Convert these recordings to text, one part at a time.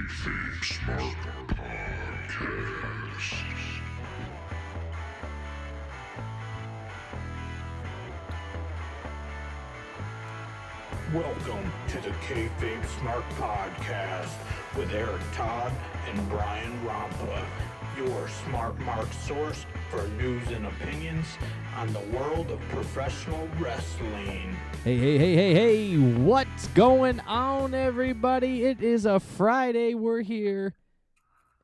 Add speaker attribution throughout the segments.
Speaker 1: KayFabe Smark Podcast. Welcome to the KayFabe Smark Podcast with Eric Todd and Brian Rompa, your Smart Mark source for news and opinions on the world of professional wrestling.
Speaker 2: Hey, what's going on, everybody? It is a Friday. We're here,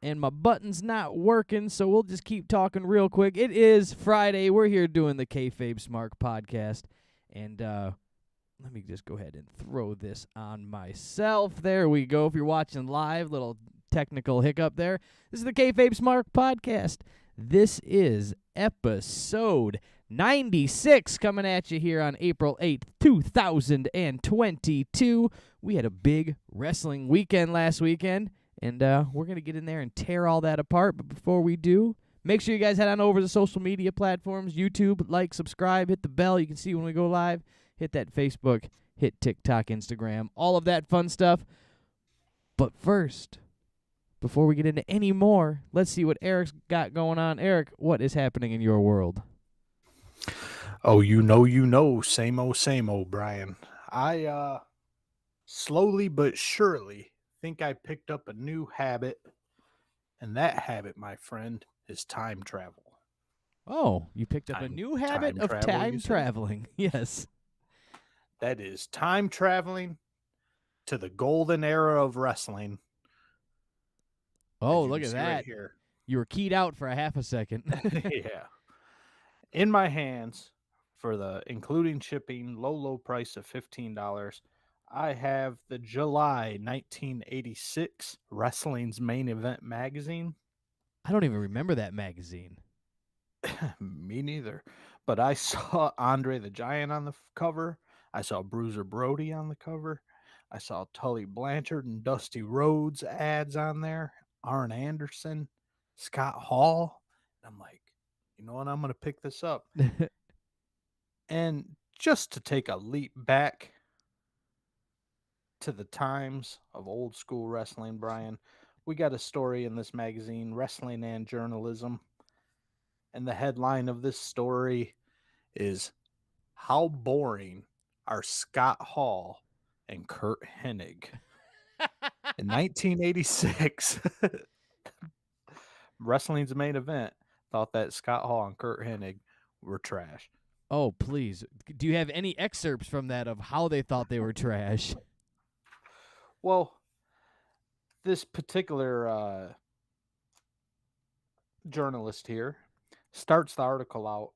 Speaker 2: and my button's not working, so we'll just keep talking real quick. It is Friday. We're here doing the KayFabe Smark podcast, and let me just go ahead and throw this on myself. There we go. If you're watching live, little technical hiccup there. This is the KayFabe Smark podcast. This is episode 96 coming at you here on April 8th, 2022. We had a big wrestling weekend last weekend, and we're going to get in there and tear all that apart. But before we do, make sure you guys head on over to the social media platforms, YouTube, like, subscribe, hit the bell. You can see when we go live. Hit that Facebook, hit TikTok, Instagram, all of that fun stuff. But first, before we get into any more, let's see what Eric's got going on. Eric, what is happening in your world?
Speaker 3: Oh, you know, same old, Brian. I slowly but surely think I picked up a new habit, and that habit, my friend, is time travel.
Speaker 2: Oh, you picked up a new habit of time traveling. Yes.
Speaker 3: That is time traveling to the golden era of wrestling.
Speaker 2: Oh, look at that.
Speaker 3: Right here.
Speaker 2: You were keyed out for a half a second.
Speaker 3: Yeah. In my hands, for the including shipping, low price of $15, I have the July 1986 Wrestling's Main Event magazine.
Speaker 2: I don't even remember that magazine.
Speaker 3: Me neither. But I saw Andre the Giant on the cover. I saw Bruiser Brody on the cover. I saw Tully Blanchard and Dusty Rhodes ads on there. Arn Anderson, Scott Hall. And I'm like, you know what? I'm going to pick this up. And just to take a leap back to the times of old school wrestling, Brian, we got a story in this magazine, Wrestling and Journalism. And the headline of this story is, How Boring Are Scott Hall and Kurt Hennig? In 1986, Wrestling's Main Event thought that Scott Hall and Kurt Hennig were trash.
Speaker 2: Oh, please. Do you have any excerpts from that of how they thought they were trash?
Speaker 3: Well, this particular journalist here starts the article out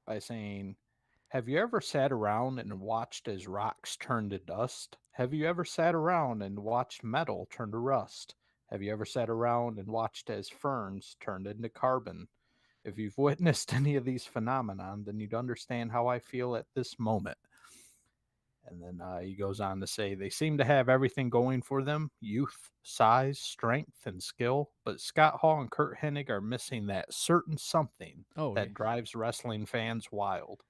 Speaker 3: by saying, have you ever sat around and watched as rocks turn to dust? Have you ever sat around and watched metal turn to rust? Have you ever sat around and watched as ferns turned into carbon? If you've witnessed any of these phenomenon, then you'd understand how I feel at this moment. And then he goes on to say, they seem to have everything going for them: youth, size, strength, and skill. But Scott Hall and Kurt Hennig are missing that certain something that drives wrestling fans wild.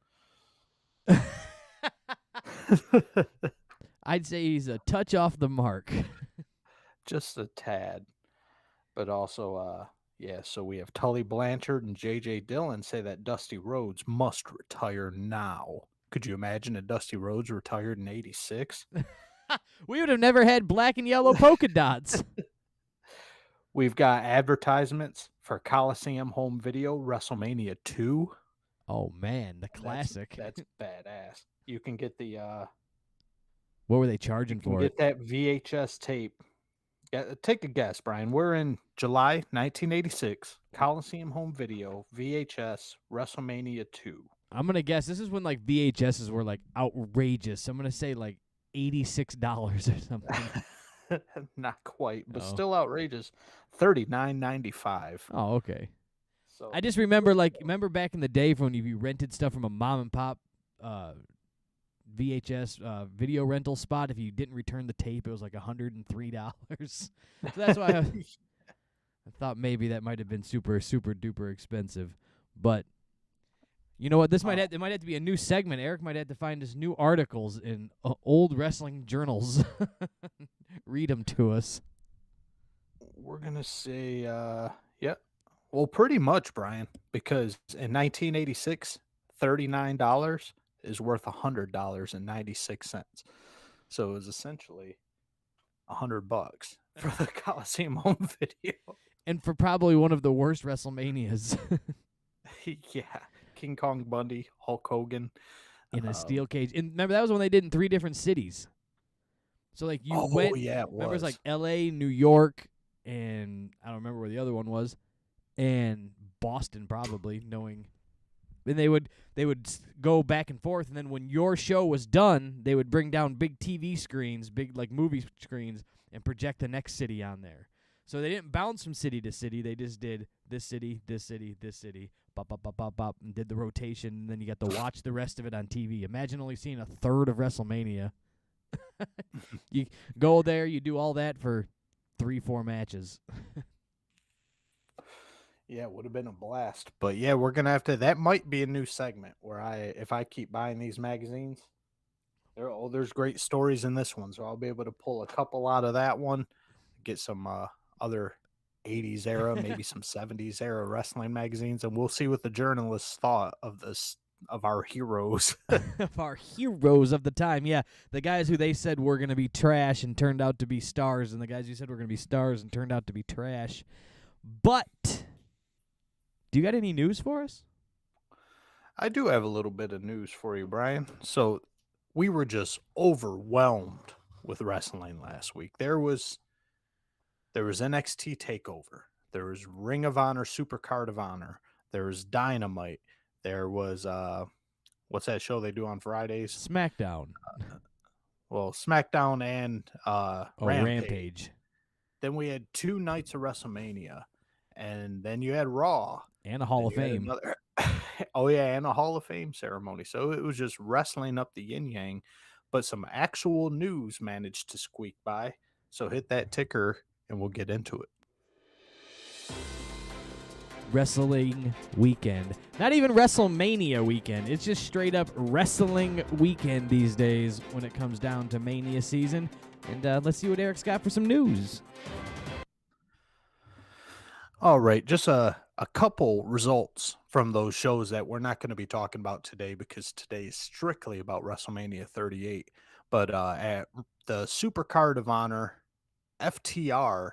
Speaker 2: I'd say he's a touch off the mark.
Speaker 3: Just a tad. But also, so we have Tully Blanchard and J.J. Dillon say that Dusty Rhodes must retire now. Could you imagine if Dusty Rhodes retired in 86?
Speaker 2: We would have never had black and yellow polka dots.
Speaker 3: We've got advertisements for Coliseum Home Video WrestleMania 2.
Speaker 2: Oh, man, the classic.
Speaker 3: That's badass. You can get the...
Speaker 2: what were they charging for
Speaker 3: it? Get that VHS tape. Take a guess, Brian. We're in July 1986. Coliseum Home Video, VHS, WrestleMania 2.
Speaker 2: I'm going to guess this is when like VHSs were like outrageous. I'm going to say like $86 or something.
Speaker 3: Not quite, but still outrageous. $39.95.
Speaker 2: Oh, okay.
Speaker 3: So
Speaker 2: I just remember back in the day when you rented stuff from a mom and pop VHS video rental spot. If you didn't return the tape, it was like $103. So that's why I thought maybe that might have been super, super duper expensive. But you know what? It might have to be a new segment. Eric might have to find us new articles in old wrestling journals. Read them to us.
Speaker 3: We're gonna say, yeah. Well, pretty much, Brian, because in 1986, $39 is worth $100.96. So it was essentially $100 for the Coliseum home video.
Speaker 2: And for probably one of the worst WrestleManias
Speaker 3: Yeah, King Kong Bundy, Hulk Hogan.
Speaker 2: in a steel cage. And remember, that was when they did in 3 different cities. So, like, you went,
Speaker 3: yeah, it
Speaker 2: remember,
Speaker 3: was.
Speaker 2: it's like L.A., New York, and I don't remember where the other one was, and Boston probably, knowing. Then they would go back and forth, and then when your show was done, they would bring down big TV screens, big like movie screens, and project the next city on there. So they didn't bounce from city to city. They just did this city, this city, this city, bop, bop, bop, bop, bop, and did the rotation, and then you got to watch the rest of it on TV. Imagine only seeing a third of WrestleMania. You go there, you do all that for 3-4 matches.
Speaker 3: Yeah, it would have been a blast. But yeah, we're gonna have to. That might be a new segment where if I keep buying these magazines, there's great stories in this one, so I'll be able to pull a couple out of that one, get some other 80s era, maybe some 70s era wrestling magazines, and we'll see what the journalists thought of this of our heroes.
Speaker 2: Of our heroes of the time. Yeah, the guys who they said were going to be trash and turned out to be stars, and the guys who said were going to be stars and turned out to be trash. But do you got any news for us?
Speaker 3: I do have a little bit of news for you, Brian. So we were just overwhelmed with wrestling last week. There was NXT Takeover. There was Ring of Honor, Super Card of Honor. There was Dynamite. There was what's that show they do on Fridays?
Speaker 2: SmackDown.
Speaker 3: Well, SmackDown and
Speaker 2: Rampage.
Speaker 3: Then we had 2 nights of WrestleMania, and then you had Raw
Speaker 2: And a Hall of Fame.
Speaker 3: Oh yeah, and a Hall of Fame ceremony. So it was just wrestling up the yin yang, but some actual news managed to squeak by. So hit that ticker, and we'll get into it.
Speaker 2: Wrestling weekend. Not even WrestleMania weekend. It's just straight up wrestling weekend these days when it comes down to Mania season. And let's see what Eric's got for some news.
Speaker 3: All right, just a couple results from those shows that we're not going to be talking about today because today is strictly about WrestleMania 38. But at the Super Card of Honor, FTR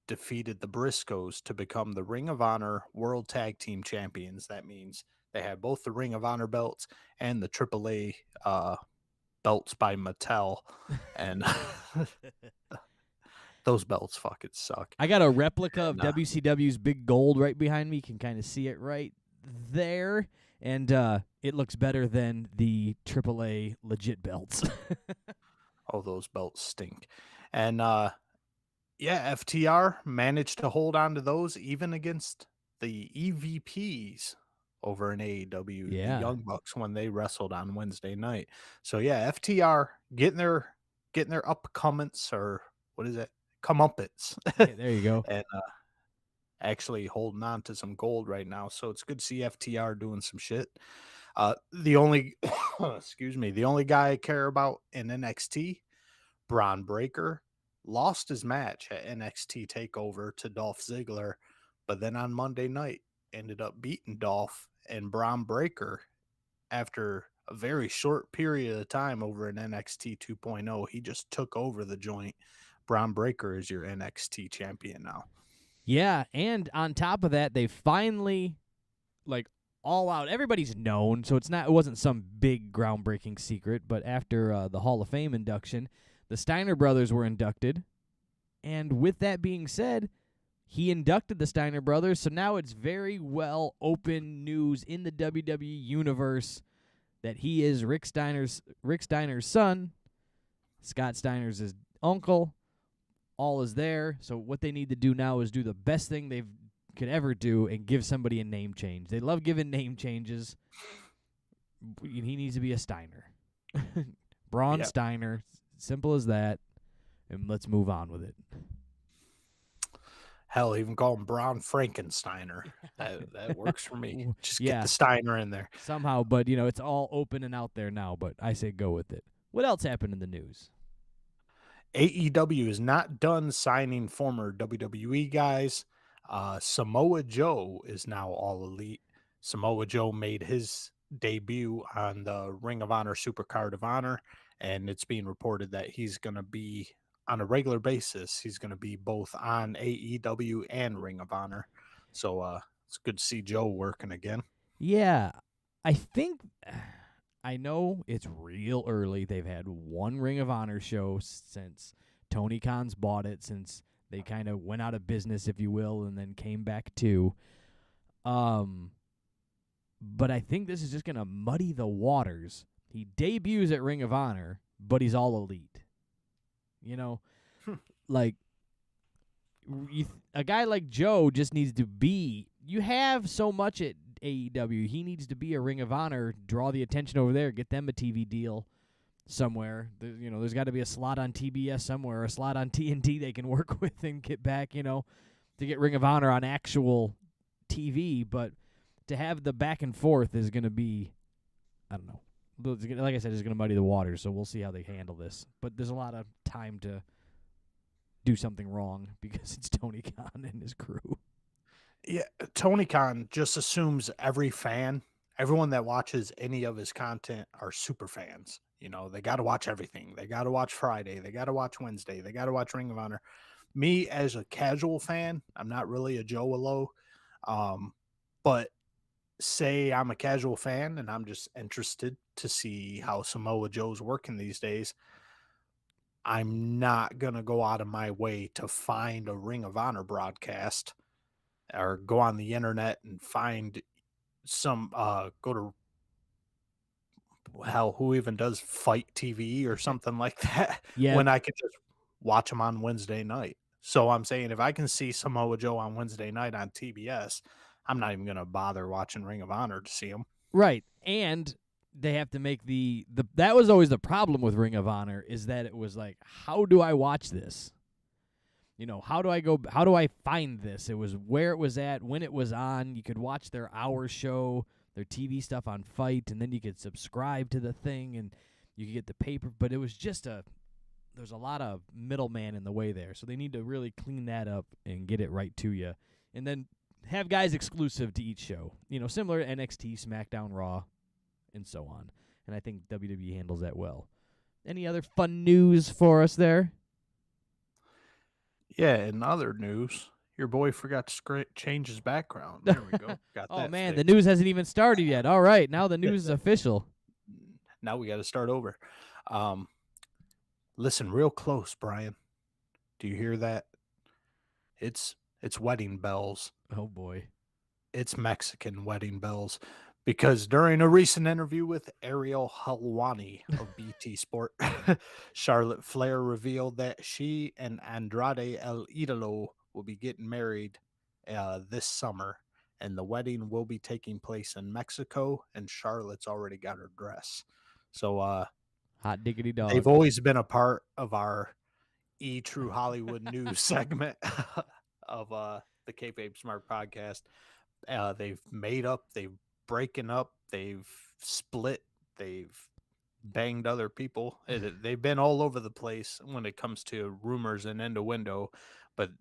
Speaker 3: defeated the Briscoes to become the Ring of Honor World Tag Team Champions. That means they had both the Ring of Honor belts and the AAA belts by Mattel. And those belts fucking suck.
Speaker 2: I got a replica of WCW's big gold right behind me. You can kind of see it right there. And it looks better than the AAA legit belts.
Speaker 3: Oh, those belts stink. And yeah, FTR managed to hold on to those even against the EVPs over in AEW,
Speaker 2: Yeah.
Speaker 3: the Young Bucks, when they wrestled on Wednesday night. So yeah, FTR getting their upcomings, or what is it? Comeuppance.
Speaker 2: Hey, there you go.
Speaker 3: And actually holding on to some gold right now. So it's good to see FTR doing some shit. The only the only guy I care about in NXT, Braun Breaker, lost his match at NXT TakeOver to Dolph Ziggler, but then on Monday night ended up beating Dolph, and Braun Breaker, after a very short period of time over in NXT 2.0, he just took over the joint. Braun Breaker is your NXT champion now.
Speaker 2: Yeah, and on top of that, they finally, like, all out. Everybody's known, so it wasn't some big groundbreaking secret, but after the Hall of Fame induction, the Steiner brothers were inducted, and with that being said, he inducted the Steiner brothers, so now it's very well open news in the WWE universe that he is Rick Steiner's son, Scott Steiner's his uncle. All is there, so what they need to do now is do the best thing they could ever do and give somebody a name change. They love giving name changes. He needs to be a Steiner. Braun Steiner, simple as that, and let's move on with it.
Speaker 3: Hell, even call him Braun Frankensteiner. That works for me. Just get the Steiner in there.
Speaker 2: Somehow, but, it's all open and out there now, but I say go with it. What else happened in the news?
Speaker 3: AEW is not done signing former WWE guys. Samoa Joe is now All Elite. Samoa Joe made his debut on the Ring of Honor Supercard of Honor, and it's being reported that he's going to be on a regular basis. He's going to be both on AEW and Ring of Honor. So it's good to see Joe working again.
Speaker 2: Yeah, I think I know it's real early. They've had one Ring of Honor show since Tony Khan's bought it, since they kind of went out of business, if you will, and then came back to. But I think this is just gonna muddy the waters. He debuts at Ring of Honor, but he's All Elite. You know, like a guy like Joe just needs to be. You have so much at AEW. He needs to be a Ring of Honor, draw the attention over there, get them a TV deal somewhere. There's got to be a slot on TBS somewhere, a slot on TNT they can work with and get back, to get Ring of Honor on actual TV. But to have the back and forth is going to be, I don't know. Like I said, it's going to muddy the waters, so we'll see how they handle this. But there's a lot of time to do something wrong because it's Tony Khan and his crew.
Speaker 3: Yeah, Tony Khan just assumes everyone that watches any of his content are super fans. They got to watch everything. They got to watch Friday. They got to watch Wednesday. They got to watch Ring of Honor. Me, as a casual fan, I'm not really a Joe Allo. But say I'm a casual fan and I'm just interested to see how Samoa Joe's working these days. I'm not going to go out of my way to find a Ring of Honor broadcast or go on the internet and find some go to who even does Fight TV or something like that
Speaker 2: Yeah.
Speaker 3: when I could just watch them on Wednesday night. So I'm saying if I can see Samoa Joe on Wednesday night on TBS, I'm not even going to bother watching Ring of Honor to see him.
Speaker 2: Right. And they have to make the that was always the problem with Ring of Honor, is that it was like, how do I watch this? How do I find this? It was where it was at, when it was on. You could watch their hour show, their TV stuff on Fight, and then you could subscribe to the thing, and you could get the paper. But it was just there's a lot of middleman in the way there. So they need to really clean that up and get it right to you. And then have guys exclusive to each show. Similar to NXT, SmackDown, Raw, and so on. And I think WWE handles that well. Any other fun news for us there?
Speaker 3: Yeah, in other news, your boy forgot to change his background. There we go. Got
Speaker 2: oh,
Speaker 3: that
Speaker 2: man,
Speaker 3: fixed.
Speaker 2: the news hasn't even started yet. All right, now the news is official.
Speaker 3: Now we got to start over. Listen real close, Brian. Do you hear that? It's wedding bells.
Speaker 2: Oh, boy.
Speaker 3: It's Mexican wedding bells. Because during a recent interview with Ariel Helwani of BT Sport, Charlotte Flair revealed that she and Andrade El Idolo will be getting married this summer, and the wedding will be taking place in Mexico, and Charlotte's already got her dress. So
Speaker 2: hot diggity dog.
Speaker 3: They've always been a part of our True Hollywood News segment of the KayFabe Smark podcast. They've made up, they've breaking up, they've split, they've banged other people. They've been all over the place when it comes to rumors and innuendo, but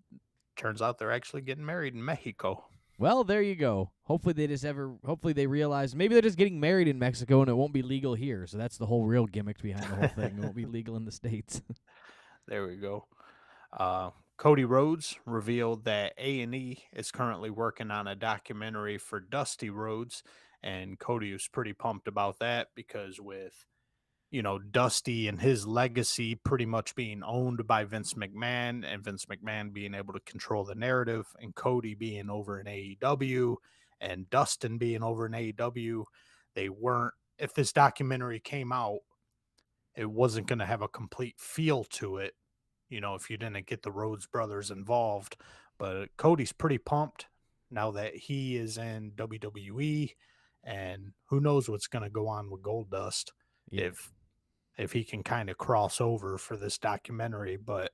Speaker 3: turns out they're actually getting married in Mexico.
Speaker 2: Well, there you go. Hopefully they realize maybe they're just getting married in Mexico and it won't be legal here. So that's the whole real gimmick behind the whole thing. It won't be legal in the States.
Speaker 3: There we go. Cody Rhodes revealed that A&E is currently working on a documentary for Dusty Rhodes, and Cody was pretty pumped about that because with, Dusty and his legacy pretty much being owned by Vince McMahon, and Vince McMahon being able to control the narrative, and Cody being over in AEW and Dustin being over in AEW, if this documentary came out, it wasn't going to have a complete feel to it, if you didn't get the Rhodes brothers involved. But Cody's pretty pumped now that he is in WWE, and who knows what's going to go on with Goldust if he can kind of cross over for this documentary. But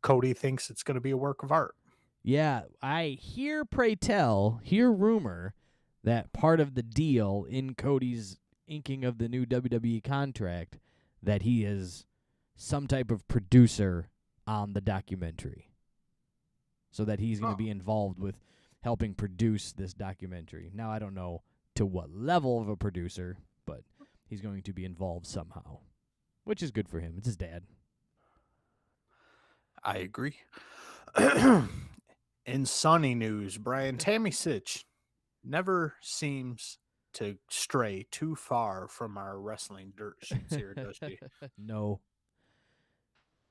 Speaker 3: Cody thinks it's going to be a work of art.
Speaker 2: Yeah, I hear rumor that part of the deal in Cody's inking of the new WWE contract that he is some type of producer on the documentary, so that he's going to be involved with helping produce this documentary. Now, I don't know to what level of a producer, but he's going to be involved somehow, which is good for him. It's his dad.
Speaker 3: I agree. In sunny news, Brian, Tammy Sitch never seems to stray too far from our wrestling dirt sheets here, does she?
Speaker 2: No.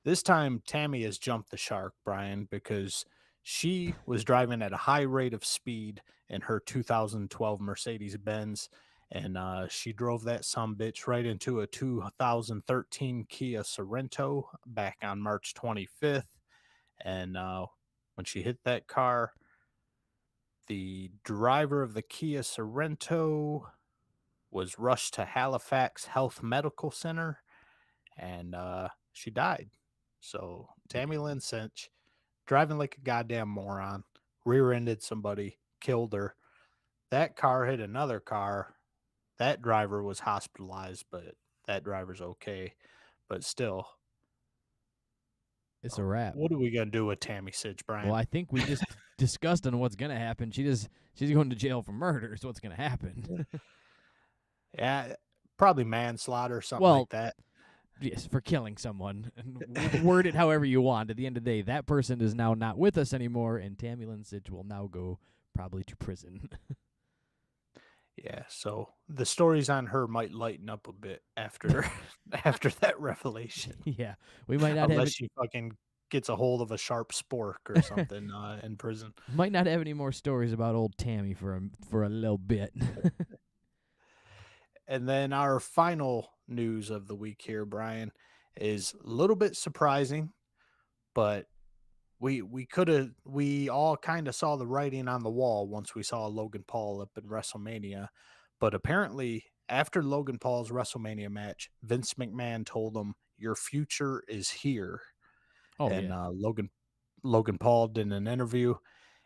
Speaker 3: This time, Tammy has jumped the shark, Brian, because she was driving at a high rate of speed in her 2012 Mercedes Benz, and she drove that sumbitch right into a 2013 Kia Sorento back on March 25th. And when she hit that car, the driver of the Kia Sorento was rushed to Halifax Health Medical Center, and she died. So Tammy Lynn Cinch, driving like a goddamn moron, rear-ended somebody, killed her. That car hit another car. That driver was hospitalized, but that driver's okay. But still,
Speaker 2: It's a wrap.
Speaker 3: what are we gonna do with Tammy Sitch, Brian?
Speaker 2: Well, I think we just discussed on what's going to happen. She's going to jail for murder is what's going to happen.
Speaker 3: Yeah, probably manslaughter or something
Speaker 2: Well,
Speaker 3: like that.
Speaker 2: Yes, for killing someone. And word it however you want. At the end of the day, that person is now not with us anymore, and Tammy Lynn Sitch will now go probably to prison.
Speaker 3: Yeah, so the stories on her might lighten up a bit after after that revelation.
Speaker 2: Yeah, we might not
Speaker 3: Unless she fucking gets a hold of a sharp spork or something in prison.
Speaker 2: might not have any more stories about old Tammy for a little bit.
Speaker 3: And then our final news of the week here, Brian, is a little bit surprising, but we all kind of saw the writing on the wall once we saw Logan Paul up in WrestleMania. But apparently, after Logan Paul's WrestleMania match, Vince McMahon told him, "Your future is here."
Speaker 2: Oh,
Speaker 3: and
Speaker 2: yeah.
Speaker 3: Logan Paul did an interview,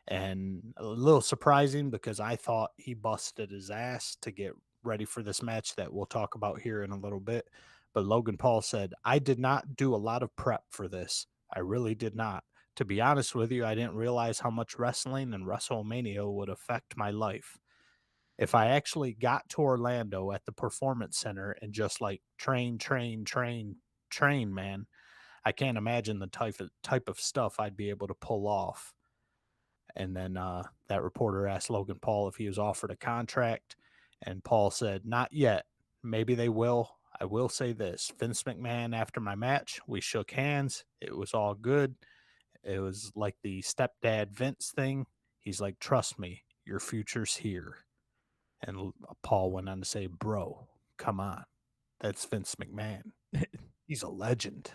Speaker 3: and a little surprising because I thought he busted his ass to get ready for this match that we'll talk about here in a little bit. But Logan Paul said, "I did not do a lot of prep for this. I really did not. To be honest with you, I didn't realize how much wrestling and WrestleMania would affect my life. If I actually got to Orlando at the Performance Center and just like train, man, I can't imagine the type of stuff I'd be able to pull off." And then that reporter asked Logan Paul if he was offered a contract, and Paul said, "Not yet. Maybe they will. I will say this: Vince McMahon, after my match, we shook hands. It was all good. It was like the stepdad Vince thing. He's like, trust me, your future's here." And Paul went on to say, "Bro, come on. That's Vince McMahon. He's a legend."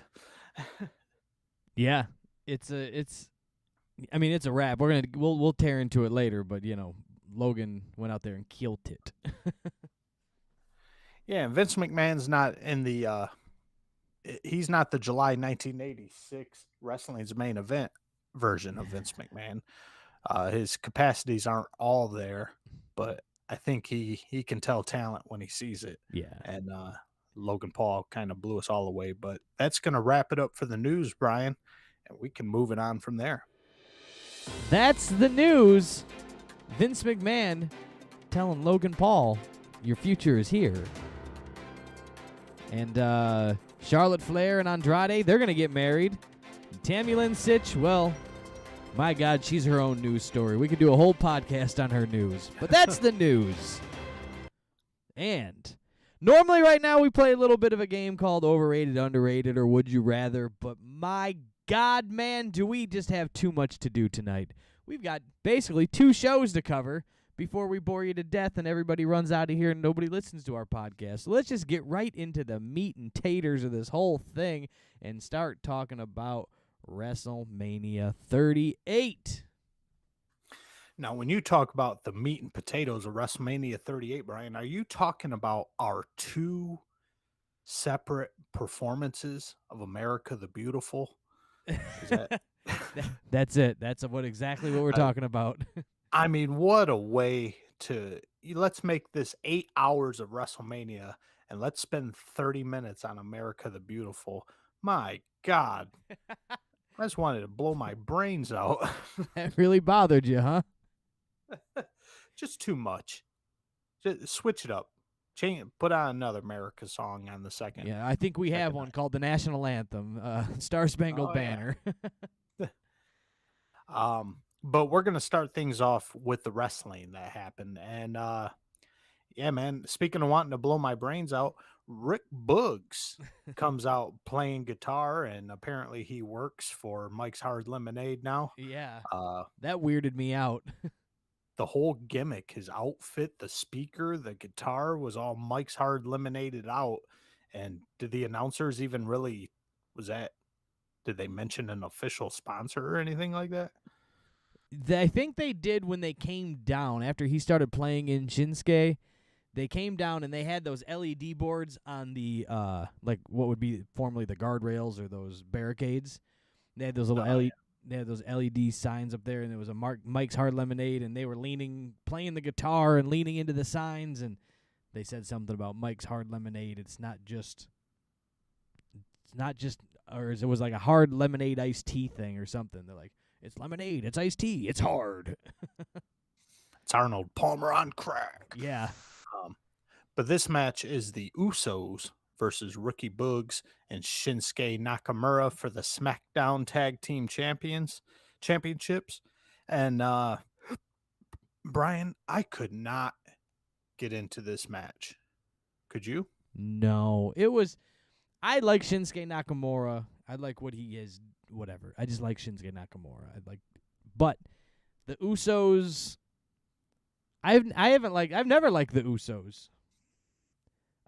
Speaker 2: Yeah, it's I mean, it's a wrap. We'll tear into it later, but Logan went out there and killed it.
Speaker 3: Yeah, and Vince McMahon's not in the he's not the July 1986 Wrestling's Main Event version of Vince McMahon. His capacities aren't all there, but I think he can tell talent when he sees it.
Speaker 2: Yeah.
Speaker 3: And Logan Paul kind of blew us all away, but that's going to wrap it up for the news, Brian, and we can move it on from there.
Speaker 2: That's the news. Vince McMahon telling Logan Paul, your future is here. And Charlotte Flair and Andrade, they're going to get married. Tammy Lynn Sitch, well, my God, she's her own news story. We could do a whole podcast on her news. But that's the news. And normally right now we play a little bit of a game called Overrated, Underrated, or Would You Rather. But my God, man, do we just have too much to do tonight. We've got basically 2 shows to cover before we bore you to death and everybody runs out of here and nobody listens to our podcast. So let's just get right into the meat and taters of this whole thing and start talking about WrestleMania 38.
Speaker 3: Now, when you talk about the meat and potatoes of WrestleMania 38, Brian, are you talking about our 2 separate performances of America the Beautiful? Is that...
Speaker 2: That's it. That's exactly what we're talking about.
Speaker 3: I mean, what a way to... Let's make this 8 hours of WrestleMania, and let's spend 30 minutes on America the Beautiful. My God. I just wanted to blow my brains out.
Speaker 2: That really bothered you, huh?
Speaker 3: Just too much. Just switch it up. Put on another America song on the second.
Speaker 2: Yeah, I think we have one called the National Anthem, Star Spangled Banner.
Speaker 3: But we're gonna start things off with the wrestling that happened, and yeah, man. Speaking of wanting to blow my brains out, Rick Boogs comes out playing guitar, and apparently he works for Mike's Hard Lemonade now.
Speaker 2: Yeah,
Speaker 3: Uh,
Speaker 2: that weirded me out.
Speaker 3: the whole gimmick, his outfit, the speaker, the guitar was all Mike's Hard Lemonaded out. And did the announcers even really was that? Did they mention an official sponsor or anything like that?
Speaker 2: I think they did when they came down after he started playing in Shinsuke. They came down and they had those LED boards on the like what would be formerly the guardrails or those barricades. They had those little LED. They had those LED signs up there, and there was a Mike's Hard Lemonade, and they were playing the guitar and leaning into the signs, and they said something about Mike's Hard Lemonade. It's not just, or it was like a hard lemonade iced tea thing or something. They're like, it's lemonade, it's iced tea, it's hard.
Speaker 3: It's Arnold Palmer on crack.
Speaker 2: Yeah.
Speaker 3: But this match is the Usos versus Ricky Boogs and Shinsuke Nakamura for the SmackDown Tag Team Championships. And Brian, I could not get into this match. Could you?
Speaker 2: No. I like Shinsuke Nakamura. I like what he is, whatever. I just like Shinsuke Nakamura. But the Usos, I've never liked the Usos.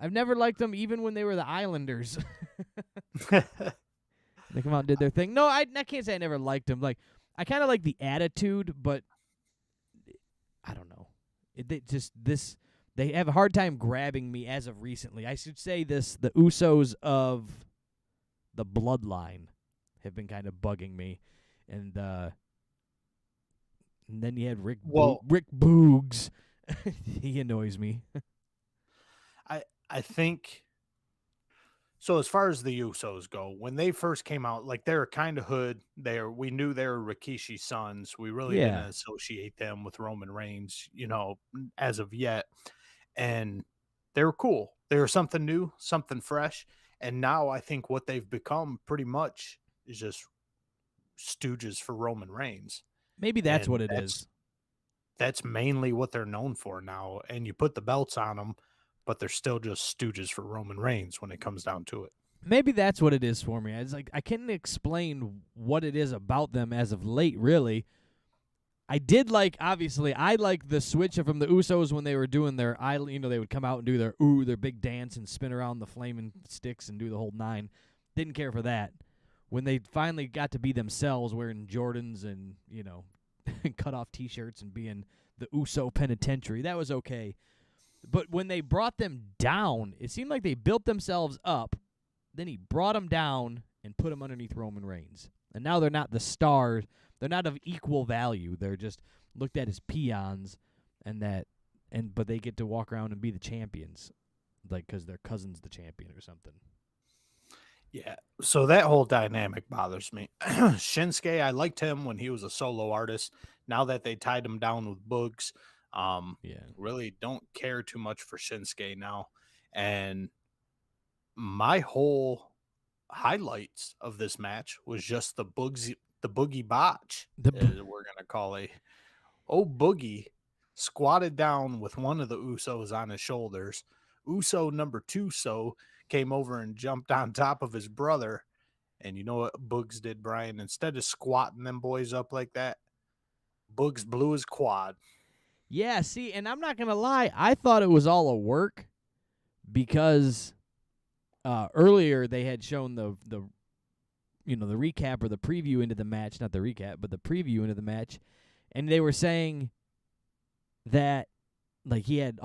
Speaker 2: I've never liked them even when they were the Islanders. They come out and did their thing. No, I can't say I never liked them. Like, I kind of like the attitude, but I don't know. They have a hard time grabbing me as of recently. I should say the Usos of the Bloodline have been kind of bugging me. And then you had Rick Boogs. He annoys me.
Speaker 3: I think so. As far as the Usos go, when they first came out, like they were kind of hood. We knew they were Rikishi's sons. We really didn't associate them with Roman Reigns, as of yet. And they were cool. They were something new, something fresh. And now I think what they've become pretty much is just stooges for Roman Reigns.
Speaker 2: Maybe that's what it is.
Speaker 3: That's mainly what they're known for now. And you put the belts on them, but they're still just stooges for Roman Reigns when it comes down to it.
Speaker 2: Maybe that's what it is for me. It's like I can't explain what it is about them as of late, really. I like the switch from the Usos when they were doing their, they would come out and do their big dance and spin around the flaming sticks and do the whole nine. Didn't care for that. When they finally got to be themselves, wearing Jordans and, cut off T-shirts and being the Uso Penitentiary, that was okay. But when they brought them down, it seemed like they built themselves up. Then he brought them down and put them underneath Roman Reigns. And now they're not the stars. They're not of equal value. They're just looked at as peons, but they get to walk around and be the champions, like because their cousin's the champion or something.
Speaker 3: Yeah, so that whole dynamic bothers me. Shinsuke, I liked him when he was a solo artist. Now that they tied him down with Boogs, really don't care too much for Shinsuke now. And my whole highlights of this match was just the boogie botch, as we're gonna call it. Boogie squatted down with one of the Usos on his shoulders. Uso number 2 came over and jumped on top of his brother. And you know what Boogs did, Brian? Instead of squatting them boys up like that, Boogs blew his quad.
Speaker 2: Yeah, see, and I'm not going to lie, I thought it was all a work because earlier they had shown the recap or the preview into the match, not the recap, but the preview into the match, and they were saying that like he had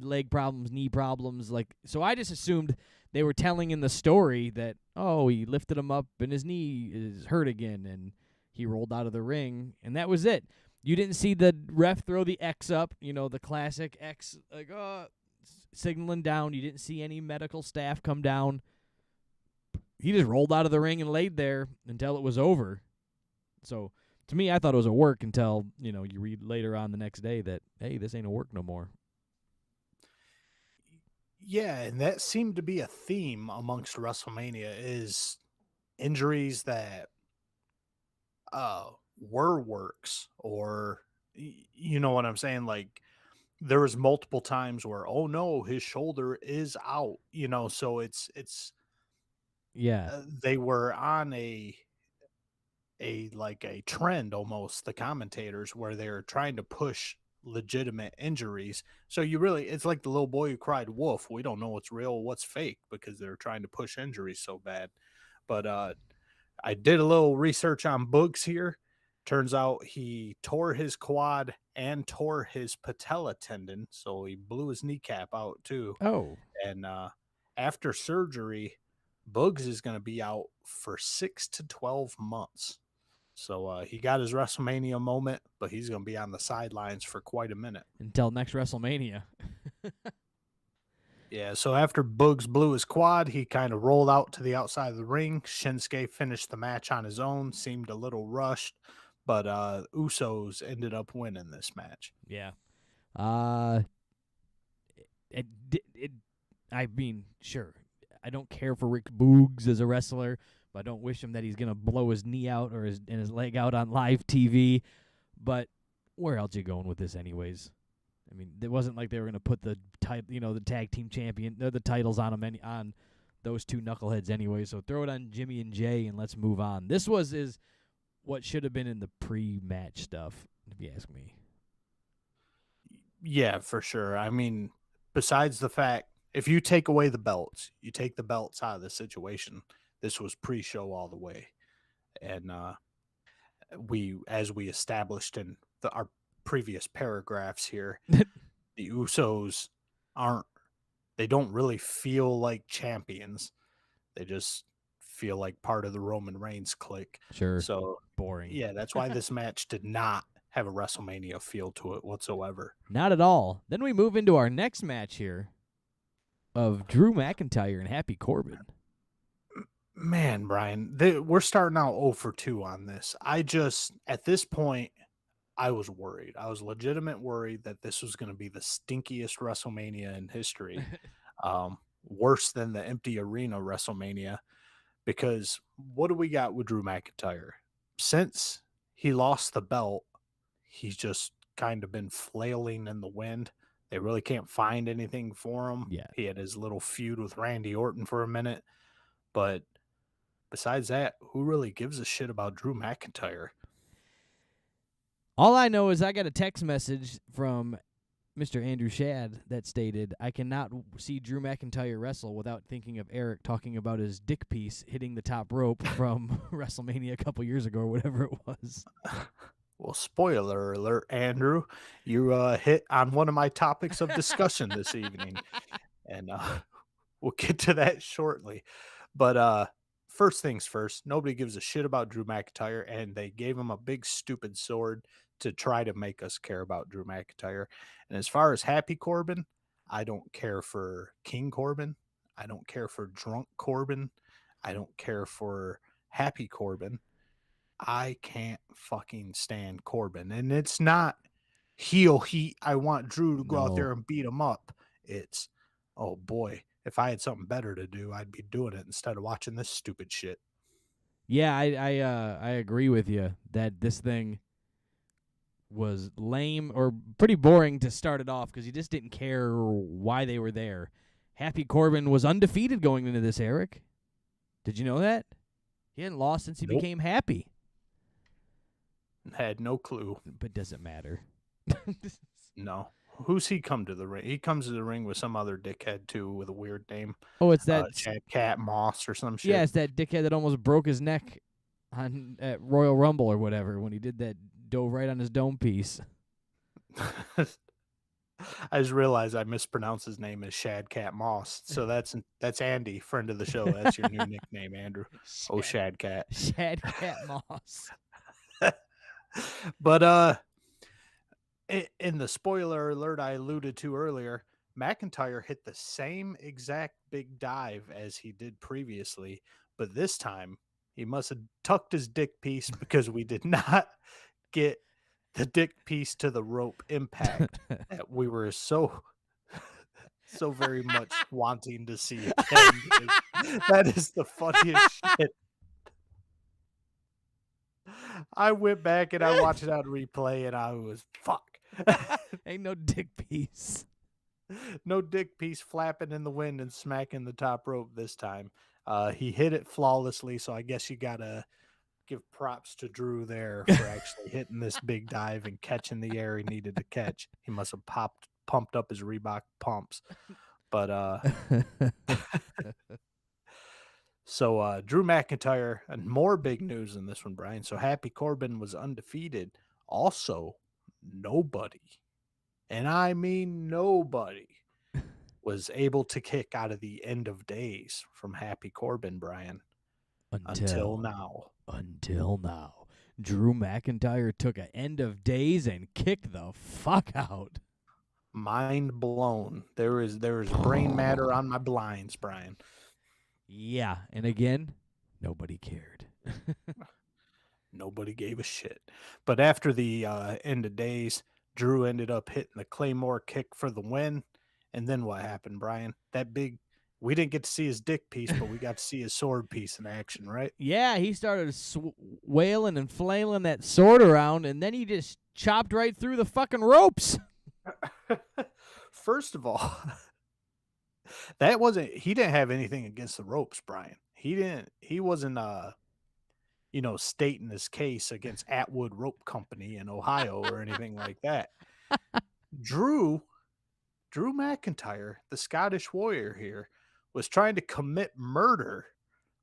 Speaker 2: leg problems, knee problems, so I just assumed they were telling in the story that he lifted him up and his knee is hurt again and he rolled out of the ring and that was it. You didn't see the ref throw the X up, the classic X, signaling down. You didn't see any medical staff come down. he just rolled out of the ring and laid there until it was over. So to me, I thought it was a work until, you read later on the next day that, hey, this ain't a work no more.
Speaker 3: Yeah, and that seemed to be a theme amongst WrestleMania is injuries that were works, or you know what I'm saying? Like there was multiple times where, oh no, his shoulder is out, so it's
Speaker 2: Yeah.
Speaker 3: they were on a like a trend almost, the commentators, where they're trying to push legitimate injuries. So it's like the little boy who cried wolf. We don't know what's real, what's fake, because they're trying to push injuries so bad. But I did a little research on Boogs here. Turns out he tore his quad and tore his patella tendon, so he blew his kneecap out too.
Speaker 2: Oh,
Speaker 3: And after surgery, Boogs is going to be out for 6 to 12 months. So he got his WrestleMania moment, but he's going to be on the sidelines for quite a minute.
Speaker 2: until next WrestleMania.
Speaker 3: Yeah, so after Boogs blew his quad, he kind of rolled out to the outside of the ring. Shinsuke finished the match on his own, seemed a little rushed, but Usos ended up winning this match.
Speaker 2: Yeah. I mean, sure. I don't care for Rick Boogs as a wrestler, but I don't wish him that he's gonna blow his knee out or his leg out on live TV. But where else you going with this, anyways? I mean, it wasn't like they were gonna put the the tag team champion, the titles on them on those two knuckleheads anyway. So throw it on Jimmy and Jay and let's move on. This is what should have been in the pre-match stuff, if you ask me.
Speaker 3: Yeah, for sure. I mean, besides the fact, if you take away the belts, you take the belts out of the situation, this was pre-show all the way. And as we established in our previous paragraphs here, the Usos they don't really feel like champions. They just feel like part of the Roman Reigns clique.
Speaker 2: Sure.
Speaker 3: So
Speaker 2: boring.
Speaker 3: yeah, that's why this match did not have a WrestleMania feel to it whatsoever.
Speaker 2: Not at all. Then we move into our next match here of Drew McIntyre and Happy Corbin.
Speaker 3: Man, Brian, we're starting out 0 for 2 on this. At this point, I was worried. I was legitimate worried that this was going to be the stinkiest WrestleMania in history. Worse than the empty arena WrestleMania, because what do we got with Drew McIntyre? Since he lost the belt, he's just kind of been flailing in the wind. They really can't find anything for him.
Speaker 2: Yeah.
Speaker 3: He had his little feud with Randy Orton for a minute, but besides that, who really gives a shit about Drew McIntyre?
Speaker 2: All I know is I got a text message from Mr. Andrew Shad that stated, I cannot see Drew McIntyre wrestle without thinking of Eric talking about his dick piece hitting the top rope from WrestleMania a couple years ago or whatever it was.
Speaker 3: Well, spoiler alert, Andrew, you hit on one of my topics of discussion this evening, and we'll get to that shortly. But first things first, nobody gives a shit about Drew McIntyre, and they gave him a big stupid sword to try to make us care about Drew McIntyre. And as far as Happy Corbin, I don't care for King Corbin. I don't care for Drunk Corbin. I don't care for Happy Corbin. I can't fucking stand Corbin. And it's not heel heat. I want Drew to go out there and beat him up. It's, oh boy, if I had something better to do, I'd be doing it instead of watching this stupid shit.
Speaker 2: Yeah, I agree with you that this thing was lame or pretty boring to start it off because you just didn't care why they were there. Happy Corbin was undefeated going into this, Eric. Did you know that? He hadn't lost since he became happy.
Speaker 3: Had no clue.
Speaker 2: But doesn't matter.
Speaker 3: No. Who's he come to the ring? He comes to the ring with some other dickhead, too, with a weird name.
Speaker 2: Oh, it's that
Speaker 3: Chad Cat Moss or some shit.
Speaker 2: Yeah, it's that dickhead that almost broke his neck at Royal Rumble or whatever when he did that, dove right on his dome piece.
Speaker 3: I just realized I mispronounced his name as Shad Cat Moss. So that's Andy, friend of the show. That's your new nickname, Andrew. Shad Cat.
Speaker 2: Shad Cat Moss.
Speaker 3: But in the spoiler alert I alluded to earlier, McIntyre hit the same exact big dive as he did previously, But this time, he must have tucked his dick piece because we did not get the dick piece to the rope impact that we were so very much wanting to see again. That is the funniest shit. I went back and I watched it on replay, and I was fuck.
Speaker 2: Ain't no dick piece.
Speaker 3: No dick piece flapping in the wind and smacking the top rope this time. He hit it flawlessly, so I guess you gotta give props to Drew there for actually hitting this big dive and catching the air he needed to catch. He must have pumped up his Reebok pumps. But so Drew McIntyre, and more big news in this one, Brian. So Happy Corbin was undefeated. Also, nobody, and I mean nobody, was able to kick out of the end of days from Happy Corbin, Brian. Until now.
Speaker 2: Until now. Drew McIntyre took an end of days and kicked the fuck out.
Speaker 3: Mind blown. There is brain matter on my blinds, Brian.
Speaker 2: Yeah, and again, nobody cared.
Speaker 3: Nobody gave a shit. But after the end of days, Drew ended up hitting the Claymore kick for the win. And then what happened, Brian? We didn't get to see his dick piece, but we got to see his sword piece in action, right?
Speaker 2: Yeah, he started wailing and flailing that sword around, and then he just chopped right through the fucking ropes.
Speaker 3: First of all, he didn't have anything against the ropes, Brian. He wasn't stating his case against Atwood Rope Company in Ohio or anything like that. Drew McIntyre, the Scottish warrior here, was trying to commit murder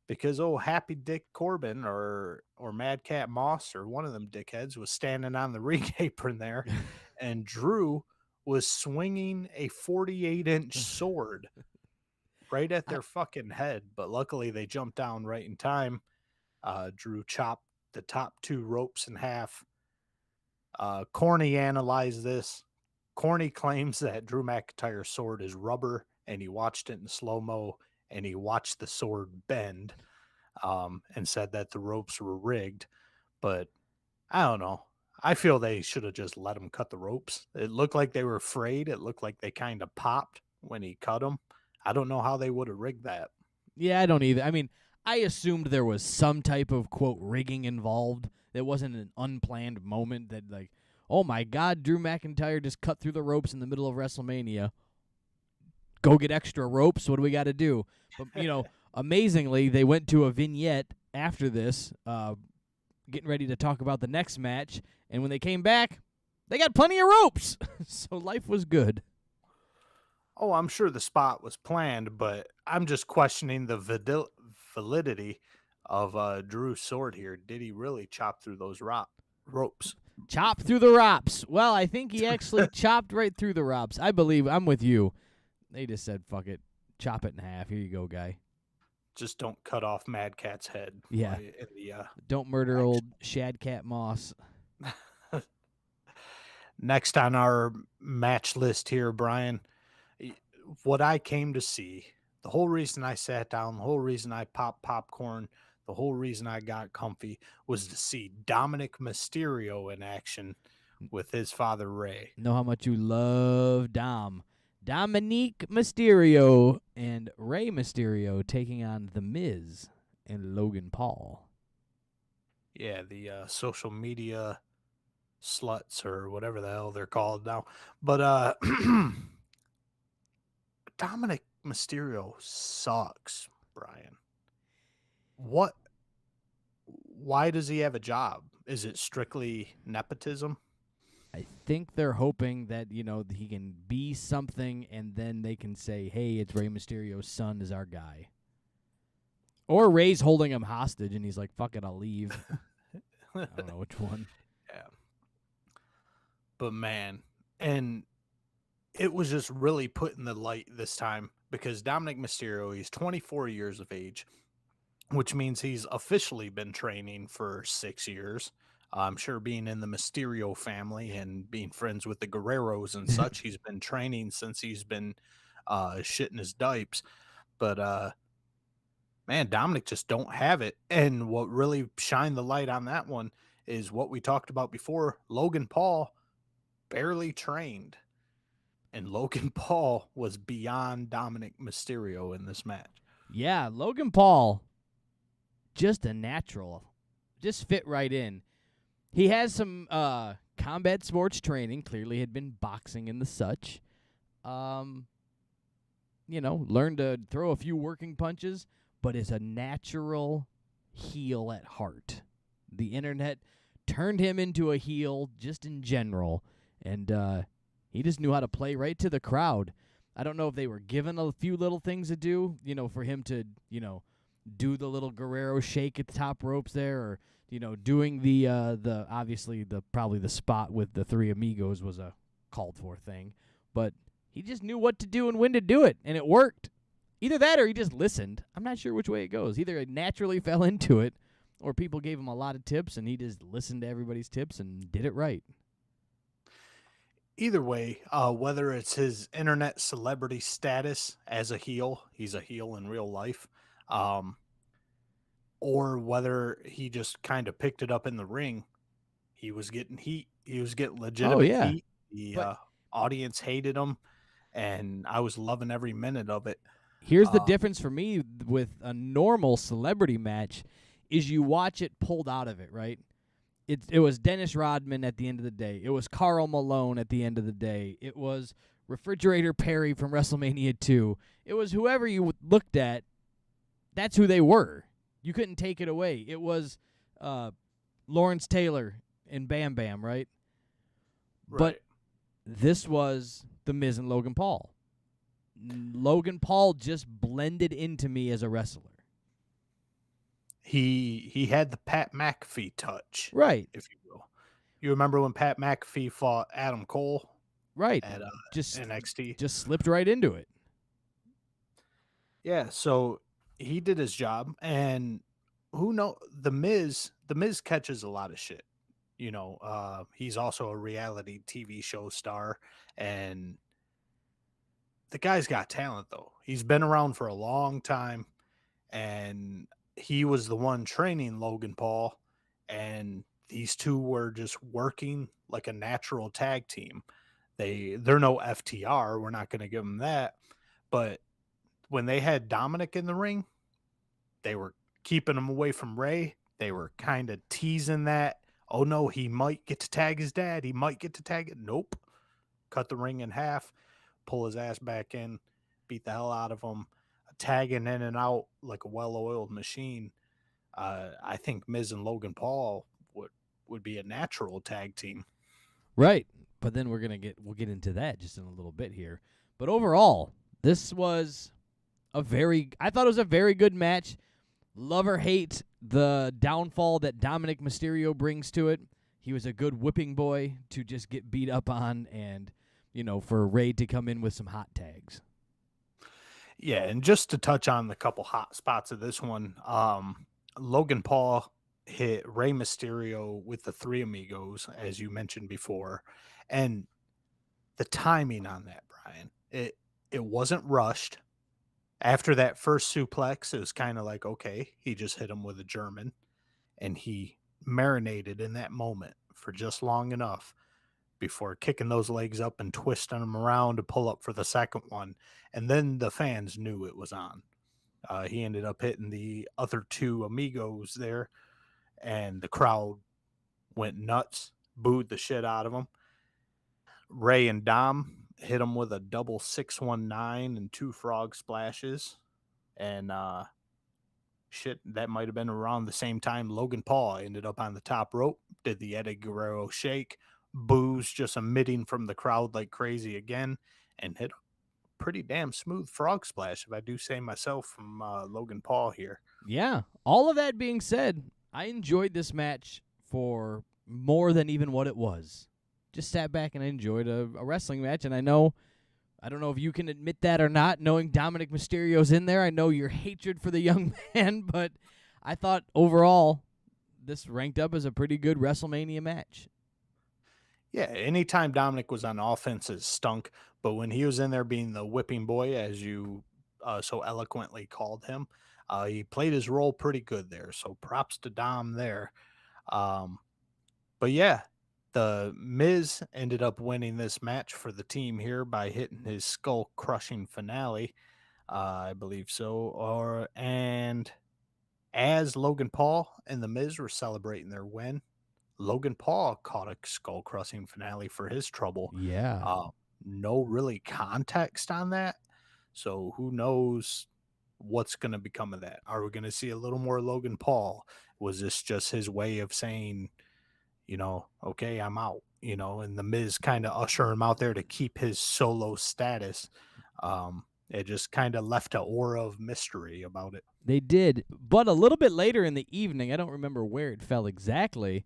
Speaker 3: because Happy Dick Corbin or Mad Cat Moss or one of them dickheads was standing on the ring apron there, and Drew was swinging a 48-inch sword right at their fucking head. But luckily they jumped down right in time. Drew chopped the top two ropes in half. Corny analyzed this. Corny claims that Drew McIntyre's sword is rubber, and he watched it in slow-mo, and he watched the sword bend, and said that the ropes were rigged. But I don't know. I feel they should have just let him cut the ropes. It looked like they were afraid. It looked like they kind of popped when he cut them. I don't know how they would have rigged that.
Speaker 2: Yeah, I don't either. I mean, I assumed there was some type of, quote, rigging involved. That wasn't an unplanned moment that, like, oh my God, Drew McIntyre just cut through the ropes in the middle of WrestleMania. Go get extra ropes. What do we got to do? But, amazingly, they went to a vignette after this, getting ready to talk about the next match. And when they came back, they got plenty of ropes. So life was good.
Speaker 3: Oh, I'm sure the spot was planned, but I'm just questioning the validity of Drew's sword here. Did he really chop through those ropes?
Speaker 2: Chop through the ropes. Well, I think he actually chopped right through the ropes. I believe. I'm with you. They just said, fuck it. Chop it in half. Here you go, guy.
Speaker 3: Just don't cut off Mad Cat's head.
Speaker 2: Yeah. Don't murder
Speaker 3: action.
Speaker 2: old Shad Cat Moss.
Speaker 3: Next on our match list here, Brian, what I came to see, the whole reason I sat down, the whole reason I popped popcorn, the whole reason I got comfy was to see Dominic Mysterio in action with his father, Ray.
Speaker 2: Know how much you love Dom. Dominique Mysterio and Rey Mysterio taking on The Miz and Logan Paul.
Speaker 3: Yeah, the social media sluts or whatever the hell they're called now. But Dominic Mysterio sucks, Brian. Why does he have a job? Is it strictly nepotism?
Speaker 2: I think they're hoping that, he can be something and then they can say, hey, it's Rey Mysterio's son is our guy. Or Ray's holding him hostage and he's like, fuck it, I'll leave. I don't know which one.
Speaker 3: Yeah. But man, and it was just really put in the light this time because Dominic Mysterio, he's 24 years of age, which means he's officially been training for 6 years. I'm sure being in the Mysterio family and being friends with the Guerreros and such, he's been training since he's been shitting his dipes. But Man, Dominic just don't have it. And what really shined the light on that one is what we talked about before. Logan Paul barely trained, and Logan Paul was beyond Dominic Mysterio in this match.
Speaker 2: Yeah, Logan Paul, just a natural, just fit right in. He has some combat sports training. Clearly, had been boxing and the such. Learned to throw a few working punches, but is a natural heel at heart. The internet turned him into a heel just in general, and he just knew how to play right to the crowd. I don't know if they were given a few little things to do, for him to, do the little Guerrero shake at the top ropes there, or doing the obviously probably the spot with the three amigos was a called for thing, but he just knew what to do and when to do it, and it worked. Either that or he just listened. I'm not sure which way it goes. Either it naturally fell into it, or people gave him a lot of tips and he just listened to everybody's tips and did it right.
Speaker 3: Either way, whether it's his internet celebrity status as a heel, he's a heel in real life, um, or whether he just kind of picked it up in the ring, he was getting heat. He was getting legitimate
Speaker 2: Yeah.
Speaker 3: heat. The
Speaker 2: But
Speaker 3: audience hated him, and I was loving every minute of it.
Speaker 2: here's the
Speaker 3: Uh,
Speaker 2: difference for me with a normal celebrity match is you watch it pulled out of it, right? It was Dennis Rodman at the end of the day. It was Karl Malone at the end of the day. It was Refrigerator Perry from WrestleMania 2. It was whoever you looked at, that's who they were. You couldn't take it away. It was Lawrence Taylor and Bam Bam, right? But this was The Miz and Logan Paul. Logan Paul just blended into me as a wrestler.
Speaker 3: he had the Pat McAfee touch,
Speaker 2: Right.
Speaker 3: if you will. You remember when Pat McAfee fought Adam Cole
Speaker 2: Right.
Speaker 3: at
Speaker 2: Just
Speaker 3: NXT?
Speaker 2: just slipped right into it.
Speaker 3: Yeah, so he did his job, and the Miz catches a lot of shit. He's also a reality TV show star, and the guy's got talent though. He's been around for a long time, and he was the one training Logan Paul, and these two were just working like a natural tag team. They're no FTR, we're not going to give them that, but when they had Dominic in the ring, they were keeping him away from Ray. They were kind of teasing that, oh no, he might get to tag his dad. He might get to tag it. Nope. Cut the ring in half, pull his ass back in, beat the hell out of him, tagging in and out like a well-oiled machine. I think Miz and Logan Paul would be a natural tag team.
Speaker 2: Right. But then we'll get into that just in a little bit here. But overall, this was I thought it was a very good match. Love or hate the downfall that Dominic Mysterio brings to it. He was a good whipping boy to just get beat up on and, for Ray to come in with some hot tags.
Speaker 3: Yeah, and just to touch on the couple hot spots of this one, Logan Paul hit Rey Mysterio with the Three Amigos, as you mentioned before, and the timing on that, Brian, it wasn't rushed. After that first suplex, it was kind of like, okay, he just hit him with a German, and he marinated in that moment for just long enough before kicking those legs up and twisting them around to pull up for the second one. And then the fans knew it was on. He ended up hitting the other two amigos there, and the crowd went nuts, booed the shit out of him. Ray and Dom hit him with a double 619 and two frog splashes. And shit, that might have been around the same time Logan Paul ended up on the top rope, did the Eddie Guerrero shake, boos just emitting from the crowd like crazy again, and hit a pretty damn smooth frog splash, if I do say myself, from Logan Paul here.
Speaker 2: Yeah. All of that being said, I enjoyed this match for more than even what it was. Just sat back and enjoyed a wrestling match, and I don't know if you can admit that or not, knowing Dominic Mysterio's in there. I know your hatred for the young man, but I thought overall this ranked up as a pretty good WrestleMania match.
Speaker 3: Yeah, anytime Dominic was on offense, it stunk. But when he was in there being the whipping boy, as you so eloquently called him, He played his role pretty good there, so props to Dom there. Um, but yeah, the Miz ended up winning this match for the team here by hitting his skull crushing finale. I believe so. And as Logan Paul and the Miz were celebrating their win, Logan Paul caught a skull crushing finale for his trouble.
Speaker 2: Yeah.
Speaker 3: Uh, no really context on that. So who knows what's going to become of that? Are we going to see a little more Logan Paul? Was this just his way of saying, okay, I'm out, and the Miz kind of usher him out there to keep his solo status. It just kind of left an aura of mystery about it.
Speaker 2: They did, but a little bit later in the evening, I don't remember where it fell exactly,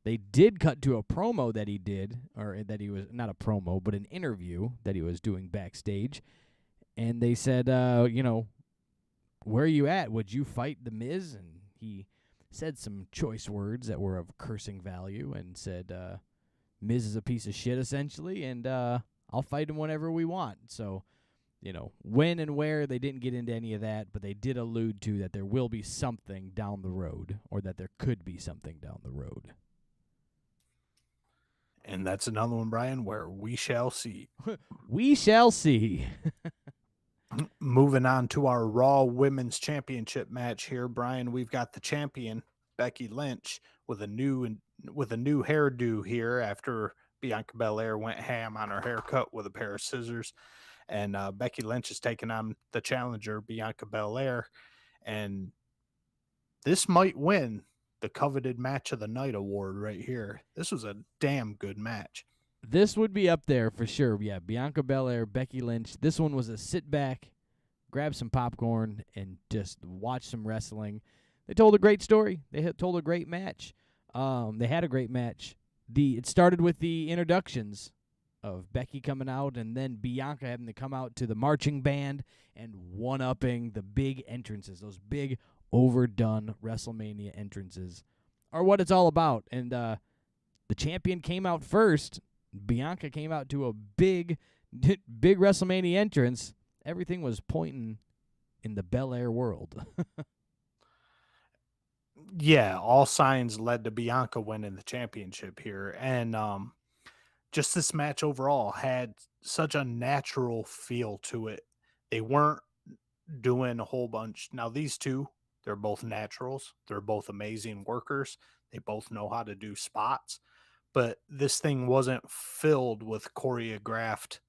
Speaker 2: they did cut to a promo that he did, or that he was, not a promo, but an interview that he was doing backstage. And they said, where are you at? Would you fight The Miz? And he said some choice words that were of cursing value and said, Miz is a piece of shit, essentially, and I'll fight him whenever we want. So, when and where, they didn't get into any of that, but they did allude to that there will be something down the road, or that there could be something down the road.
Speaker 3: And that's another one, Brian, where we shall see.
Speaker 2: We shall see.
Speaker 3: Moving on to our Raw Women's Championship match here, Brian, we've got the champion, Becky Lynch, with a new hairdo here after Bianca Belair went ham on her haircut with a pair of scissors. And Becky Lynch is taking on the challenger, Bianca Belair. And this might win the coveted match of the night award right here. This was a damn good match.
Speaker 2: This would be up there for sure. Yeah, Bianca Belair, Becky Lynch. This one was a sit back, grab some popcorn, and just watch some wrestling. They told a great story. They told a great match. They had a great match. It started with the introductions of Becky coming out, and then Bianca having to come out to the marching band and one-upping the big entrances. Those big, overdone WrestleMania entrances are what it's all about. And the champion came out first. Bianca came out to a big WrestleMania entrance. Everything was pointing in the Belair world.
Speaker 3: Yeah, all signs led to Bianca winning the championship here. And just this match overall had such a natural feel to it. They weren't doing a whole bunch. Now, these two, they're both naturals. They're both amazing workers. They both know how to do spots. But this thing wasn't filled with choreographed,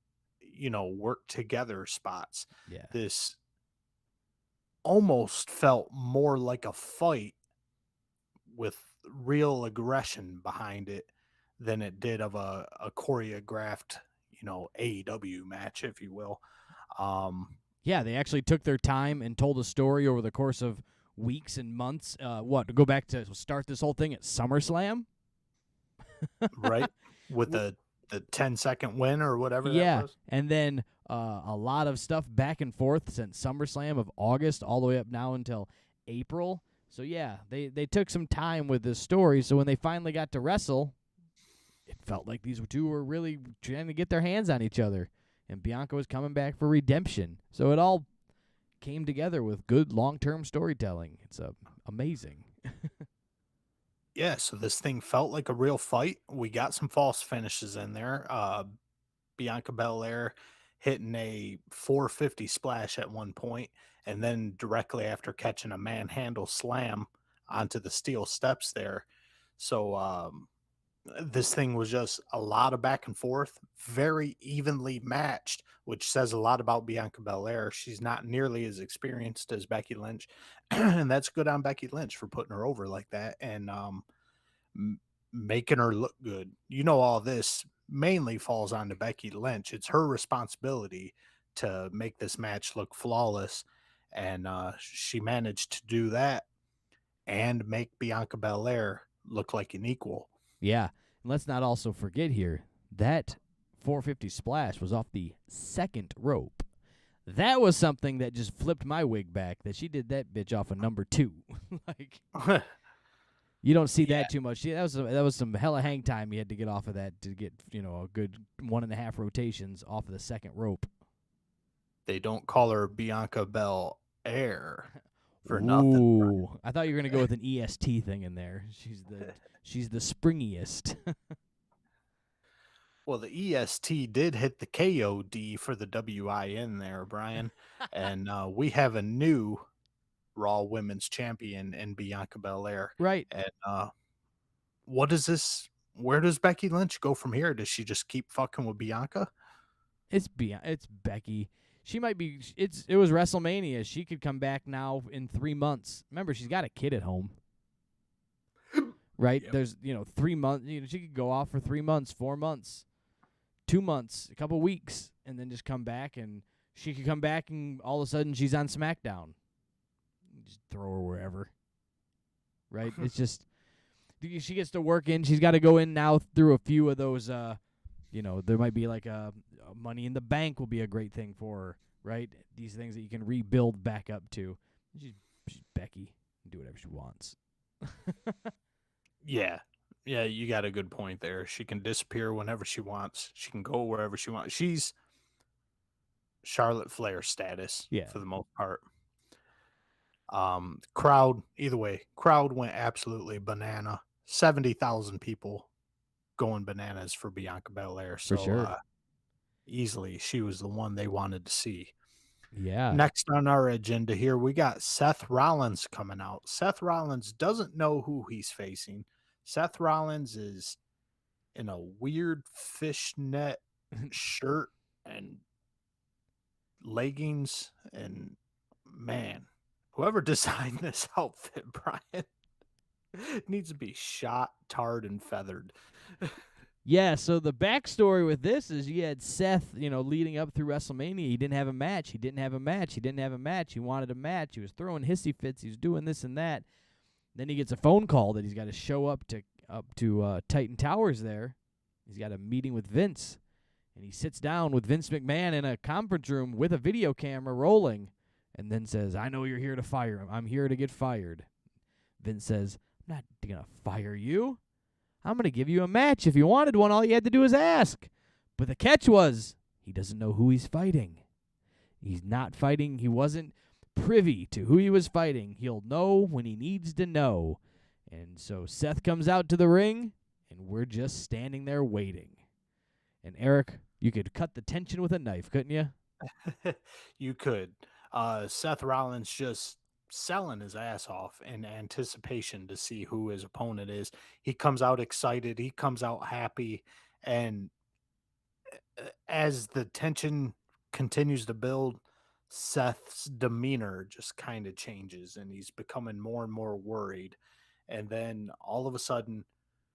Speaker 3: work together spots.
Speaker 2: Yeah.
Speaker 3: This almost felt more like a fight with real aggression behind it than it did of a choreographed, AEW match, if you will.
Speaker 2: Yeah, they actually took their time and told a story over the course of weeks and months. To go back to start this whole thing at SummerSlam?
Speaker 3: Right? With the 10-second win or whatever that was.
Speaker 2: And then a lot of stuff back and forth since SummerSlam of August all the way up now until April. So, yeah, they took some time with this story. So when they finally got to wrestle, it felt like these two were really trying to get their hands on each other. And Bianca was coming back for redemption. So it all came together with good long-term storytelling. It's amazing.
Speaker 3: Yeah, so this thing felt like a real fight. We got some false finishes in there. Bianca Belair hitting a 450 splash at one point, and then directly after catching a manhandle slam onto the steel steps there. So this thing was just a lot of back and forth, very evenly matched, which says a lot about Bianca Belair. She's not nearly as experienced as Becky Lynch, and that's good on Becky Lynch for putting her over like that and making her look good. All this mainly falls on to Becky Lynch. It's her responsibility to make this match look flawless, and she managed to do that and make Bianca Belair look like an equal.
Speaker 2: Yeah, and let's not also forget here, that 450 splash was off the second rope. That was something that just flipped my wig back, that she did that bitch off of number 2. You don't see that too much. Yeah, that was some hella hang time you had to get off of that to get, a good 1.5 rotations off of the second rope.
Speaker 3: They don't call her Bianca Belair. for nothing.
Speaker 2: Ooh, I thought you were gonna go with an EST thing in there. She's the springiest.
Speaker 3: Well, the EST did hit the KOD for the WIN there, Brian. And we have a new Raw Women's Champion in Bianca Belair.
Speaker 2: Right.
Speaker 3: And what is this? Where does Becky Lynch go from here? Does she just keep fucking with Bianca?
Speaker 2: It's Becky. She might be. It was WrestleMania. She could come back now in 3 months. Remember, she's got a kid at home. Right?
Speaker 3: Yep.
Speaker 2: There's 3 months. She could go off for 3 months, 4 months, 2 months, a couple weeks, and then just come back. And she could come back, and all of a sudden she's on SmackDown. Just throw her wherever. Right? It's just she gets to work in. She's got to go in now through a few of those. There might be like a Money in the Bank will be a great thing for her, right? These things that you can rebuild back up to. She's Becky. Do whatever she wants.
Speaker 3: Yeah, you got a good point there. She can disappear whenever she wants. She can go wherever she wants. She's Charlotte Flair status for the most part. Crowd, either way, crowd went absolutely banana. 70,000 people going bananas for Bianca Belair. So
Speaker 2: For sure.
Speaker 3: Easily, she was the one they wanted to see.
Speaker 2: Yeah.
Speaker 3: Next on our agenda here, we got Seth Rollins coming out. Seth Rollins doesn't know who he's facing. Seth Rollins is in a weird fishnet shirt and leggings. And man, whoever designed this outfit, Brian, needs to be shot, tarred, and feathered.
Speaker 2: Yeah, so the backstory with this is you had Seth, leading up through WrestleMania. He didn't have a match. He didn't have a match. He wanted a match. He was throwing hissy fits. He was doing this and that. Then he gets a phone call that he's got to show up to Titan Towers there. He's got a meeting with Vince. And he sits down with Vince McMahon in a conference room with a video camera rolling and then says, "I know you're here to fire him. I'm here to get fired." Vince says, "I'm not going to fire you. I'm going to give you a match. If you wanted one, all you had to do is ask." But the catch was, he doesn't know who he's fighting. He's not fighting. He wasn't privy to who he was fighting. He'll know when he needs to know. And so Seth comes out to the ring, and we're just standing there waiting. And Eric, you could cut the tension with a knife, couldn't you?
Speaker 3: You could. Seth Rollins just selling his ass off in anticipation to see who his opponent is. He comes out excited. He comes out happy. And as the tension continues to build, Seth's demeanor just kind of changes and he's becoming more and more worried. And then all of a sudden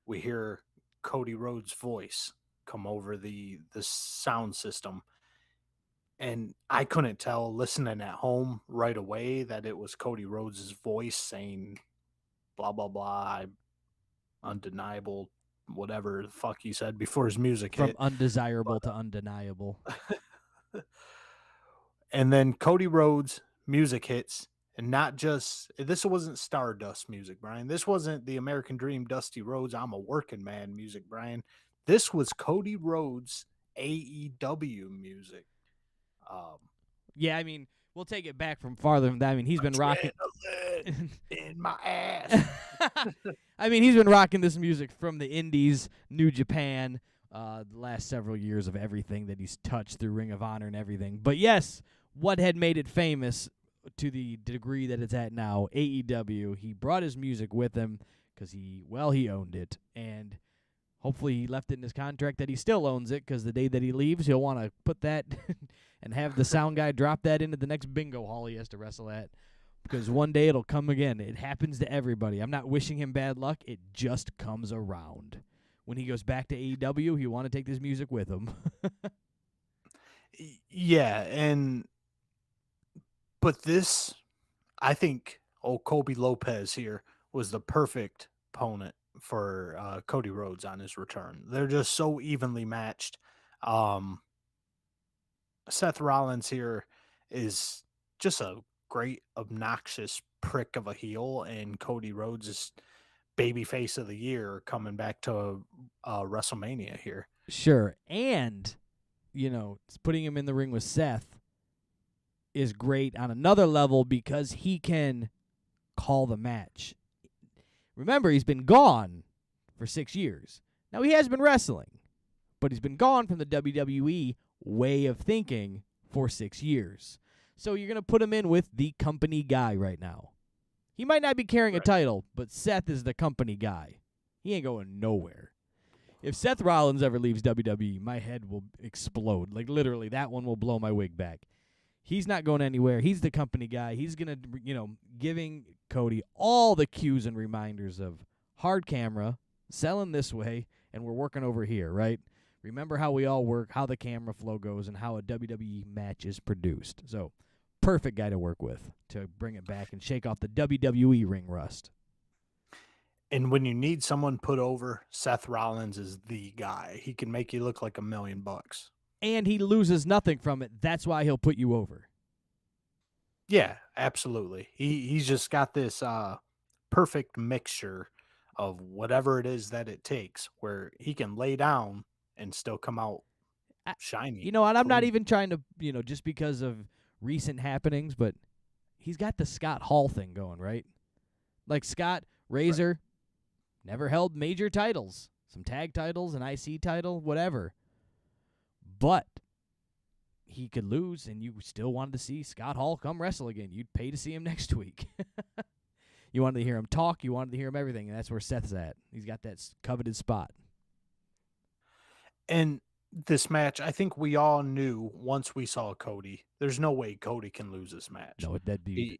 Speaker 3: we hear Cody Rhodes' voice come over the sound system. And I couldn't tell listening at home right away that it was Cody Rhodes' voice saying blah, blah, blah, undeniable, whatever the fuck he said before his music
Speaker 2: From
Speaker 3: hit.
Speaker 2: undesirable to undeniable.
Speaker 3: And then Cody Rhodes' music hits. And not just, this wasn't Stardust music, Brian. This wasn't the American Dream Dusty Rhodes, I'm a working man music, Brian. This was Cody Rhodes' AEW music.
Speaker 2: Yeah, I mean, we'll take it back from farther than that. I mean, he's been rocking
Speaker 3: in my ass.
Speaker 2: I mean, he's been rocking this music from the Indies, New Japan, the last several years of everything that he's touched through Ring of Honor and everything. But yes, what had made it famous to the degree that it's at now, AEW, he brought his music with him because he owned it. And hopefully he left it in his contract that he still owns it, because the day that he leaves, he'll want to put that and have the sound guy drop that into the next bingo hall he has to wrestle at, because one day it'll come again. It happens to everybody. I'm not wishing him bad luck. It just comes around. When he goes back to AEW, he'll want to take this music with him.
Speaker 3: Yeah, but this, I think, Kobe Lopez here was the perfect opponent for Cody Rhodes on his return. They're just so evenly matched. Seth Rollins here is just a great, obnoxious prick of a heel, and Cody Rhodes is babyface of the year coming back to WrestleMania here.
Speaker 2: Sure. And, putting him in the ring with Seth is great on another level, because he can call the match. Remember, he's been gone for 6 years. Now, he has been wrestling, but he's been gone from the WWE way of thinking for 6 years. So you're going to put him in with the company guy right now. He might not be carrying a title, but Seth is the company guy. He ain't going nowhere. If Seth Rollins ever leaves WWE, my head will explode. Like, literally, that one will blow my wig back. He's not going anywhere. He's the company guy. He's going to, giving Cody all the cues and reminders of hard camera, selling this way, and we're working over here, right? Remember how we all work, how the camera flow goes, and how a WWE match is produced. So, perfect guy to work with to bring it back and shake off the WWE ring rust.
Speaker 3: And when you need someone put over, Seth Rollins is the guy. He can make you look like $1 million.
Speaker 2: And he loses nothing from it. That's why he'll put you over.
Speaker 3: Yeah, absolutely. He's just got this perfect mixture of whatever it is that it takes, where he can lay down and still come out shiny.
Speaker 2: And I'm not
Speaker 3: clean.
Speaker 2: even trying to, just because of recent happenings, but he's got the Scott Hall thing going, right? Like Scott, Razor, never held major titles, some tag titles, an IC title, whatever. But he could lose, and you still wanted to see Scott Hall come wrestle again. You'd pay to see him next week. You wanted to hear him talk. You wanted to hear him everything, and that's where Seth's at. He's got that coveted spot.
Speaker 3: And this match, I think we all knew once we saw Cody, there's no way Cody can lose this match.
Speaker 2: No, that'd be...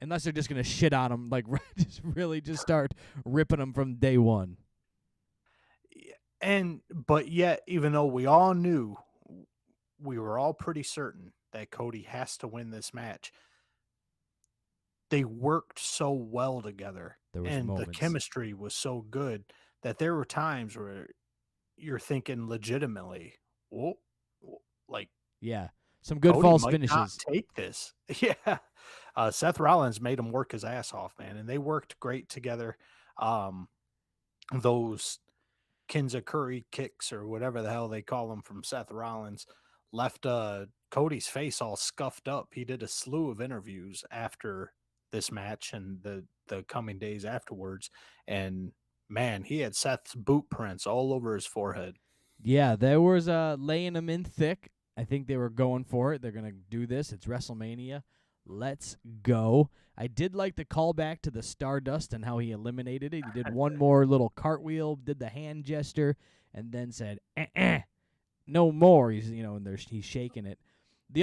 Speaker 2: Unless they're just going to shit on him, like just start ripping him from day one.
Speaker 3: But yet, even though we all knew, we were all pretty certain that Cody has to win this match. They worked so well together, and the chemistry was so good that there were times where you're thinking legitimately,
Speaker 2: yeah, some good
Speaker 3: Cody
Speaker 2: false
Speaker 3: might
Speaker 2: finishes.
Speaker 3: not take this. Yeah. Seth Rollins made him work his ass off, man, and they worked great together. Those Kinza-Curry kicks, or whatever the hell they call them, from Seth Rollins left Cody's face all scuffed up. He did a slew of interviews after this match and the coming days afterwards, and man, he had Seth's boot prints all over his forehead.
Speaker 2: Yeah, there was laying him in thick. I think they were going for it. They're going to do this. It's WrestleMania. Let's go. I did like the callback to the Stardust and how he eliminated it. He did one more little cartwheel, did the hand gesture, and then said, no more. He's, and he's shaking it. The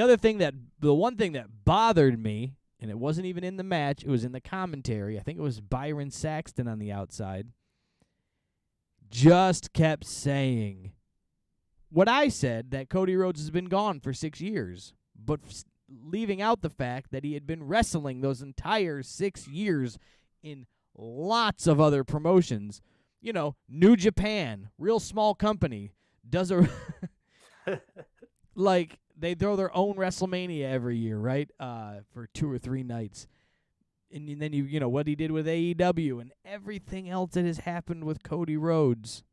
Speaker 2: one thing that bothered me, and it wasn't even in the match, it was in the commentary. I think it was Byron Saxton on the outside. Just kept saying what I said, that Cody Rhodes has been gone for 6 years, but leaving out the fact that he had been wrestling those entire 6 years in lots of other promotions. New Japan, real small company, does a like they throw their own WrestleMania every year, right? For 2 or 3 nights. And then what he did with AEW and everything else that has happened with Cody Rhodes.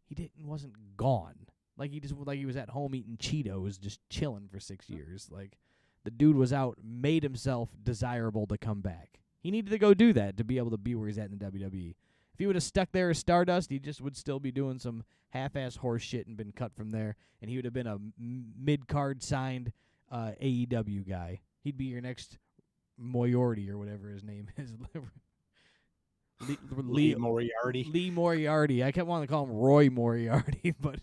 Speaker 2: He wasn't gone. Like he was at home eating Cheetos, just chilling for 6 years. Like, the dude was out, made himself desirable to come back. He needed to go do that to be able to be where he's at in the WWE. If he would have stuck there as Stardust, he just would still be doing some half-ass horse shit and been cut from there, and he would have been a mid-card signed AEW guy. He'd be your next Moriarty or whatever his name is.
Speaker 3: Lee Moriarty.
Speaker 2: Lee Moriarty. I kept wanting to call him Roy Moriarty, but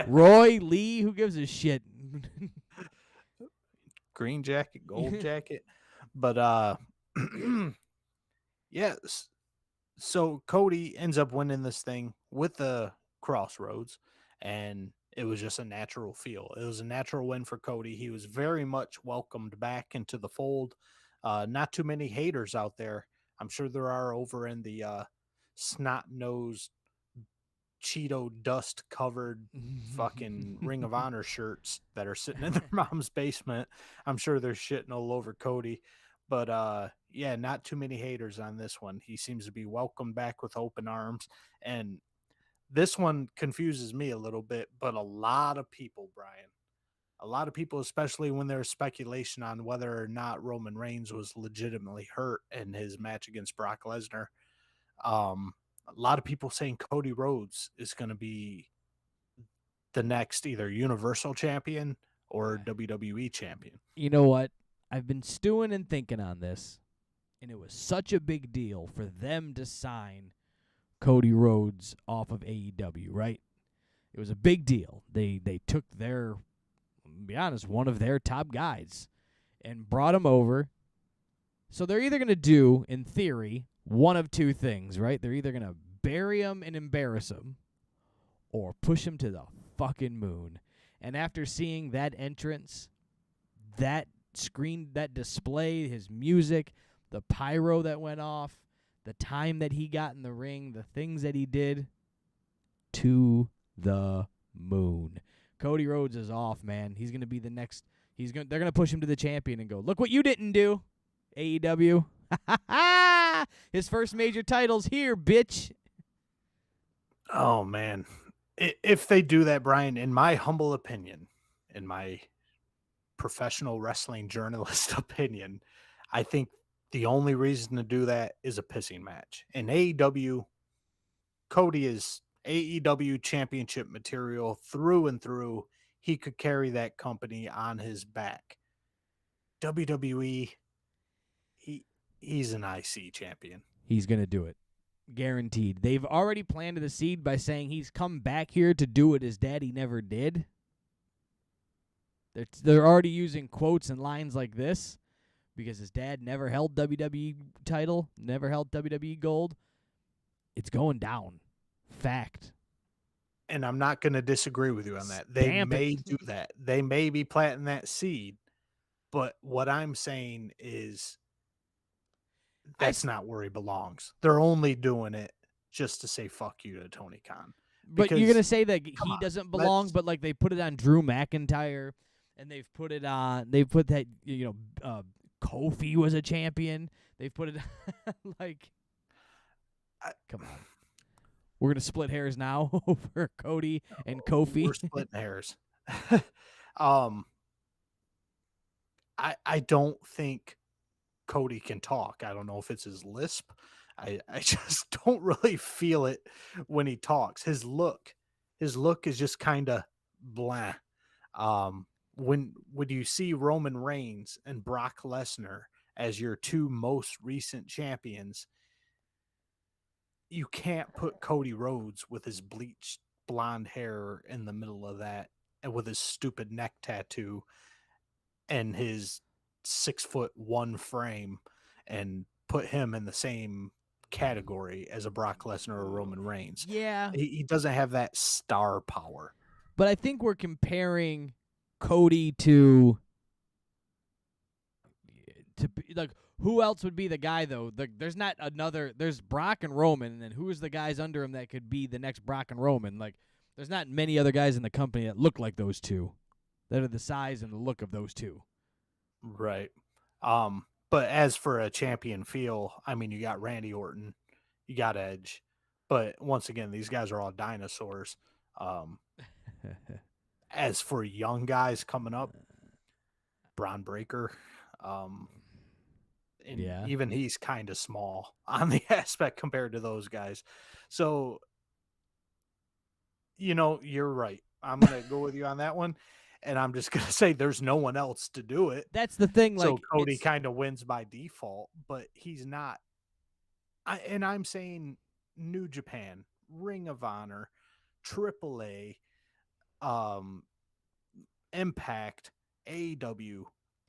Speaker 2: Roy Lee, who gives a shit?
Speaker 3: Green jacket, gold jacket. But yes. So Cody ends up winning this thing with the Crossroads, and it was just a natural feel. It was a natural win for Cody. He was very much welcomed back into the fold. Not too many haters out there. I'm sure there are over in the snot-nosed, Cheeto dust-covered fucking Ring of Honor shirts that are sitting in their mom's basement. I'm sure they're shitting all over Cody. But, yeah, not too many haters on this one. He seems to be welcomed back with open arms. And this one confuses me a little bit, but a lot of people, Brian, A lot of people, especially when there's speculation on whether or not Roman Reigns was legitimately hurt in his match against Brock Lesnar, a lot of people saying Cody Rhodes is going to be the next either Universal Champion or WWE Champion.
Speaker 2: You know what? I've been stewing and thinking on this, and it was such a big deal for them to sign Cody Rhodes off of AEW, right? It was a big deal. They took their, to be honest, one of their top guys and brought him over. So they're either going to do, in theory, one of two things, right? They're either going to bury him and embarrass him or push him to the fucking moon. And after seeing that entrance, that screen, that display, his music, the pyro that went off, the time that he got in the ring, the things that he did, to the moon. Cody Rhodes is off, man. He's going to be the next. They're going to push him to the champion and go, look what you didn't do, AEW. His first major title's here, bitch.
Speaker 3: Oh, man. If they do that, Brian, in my humble opinion, in my professional wrestling journalist opinion, I think the only reason to do that is a pissing match. In AEW, Cody is AEW championship material through and through. He could carry that company on his back. WWE, he's an IC champion.
Speaker 2: He's going to do it. Guaranteed. They've already planted the seed by saying he's come back here to do what his daddy never did. They're already using quotes and lines like this because his dad never held WWE title, never held WWE gold. It's going down. Fact.
Speaker 3: And I'm not going to disagree with you on that. They may do that. They may be planting that seed. But what I'm saying is that's not where he belongs. They're only doing it just to say fuck you to Tony Khan.
Speaker 2: But you're going to say that he doesn't belong, but like they put it on Drew McIntyre and they've put it on, they've put that, Kofi was a champion. They've put it like, come on. We're going to split hairs now over Cody and Kofi.
Speaker 3: We're splitting hairs. I don't think Cody can talk. I don't know if it's his lisp. I just don't really feel it when he talks. His look is just kind of blah. When you see Roman Reigns and Brock Lesnar as your two most recent champions, you can't put Cody Rhodes with his bleached blonde hair in the middle of that and with his stupid neck tattoo and his 6'1" frame and put him in the same category as a Brock Lesnar or Roman Reigns.
Speaker 2: Yeah.
Speaker 3: He doesn't have that star power.
Speaker 2: But I think we're comparing Cody to like, who else would be the guy, though? There's not another. There's Brock and Roman, and then who's the guys under him that could be the next Brock and Roman? Like, there's not many other guys in the company that look like those two, that are the size and the look of those two.
Speaker 3: Right. But as for a champion feel, I mean, you got Randy Orton, you got Edge, but once again, these guys are all dinosaurs. As for young guys coming up, Braun Breaker, and even he's kind of small on the aspect compared to those guys. So, you're right. I'm going to go with you on that one. And I'm just going to say there's no one else to do it.
Speaker 2: That's the thing.
Speaker 3: So Cody kind of wins by default, but he's not. I'm saying New Japan, Ring of Honor, AAA, Impact, AEW,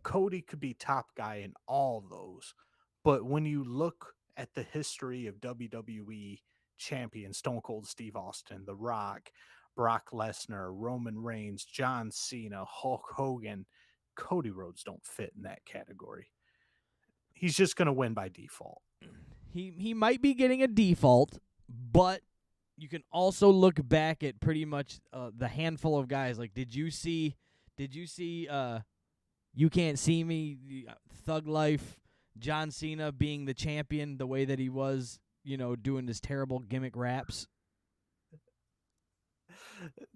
Speaker 3: Cody could be top guy in all those. But when you look at the history of WWE champions, Stone Cold Steve Austin, The Rock, Brock Lesnar, Roman Reigns, John Cena, Hulk Hogan, Cody Rhodes don't fit in that category. He's just going to win by default.
Speaker 2: He might be getting a default, but you can also look back at pretty much the handful of guys. Like, did you see You Can't See Me, Thug Life, John Cena being the champion the way that he was, doing his terrible gimmick raps?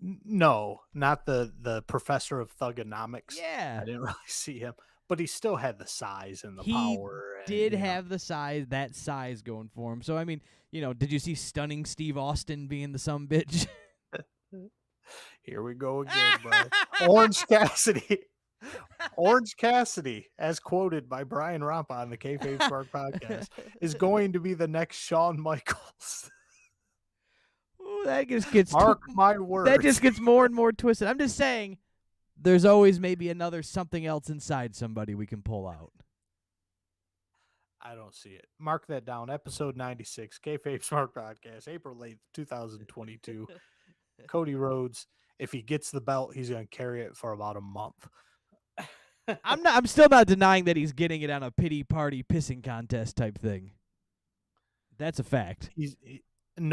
Speaker 3: No, not the professor of thugonomics.
Speaker 2: Yeah.
Speaker 3: I didn't really see him, but he still had the size and the
Speaker 2: He
Speaker 3: power, and
Speaker 2: did have the that size going for him. So, I mean, did you see stunning Steve Austin being the sumbitch?
Speaker 3: here we go again, Brian. Orange Cassidy. Orange Cassidy, as quoted by Brian Rompa on the KayFabe Smark podcast, is going to be the next Shawn Michaels.
Speaker 2: Ooh, that just gets
Speaker 3: Mark my
Speaker 2: that
Speaker 3: words.
Speaker 2: just gets more and more twisted. I'm just saying, there's always maybe another something else inside somebody we can pull out.
Speaker 3: I don't see it. Mark that down. Episode 96, KayFabe Smark podcast, April 8th, 2022. Cody Rhodes, if he gets the belt, he's going to carry it for about a month.
Speaker 2: I'm still not denying that he's getting it on a pity party pissing contest type thing. That's a fact.
Speaker 3: I'm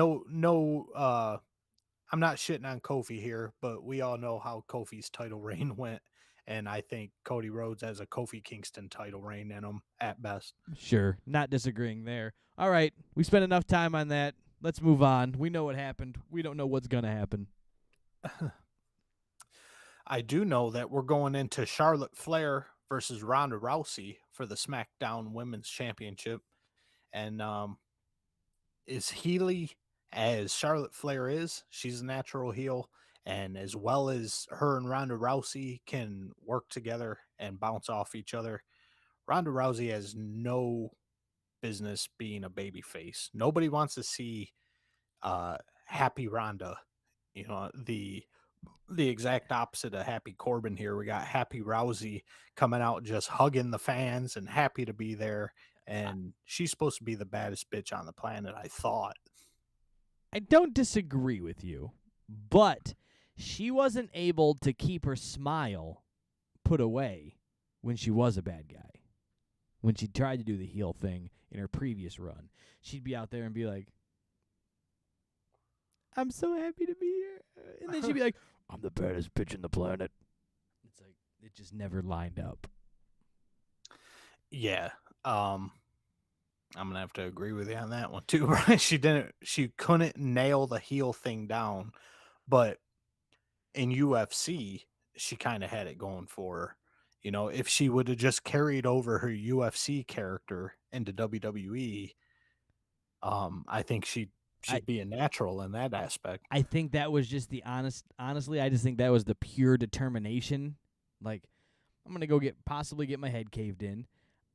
Speaker 3: not shitting on Kofi here, but we all know how Kofi's title reign went, and I think Cody Rhodes has a Kofi Kingston title reign in him at best.
Speaker 2: Sure, not disagreeing there. All right, we spent enough time on that. Let's move on. We know what happened. We don't know what's going to happen.
Speaker 3: I do know that we're going into Charlotte Flair versus Ronda Rousey for the SmackDown Women's Championship. And as heely as Charlotte Flair is, she's a natural heel. And as well as her and Ronda Rousey can work together and bounce off each other, Ronda Rousey has no business being a babyface. Nobody wants to see happy Ronda. The exact opposite of Happy Corbin here. We got Happy Rousey coming out just hugging the fans and happy to be there. And she's supposed to be the baddest bitch on the planet, I thought.
Speaker 2: I don't disagree with you, but she wasn't able to keep her smile put away when she was a bad guy. When she tried to do the heel thing in her previous run, she'd be out there and be like, I'm so happy to be here. And then she'd be like, I'm the baddest bitch in the planet. It's like, it just never lined up.
Speaker 3: Yeah. I'm going to have to agree with you on that one too, right? She couldn't nail the heel thing down, but in UFC, she kind of had it going for her. If she would have just carried over her UFC character into WWE, I think she'd be a natural in that aspect.
Speaker 2: I think that was just honestly, I just think that was the pure determination. Like, I'm going to go possibly get my head caved in.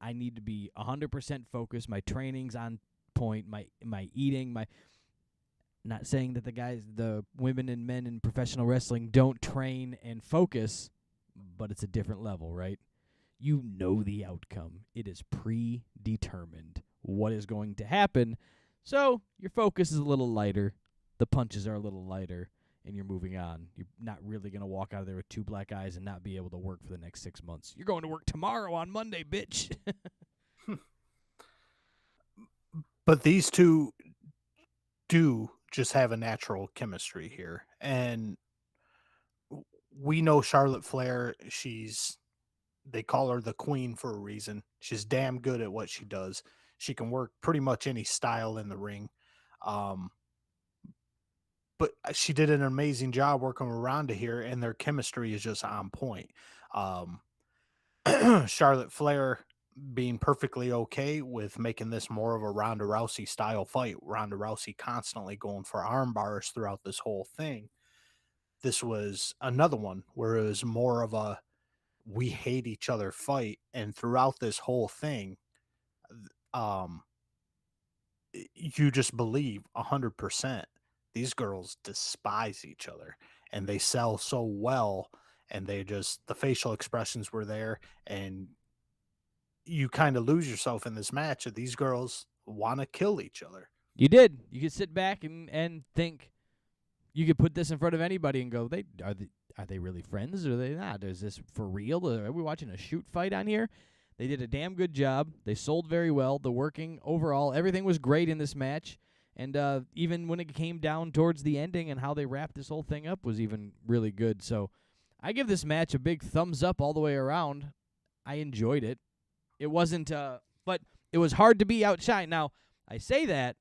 Speaker 2: I need to be 100% focused. My training's on point. My eating, not saying that the women and men in professional wrestling don't train and focus, but it's a different level, right? You know the outcome. It is predetermined what is going to happen. So your focus is a little lighter, the punches are a little lighter, and you're moving on. You're not really going to walk out of there with two black eyes and not be able to work for the next 6 months. You're going to work tomorrow on Monday, bitch.
Speaker 3: But these two do just have a natural chemistry here. And we know Charlotte Flair, they call her the queen for a reason. She's damn good at what she does. She can work pretty much any style in the ring. But she did an amazing job working with Ronda here, and their chemistry is just on point. Charlotte Flair being perfectly okay with making this more of a Ronda Rousey style fight. Ronda Rousey constantly going for arm bars throughout this whole thing. This was another one where it was more of a we hate each other fight, and throughout this whole thing, you just believe 100% these girls despise each other, and they sell so well, and the facial expressions were there, and you kind of lose yourself in this match of these girls want to kill each other.
Speaker 2: You did. You could sit back and think. You could put this in front of anybody and go, are they really friends or are they not? Is this for real? Are we watching a shoot fight on here? They did a damn good job. They sold very well. The working overall, everything was great in this match. And even when it came down towards the ending and how they wrapped this whole thing up was even really good. So I give this match a big thumbs up all the way around. I enjoyed it. It wasn't, but it was hard to be outshined. Now, I say that,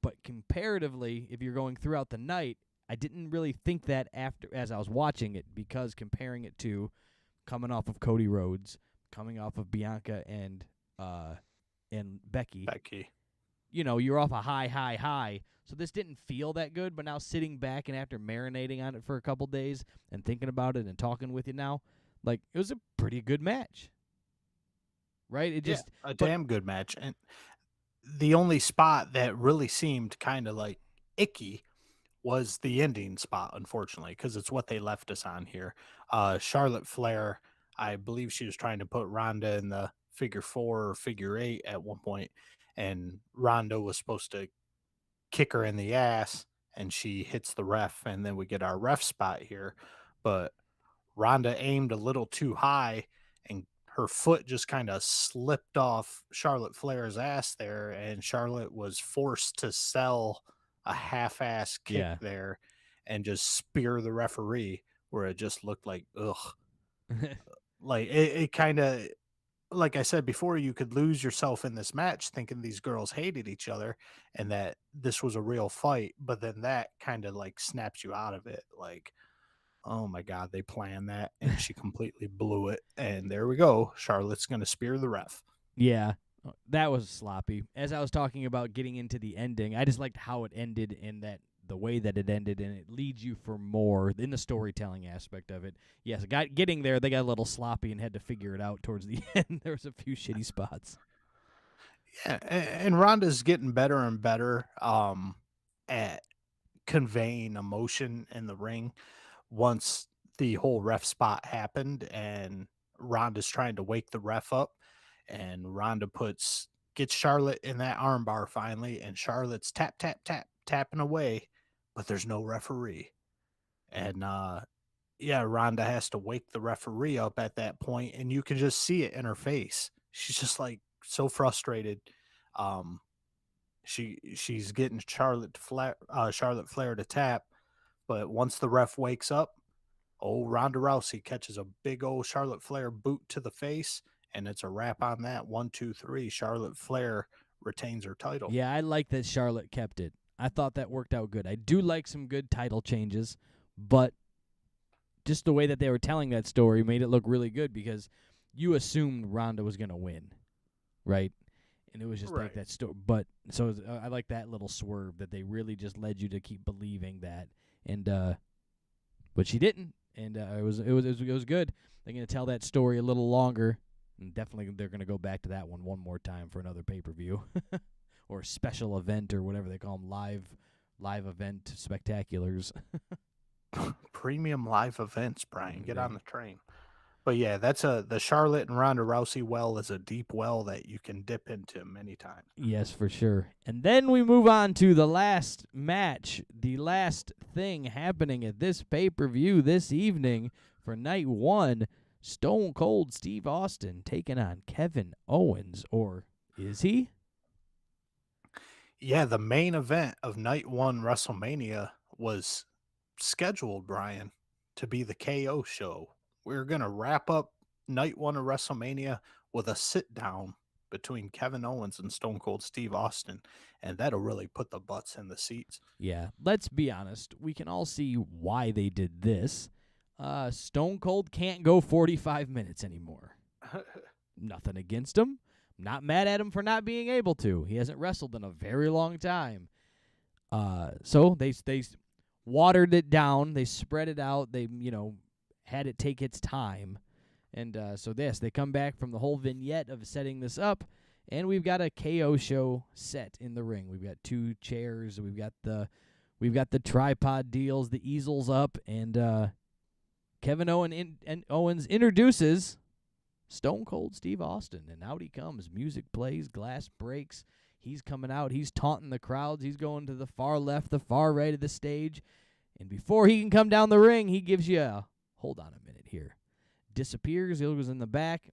Speaker 2: but comparatively, if you're going throughout the night, I didn't really think that as I was watching it, because comparing it to coming off of Cody Rhodes, coming off of Bianca and Becky, you're off a high. So this didn't feel that good, but now sitting back and after marinating on it for a couple days and thinking about it and talking with you now, like, it was a pretty good match. Right? It just
Speaker 3: damn good match. And the only spot that really seemed kind of like icky was the ending spot, unfortunately, because it's what they left us on here. Charlotte Flair, I believe she was trying to put Ronda in the figure 4 or figure 8 at one point, and Ronda was supposed to kick her in the ass, and she hits the ref, and then we get our ref spot here. But Ronda aimed a little too high, and her foot just kind of slipped off Charlotte Flair's ass there, and Charlotte was forced to sell a half-ass kick there and just spear the referee, where it just looked like, ugh. Like, it kind of, like I said before, you could lose yourself in this match thinking these girls hated each other and that this was a real fight, but then that kind of like snaps you out of it. Like, oh my God, they planned that and she completely blew it. And there we go. Charlotte's going to spear the ref.
Speaker 2: Yeah, that was sloppy. As I was talking about getting into the ending, I just liked how it ended and that the way that it ended, and it leads you for more in the storytelling aspect of it. Yes, getting there, they got a little sloppy and had to figure it out towards the end. There was a few shitty spots.
Speaker 3: Yeah, and Ronda's getting better and better at conveying emotion in the ring. Once the whole ref spot happened and Ronda's trying to wake the ref up, and Ronda gets Charlotte in that armbar finally, and Charlotte's tapping away, but there's no referee. And Ronda has to wake the referee up at that point, and you can just see it in her face. She's just like so frustrated. She's getting Charlotte Flair to tap, but once the ref wakes up, Ronda Rousey catches a big old Charlotte Flair boot to the face, and it's a wrap on that. 1, 2, 3. Charlotte Flair retains her title.
Speaker 2: Yeah, I like that Charlotte kept it. I thought that worked out good. I do like some good title changes, but just the way that they were telling that story made it look really good, because you assumed Ronda was going to win, right? And it was just like that story. But so I like that little swerve that they really just led you to keep believing that, and but she didn't, and it was good. They're going to tell that story a little longer, and definitely they're going to go back to that one more time for another pay-per-view or special event or whatever they call them, live event spectaculars.
Speaker 3: Premium live events, Brian. Get on the train. But yeah, that's the Charlotte and Ronda Rousey well is a deep well that you can dip into many times.
Speaker 2: Yes, for sure. And then we move on to the last match, the last thing happening at this pay-per-view this evening for night 1. Stone Cold Steve Austin taking on Kevin Owens, or is he?
Speaker 3: Yeah, the main event of night 1 WrestleMania was scheduled, Brian, to be the KO show. We're going to wrap up night 1 of WrestleMania with a sit-down between Kevin Owens and Stone Cold Steve Austin, and that'll really put the butts in the seats.
Speaker 2: Yeah, let's be honest. We can all see why they did this. Stone Cold can't go 45 minutes anymore. Nothing against him. Not mad at him for not being able to. He hasn't wrestled in a very long time. So they watered it down. They spread it out. They, had it take its time. And so they come back from the whole vignette of setting this up, and we've got a KO show set in the ring. We've got 2 chairs. We've got the tripod deals, the easels up, and Kevin Owens introduces Stone Cold Steve Austin, and out he comes. Music plays, glass breaks. He's coming out. He's taunting the crowds. He's going to the far left, the far right of the stage. And before he can come down the ring, he gives you a, hold on a minute here. Disappears. He goes in the back.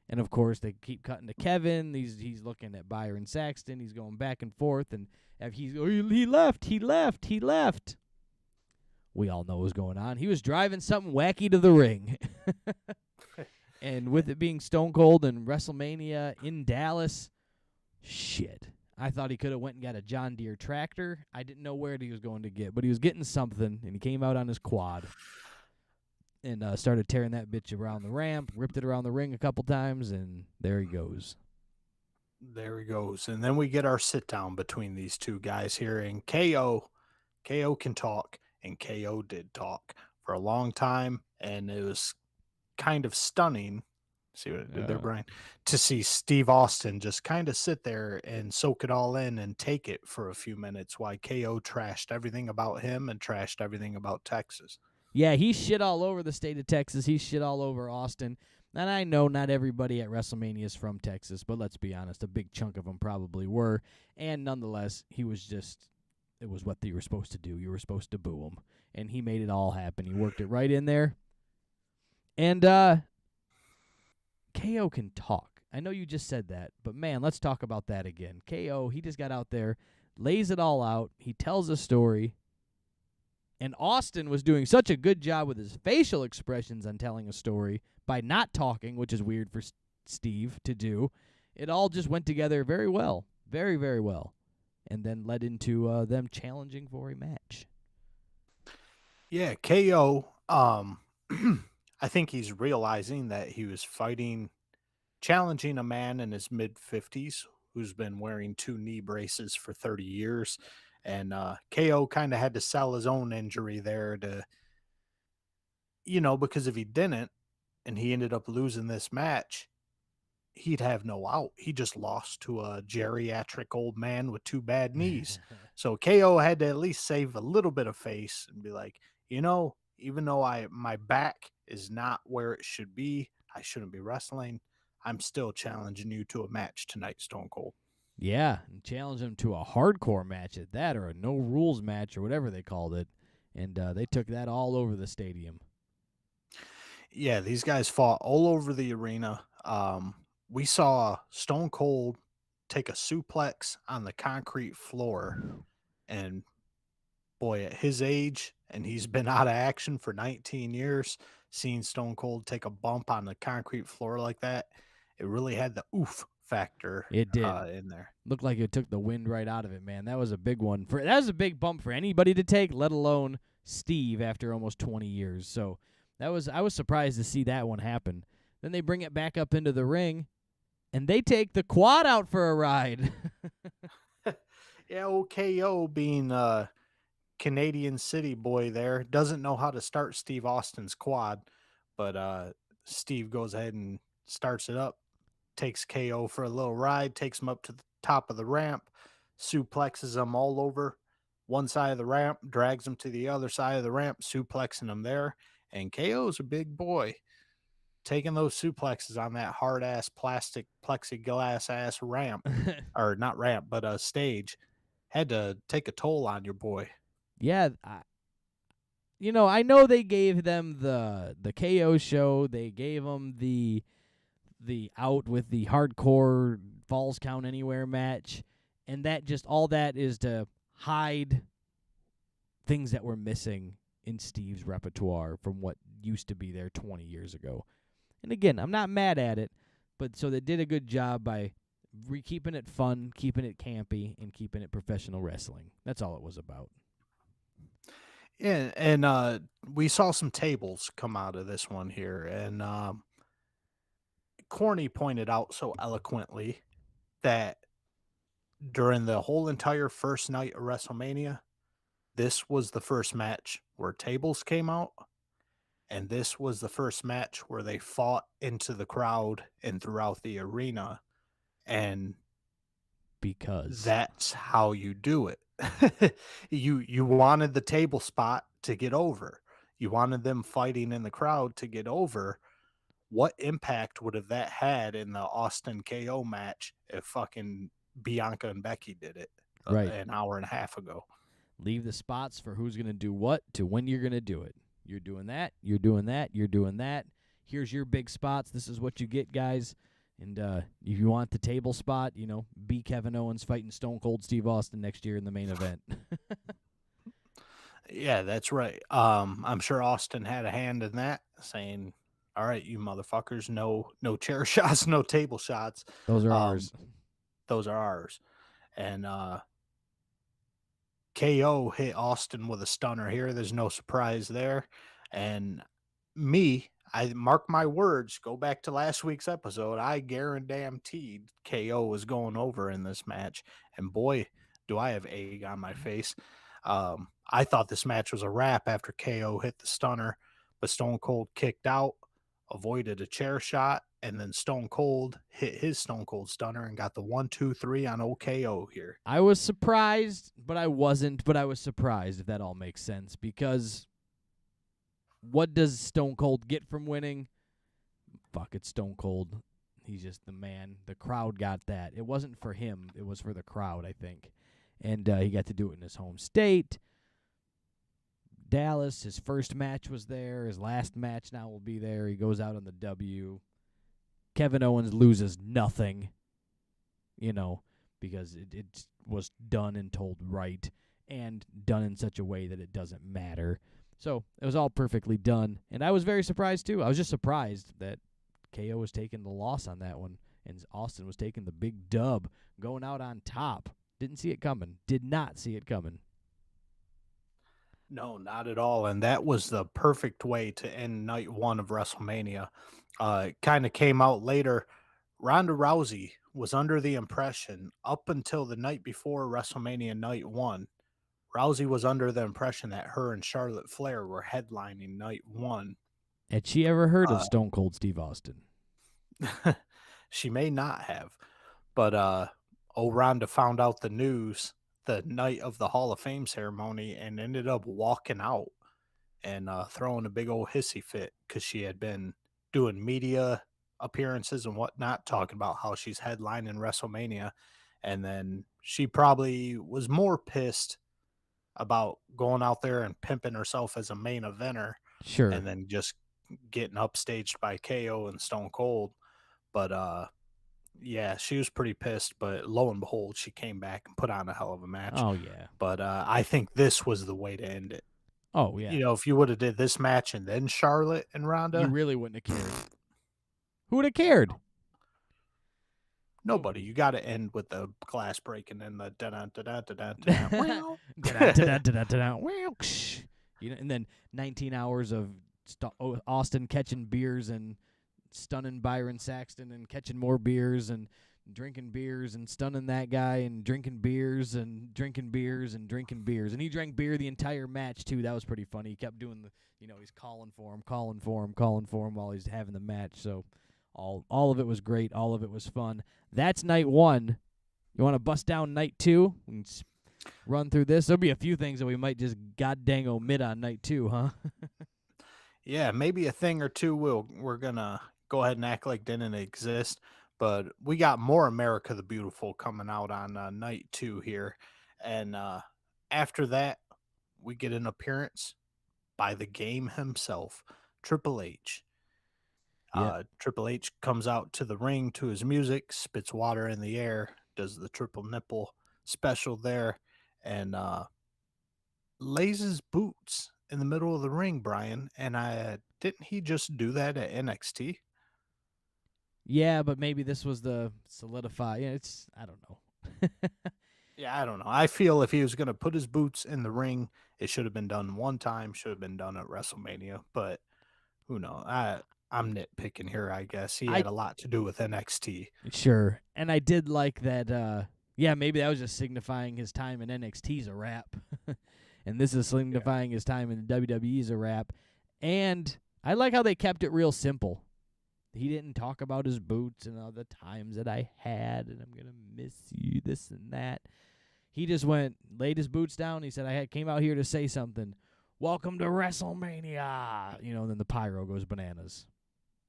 Speaker 2: And, of course, they keep cutting to Kevin. He's looking at Byron Saxton. He's going back and forth. And he left. We all know what's going on. He was driving something wacky to the ring. And with it being Stone Cold and WrestleMania in Dallas, shit. I thought he could have went and got a John Deere tractor. I didn't know where he was going to get, but he was getting something, and he came out on his quad and started tearing that bitch around the ramp, ripped it around the ring a couple times, and there he goes.
Speaker 3: There he goes. And then we get our sit down between these two guys here. And KO can talk, and KO did talk for a long time. And it was kind of stunning. See what I did there, Brian? To see Steve Austin just kind of sit there and soak it all in and take it for a few minutes while KO trashed everything about him and trashed everything about Texas.
Speaker 2: Yeah, he shit all over the state of Texas. He shit all over Austin. And I know not everybody at Wrestlemania is from Texas, but let's be honest, a big chunk of them probably were. And nonetheless, he was just, it was what you were supposed to do. You were supposed to boo him. And he made it all happen. He worked it right in there. And KO can talk. I know you just said that, but man, let's talk about that again. KO, he just got out there, lays it all out. He tells a story. And Austin was doing such a good job with his facial expressions on telling a story by not talking, which is weird for Steve to do. It all just went together very well. Very, very well. And then led into them challenging for a match.
Speaker 3: Yeah, KO, I think he's realizing that he was challenging a man in his mid-50s who's been wearing 2 knee braces for 30 years. And KO kind of had to sell his own injury there to, because if he didn't and he ended up losing this match, he'd have no out. He just lost to a geriatric old man with 2 bad knees. So KO had to at least save a little bit of face and be like, even though my back is not where it should be, I shouldn't be wrestling. I'm still challenging you to a match tonight, Stone Cold.
Speaker 2: Yeah, and challenged him to a hardcore match at that, or a no-rules match, or whatever they called it. And they took that all over the stadium.
Speaker 3: Yeah, these guys fought all over the arena. We saw Stone Cold take a suplex on the concrete floor. And boy, at his age, and he's been out of action for 19 years, seeing Stone Cold take a bump on the concrete floor like that, it really had the oof factor.
Speaker 2: It did
Speaker 3: in there.
Speaker 2: Looked like it took the wind right out of it, man. That was a big one. That was a big bump for anybody to take, let alone Steve after almost 20 years. So I was surprised to see that one happen. Then they bring it back up into the ring, and they take the quad out for a ride.
Speaker 3: Yeah, old KO being Canadian city boy there doesn't know how to start Steve Austin's quad, but Steve goes ahead and starts it up, takes KO for a little ride, takes him up to the top of the ramp, suplexes him all over one side of the ramp, drags him to the other side of the ramp, suplexing him there. And KO's a big boy, taking those suplexes on that hard-ass plastic plexiglass-ass ramp, or not ramp, but stage, had to take a toll on your boy.
Speaker 2: Yeah, I know they gave them the KO show. They gave them the out with the hardcore Falls Count Anywhere match, and that just all that is to hide things that were missing in Steve's repertoire from what used to be there 20 years ago. And again, I'm not mad at it, but so they did a good job by keeping it fun, keeping it campy, and keeping it professional wrestling. That's all it was about.
Speaker 3: Yeah, and we saw some tables come out of this one here, and Corny pointed out so eloquently that during the whole entire first night of WrestleMania, this was the first match where tables came out, and this was the first match where they fought into the crowd and throughout the arena, and
Speaker 2: because
Speaker 3: that's how you do it. You wanted the table spot to get over. You wanted them fighting in the crowd to get over. What impact would have that had in the Austin KO match if fucking Bianca and Becky did it
Speaker 2: right
Speaker 3: an hour and a half ago?
Speaker 2: Leave the spots for who's going to do what to when you're going to do it. You're doing that. You're doing that. You're doing that. Here's your big spots. This is what you get, guys. And if you want the table spot, be Kevin Owens fighting Stone Cold Steve Austin next year in the main event.
Speaker 3: Yeah, that's right. I'm sure Austin had a hand in that, saying, all right, you motherfuckers, no chair shots, no table shots.
Speaker 2: Those are ours.
Speaker 3: Those are ours. And KO hit Austin with a stunner here. There's no surprise there. And I mark my words, go back to last week's episode. I guaranteed KO was going over in this match. And boy, do I have egg on my face. I thought this match was a wrap after KO hit the stunner, but Stone Cold kicked out, avoided a chair shot, and then Stone Cold hit his Stone Cold stunner and got the 1-2-3 on OKO here.
Speaker 2: I was surprised, but I wasn't. But I was surprised, if that all makes sense, because what does Stone Cold get from winning? Fuck, it's Stone Cold. He's just the man. The crowd got that. It wasn't for him. It was for the crowd, I think. And he got to do it in his home state. Dallas, his first match was there. His last match now will be there. He goes out on the W. Kevin Owens loses nothing, because it was done and told right and done in such a way that it doesn't matter. So it was all perfectly done. And I was very surprised, too. I was just surprised that KO was taking the loss on that one, and Austin was taking the big dub, going out on top. Didn't see it coming. Did not see it coming.
Speaker 3: No, not at all. And that was the perfect way to end night one of WrestleMania. It kind of came out later. Ronda Rousey was under the impression up until the night before WrestleMania night one. Rousey was under the impression that her and Charlotte Flair were headlining night one.
Speaker 2: Had she ever heard of Stone Cold Steve Austin?
Speaker 3: She may not have. But Ronda found out the news the night of the Hall of Fame ceremony and ended up walking out and throwing a big old hissy fit because she had been doing media appearances and whatnot, talking about how she's headlining WrestleMania. And then she probably was more pissed about going out there and pimping herself as a main eventer.
Speaker 2: Sure.
Speaker 3: And then just getting upstaged by KO and Stone Cold. But yeah, she was pretty pissed, but lo and behold, she came back and put on a hell of a match.
Speaker 2: Oh, yeah.
Speaker 3: But I think this was the way to end it.
Speaker 2: Oh, yeah.
Speaker 3: If you would have did this match and then Charlotte and Ronda,
Speaker 2: you really wouldn't have cared. Who would have cared?
Speaker 3: Nobody. You got to end with the glass breaking and the da-da-da-da-da-da.
Speaker 2: And then 19 hours of Austin catching beers and stunning Byron Saxton and catching more beers and drinking beers and stunning that guy and drinking beers and drinking beers and drinking beers. And he drank beer the entire match, too. That was pretty funny. He kept doing he's calling for him while he's having the match. So all of it was great. All of it was fun. That's night one. You want to bust down night two? We can run through this. There'll be a few things that we might just goddamn omit on night two, huh?
Speaker 3: Yeah, maybe a thing or two we're going to go ahead and act like didn't exist. But we got more America the Beautiful coming out on night two here. And after that, we get an appearance by the Game himself, Triple H. Triple H comes out to the ring to his music, spits water in the air, does the triple nipple special there, and lays his boots in the middle of the ring, Brian. And didn't he just do that at NXT?
Speaker 2: Yeah, but maybe this was the solidify. Yeah, I don't know.
Speaker 3: Yeah, I don't know. I feel if he was going to put his boots in the ring, it should have been done one time, should have been done at WrestleMania, but who knows? I'm nitpicking here, I guess. He had a lot to do with NXT.
Speaker 2: Sure. And I did like that, maybe that was just signifying his time in NXT's a wrap. And this is signifying his time in the WWE's a wrap. And I like how they kept it real simple. He didn't talk about his boots and all the times that I had, and I'm going to miss you, this and that. He just laid his boots down. He said, I came out here to say something. Welcome to WrestleMania. And then the pyro goes bananas.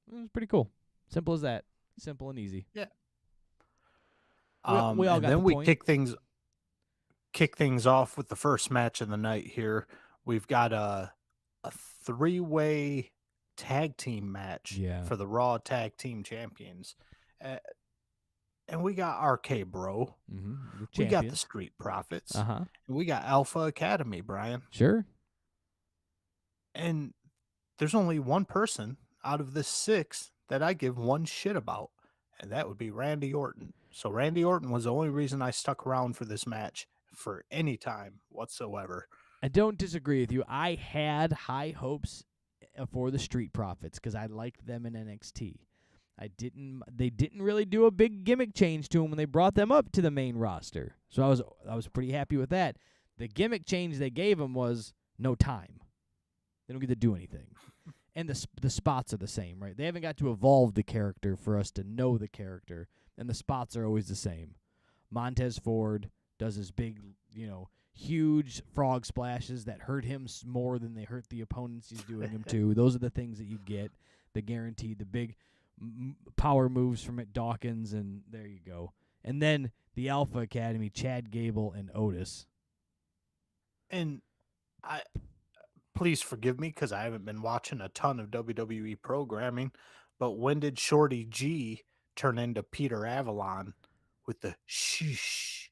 Speaker 2: It was pretty cool. Simple as that. Simple and easy.
Speaker 3: Yeah.
Speaker 2: We all
Speaker 3: and
Speaker 2: got
Speaker 3: then
Speaker 2: the
Speaker 3: we
Speaker 2: point.
Speaker 3: kick things off with the first match of the night here. We've got a three-way tag team match for the Raw Tag Team Champions. And we got RK Bro.
Speaker 2: Mm-hmm.
Speaker 3: We got the Street Profits.
Speaker 2: Uh-huh.
Speaker 3: And we got Alpha Academy, Brian.
Speaker 2: Sure.
Speaker 3: And there's only one person out of the 6 that I give one shit about, and that would be Randy Orton. So Randy Orton was the only reason I stuck around for this match for any time whatsoever.
Speaker 2: I don't disagree with you. I had high hopes for the Street Profits because I liked them in NXT. They didn't really do a big gimmick change to them when they brought them up to the main roster. So I was pretty happy with that. The gimmick change they gave them was no time. They don't get to do anything. And the spots are the same, right? They haven't got to evolve the character for us to know the character, and the spots are always the same. Montez Ford does his big, huge frog splashes that hurt him more than they hurt the opponents he's doing them to. Those are the things that you get, the guaranteed, the big power moves from Dawkins, and there you go. And then the Alpha Academy, Chad Gable and Otis.
Speaker 3: And please forgive me because I haven't been watching a ton of WWE programming, but when did Shorty G turn into Peter Avalon with the shush,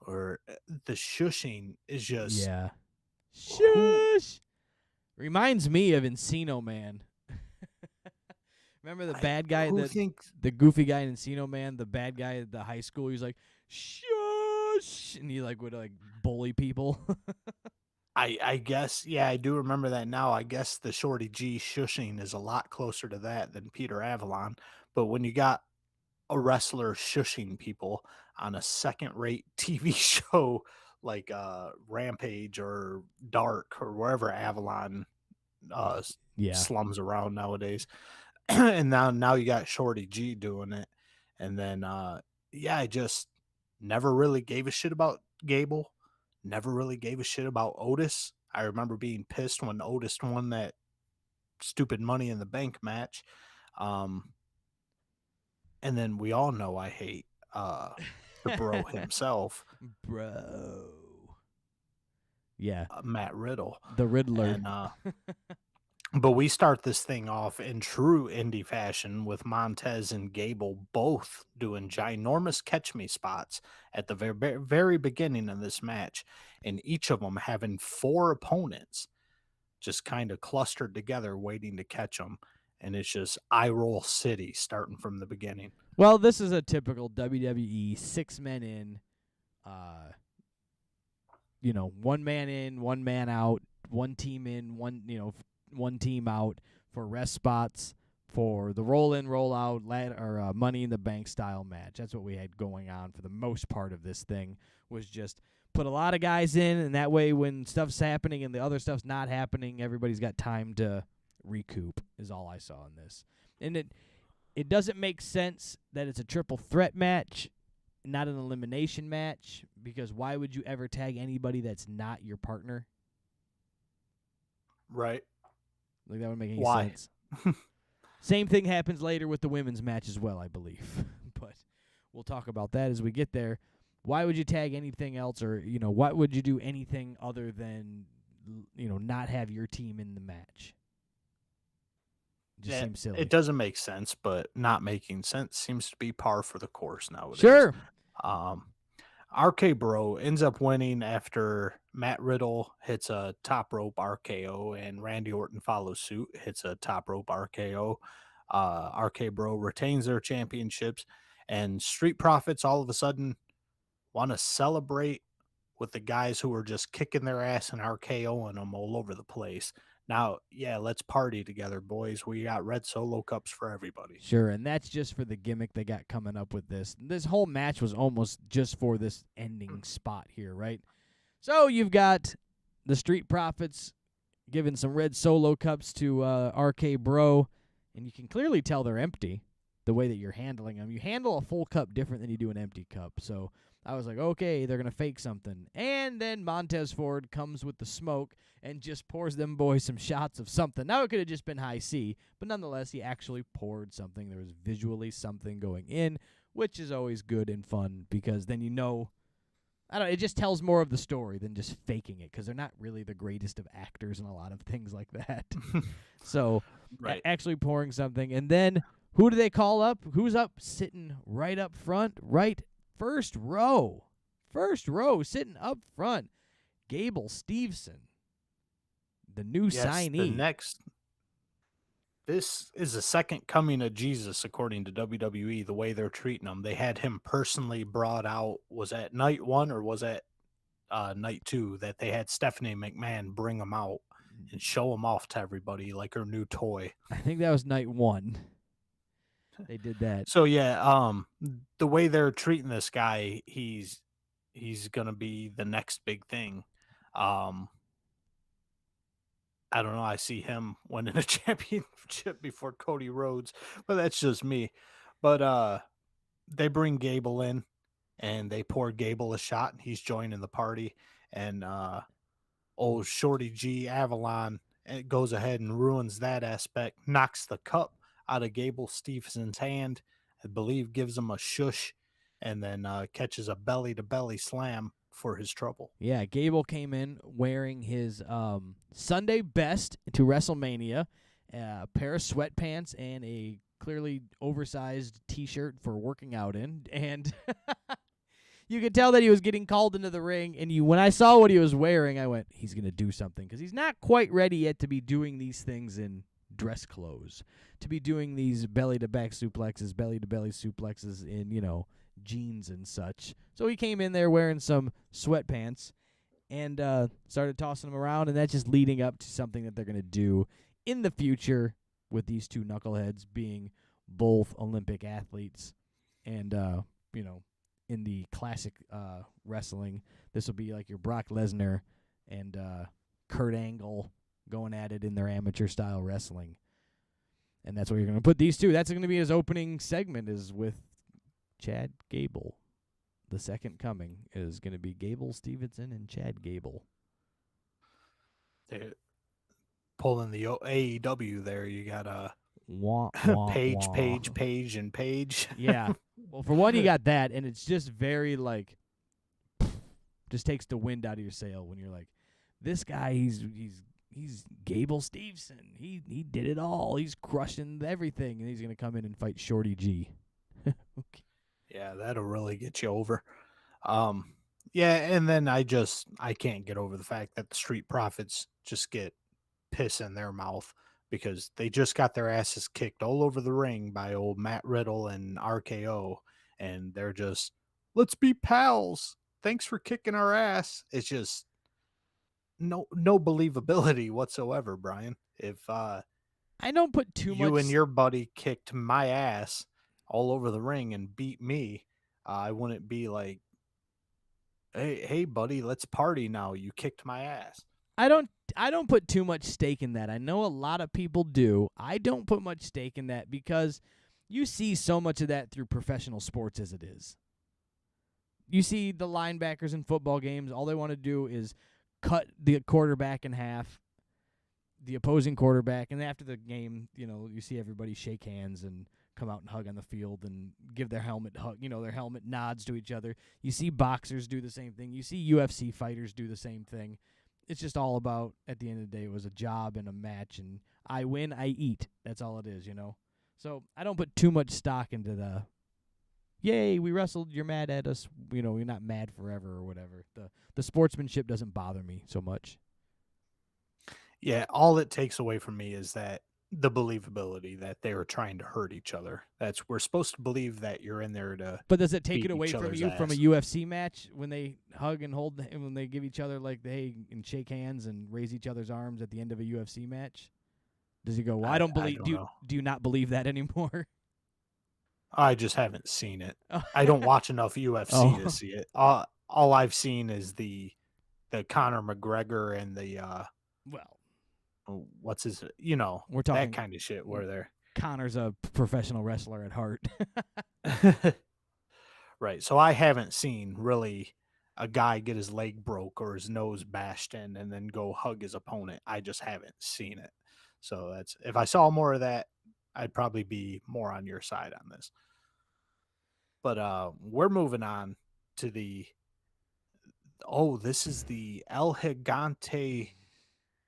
Speaker 3: or the shushing is just...
Speaker 2: Yeah. Shush! Reminds me of Encino Man. Remember the bad guy, the goofy guy in Encino Man, the bad guy at the high school? He's like, shush! And he would bully people.
Speaker 3: I guess, yeah, I do remember that now. I guess the Shorty G shushing is a lot closer to that than Peter Avalon. But when you got a wrestler shushing people on a second-rate TV show like Rampage or Dark or wherever Avalon slums around nowadays, and now you got Shorty G doing it, and then I just never really gave a shit about Gable. Never really gave a shit about Otis. I remember being pissed when Otis won that stupid Money in the Bank match. And then we all know I hate the bro himself.
Speaker 2: Bro. Yeah.
Speaker 3: Matt Riddle.
Speaker 2: The Riddler.
Speaker 3: And, but we start this thing off in true indie fashion with Montez and Gable both doing ginormous catch me spots at the very, very beginning of this match, and each of them having 4 opponents just kind of clustered together waiting to catch them. And it's just eye roll city starting from the beginning.
Speaker 2: Well, this is a typical WWE 6 men in, 1 man in, 1 man out, 1 team in, one team out for rest spots for the roll in, roll out, or Money in the Bank style match. That's what we had going on for the most part of this thing, was just put a lot of guys in, and that way when stuff's happening and the other stuff's not happening, everybody's got time to recoup, is all I saw in this. And it doesn't make sense that it's a triple threat match, not an elimination match, because why would you ever tag anybody that's not your partner?
Speaker 3: Right.
Speaker 2: Like, that would make any sense. Same thing happens later with the women's match as well, I believe. But we'll talk about that as we get there. Why would you tag anything else, or, what would you do anything other than, not have your team in the match? It just seems silly.
Speaker 3: It doesn't make sense, but not making sense seems to be par for the course nowadays.
Speaker 2: Sure.
Speaker 3: RK Bro ends up winning after Matt Riddle hits a top rope RKO and Randy Orton follows suit, hits a top rope RKO. RK Bro retains their championships, and Street Profits all of a sudden want to celebrate with the guys who were just kicking their ass and RKOing them all over the place. Now, yeah, let's party together, boys. We got red solo cups for everybody.
Speaker 2: Sure, and that's just for the gimmick they got coming up with this. This whole match was almost just for this ending spot here, right? So you've got the Street Profits giving some red solo cups to RK Bro, and you can clearly tell they're empty the way that you're handling them. You handle a full cup different than you do an empty cup, so I was like, okay, they're going to fake something. And then Montez Ford comes with the smoke and just pours them boys some shots of something. Now, it could have just been high C, but nonetheless, he actually poured something. There was visually something going in, which is always good and fun, because then it just tells more of the story than just faking it, because they're not really the greatest of actors in a lot of things like that. So,
Speaker 3: right.
Speaker 2: Actually pouring something. And then, who do they call up? Who's up sitting right up front? First row, sitting up front, Gable Steveson, the new signee.
Speaker 3: This is the second coming of Jesus, according to WWE, the way they're treating him. They had him personally brought out. Was that night one or was that night two that they had Stephanie McMahon bring him out and show him off to everybody like her new toy?
Speaker 2: I think that was night 1. They did that.
Speaker 3: So yeah, the way they're treating this guy, he's gonna be the next big thing. Um, I don't know. I see him winning a championship before Cody Rhodes, but that's just me. But they bring Gable in and they pour Gable a shot, and he's joining the party. And old Shorty G Avalon goes ahead and ruins that aspect, knocks the cup out of Gable Stevenson's hand, I believe gives him a shush, and then catches a belly to belly slam for his trouble.
Speaker 2: Yeah, Gable came in wearing his Sunday best to WrestleMania, a pair of sweatpants and a clearly oversized T-shirt for working out in, and you could tell that he was getting called into the ring. And when I saw what he was wearing, I went, "He's gonna do something," because he's not quite ready yet to be doing these things in dress clothes, to be doing these belly to back suplexes, belly to belly suplexes in jeans and such. So he came in there wearing some sweatpants and started tossing them around, and that's just leading up to something that they're going to do in the future with these two knuckleheads being both Olympic athletes. And, in the classic wrestling, this will be like your Brock Lesnar and Kurt Angle going at it in their amateur style wrestling. And that's where you're going to put these two. That's going to be his opening segment, is with Chad Gable. The second coming is going to be Gable Stevenson and Chad Gable.
Speaker 3: They're pulling the AEW there. You got
Speaker 2: Page,
Speaker 3: Page, and Page.
Speaker 2: Yeah. Well, for one, you got that, and it's just very just takes the wind out of your sail when you're like, this guy, he's Gable Stevenson. He did it all. He's crushing everything, and he's going to come in and fight Shorty G. Okay.
Speaker 3: Yeah, that'll really get you over. Yeah, and then I can't get over the fact that the Street Profits just get piss in their mouth because they just got their asses kicked all over the ring by old Matt Riddle and RKO, and they're just, let's be pals. Thanks for kicking our ass. It's just no believability whatsoever, Brian. If
Speaker 2: I don't put too much.
Speaker 3: You and your buddy kicked my ass all over the ring and beat me, I wouldn't be like, hey, buddy, let's party now. You kicked my ass.
Speaker 2: I don't put too much stake in that. I know a lot of people do. I don't put much stake in that because you see so much of that through professional sports as it is. You see the linebackers in football games, all they want to do is cut the quarterback in half, the opposing quarterback, and after the game, you see everybody shake hands and come out and hug on the field and give their helmet hug, their helmet nods to each other. You see boxers do the same thing. You see UFC fighters do the same thing. It's just all about, at the end of the day, it was a job and a match, and I win, I eat. That's all it is, So I don't put too much stock into the, yay, we wrestled, you're mad at us, you're not mad forever or whatever. The sportsmanship doesn't bother me so much.
Speaker 3: Yeah, all it takes away from me is that the believability that they were trying to hurt each other. We're supposed to believe that you're in there to.
Speaker 2: But does it take it
Speaker 3: beat
Speaker 2: away
Speaker 3: each
Speaker 2: from
Speaker 3: other's
Speaker 2: you
Speaker 3: ass.
Speaker 2: from a UFC match when they hug and hold and when they give each other and shake hands and raise each other's arms at the end of a UFC match? Does he go, well, I don't believe. Do you not believe that anymore?
Speaker 3: I just haven't seen it. I don't watch enough UFC to see it. All I've seen is the Conor McGregor and the what's his,
Speaker 2: we're talking
Speaker 3: that kind of shit where they're.
Speaker 2: Conor's a professional wrestler at heart.
Speaker 3: Right. So I haven't seen really a guy get his leg broke or his nose bashed in and then go hug his opponent. I just haven't seen it. So if I saw more of that, I'd probably be more on your side on this. But we're moving on to this is the El Gigante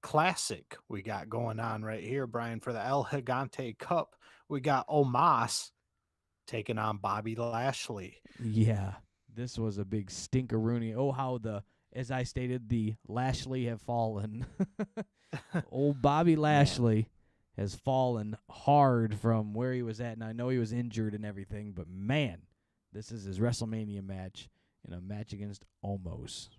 Speaker 3: Classic we got going on right here, Brian. For the El Gigante Cup, we got Omos taking on Bobby Lashley.
Speaker 2: Yeah, this was a big stinkeroonie. Oh, how as I stated, the Lashley have fallen. Old Bobby Lashley has fallen hard from where he was at, and I know he was injured and everything, but man, this is his WrestleMania match in a match against Omos.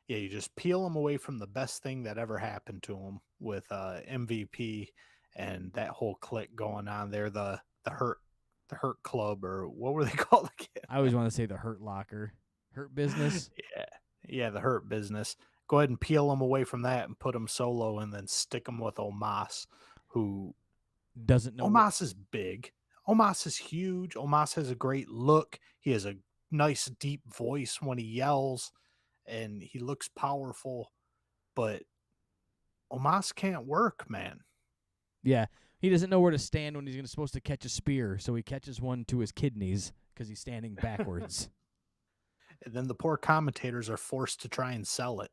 Speaker 3: Yeah, you just peel him away from the best thing that ever happened to him with MVP and that whole clique going on there. The Hurt Club, or what were they called again?
Speaker 2: I always want to say the Hurt Locker. Hurt Business?
Speaker 3: Yeah, yeah, the Hurt Business. Go ahead and peel him away from that and put him solo, and then stick him with Omos, who
Speaker 2: Doesn't know.
Speaker 3: Omos is big. Omos is huge. Omos has a great look. He has a nice deep voice when he yells, and he looks powerful. But Omos can't work, man.
Speaker 2: Yeah, he doesn't know where to stand when he's supposed to catch a spear, so he catches one to his kidneys because he's standing backwards.
Speaker 3: And then the poor commentators are forced to try and sell it.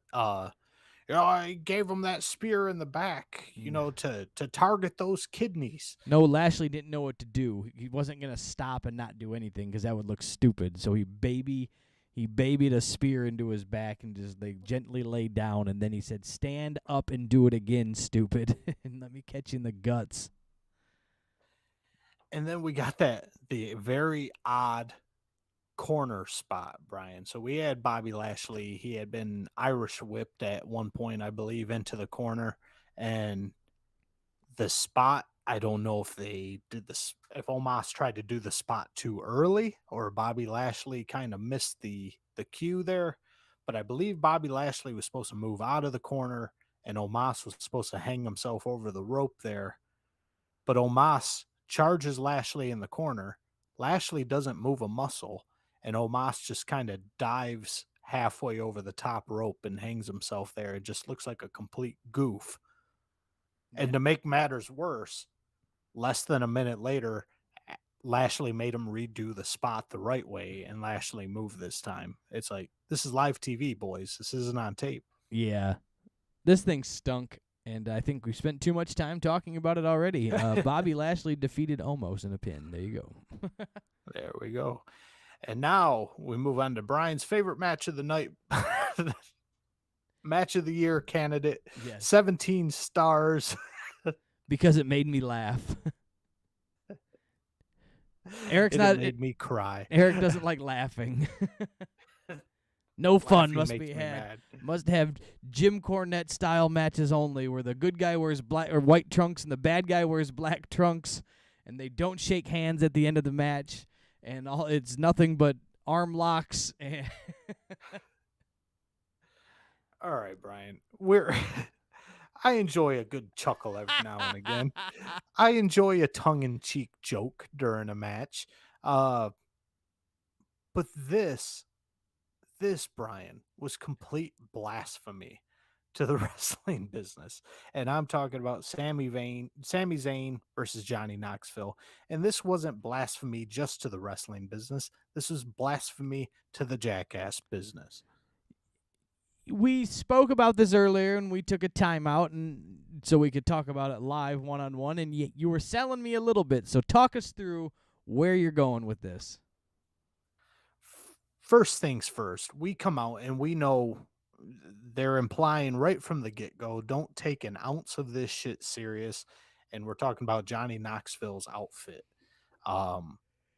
Speaker 3: I gave him that spear in the back, to target those kidneys.
Speaker 2: No, Lashley didn't know what to do. He wasn't going to stop and not do anything because that would look stupid. So he babied a spear into his back and just gently laid down, and then he said, "Stand up and do it again, stupid, and let me catch you in the guts."
Speaker 3: And then we got the very odd corner spot, Brian. So we had Bobby Lashley. He had been Irish whipped at one point, I believe, into the corner. And the spot, I don't know if they did this, if Omos tried to do the spot too early or Bobby Lashley kind of missed the cue there. But I believe Bobby Lashley was supposed to move out of the corner and Omos was supposed to hang himself over the rope there. But Omos charges Lashley in the corner. Lashley doesn't move a muscle, and Omos just kind of dives halfway over the top rope and hangs himself there. It just looks like a complete goof. Yeah. And to make matters worse, less than a minute later, Lashley made him redo the spot the right way, and Lashley moved this time. It's like, this is live TV, boys. This isn't on tape.
Speaker 2: Yeah. This thing stunk, and I think we spent too much time talking about it already. Bobby Lashley defeated Omos in a pin. There you go.
Speaker 3: There we go. And now we move on to Brian's favorite match of the night. Match of the year candidate.
Speaker 2: Yes.
Speaker 3: 17 stars.
Speaker 2: Because it made me laugh. Eric's
Speaker 3: it made me cry.
Speaker 2: Eric doesn't like laughing. No fun must be had. Must have Jim Cornette style matches only, where the good guy wears black or white trunks and the bad guy wears black trunks, and they don't shake hands at the end of the match, and it's nothing but arm locks. And
Speaker 3: all right, Brian, I enjoy a good chuckle every now and again. I enjoy a tongue-in-cheek joke during a match, but this, Brian, was complete blasphemy to the wrestling business. And I'm talking about Sami Zayn versus Johnny Knoxville. And this wasn't blasphemy just to the wrestling business. This was blasphemy to the Jackass business.
Speaker 2: We spoke about this earlier, and we took a timeout and so we could talk about it live one-on-one, and you were selling me a little bit. So talk us through where you're going with this.
Speaker 3: First things first, we come out and we know they're implying right from the get-go, don't take an ounce of this shit serious. And we're talking about Johnny Knoxville's outfit.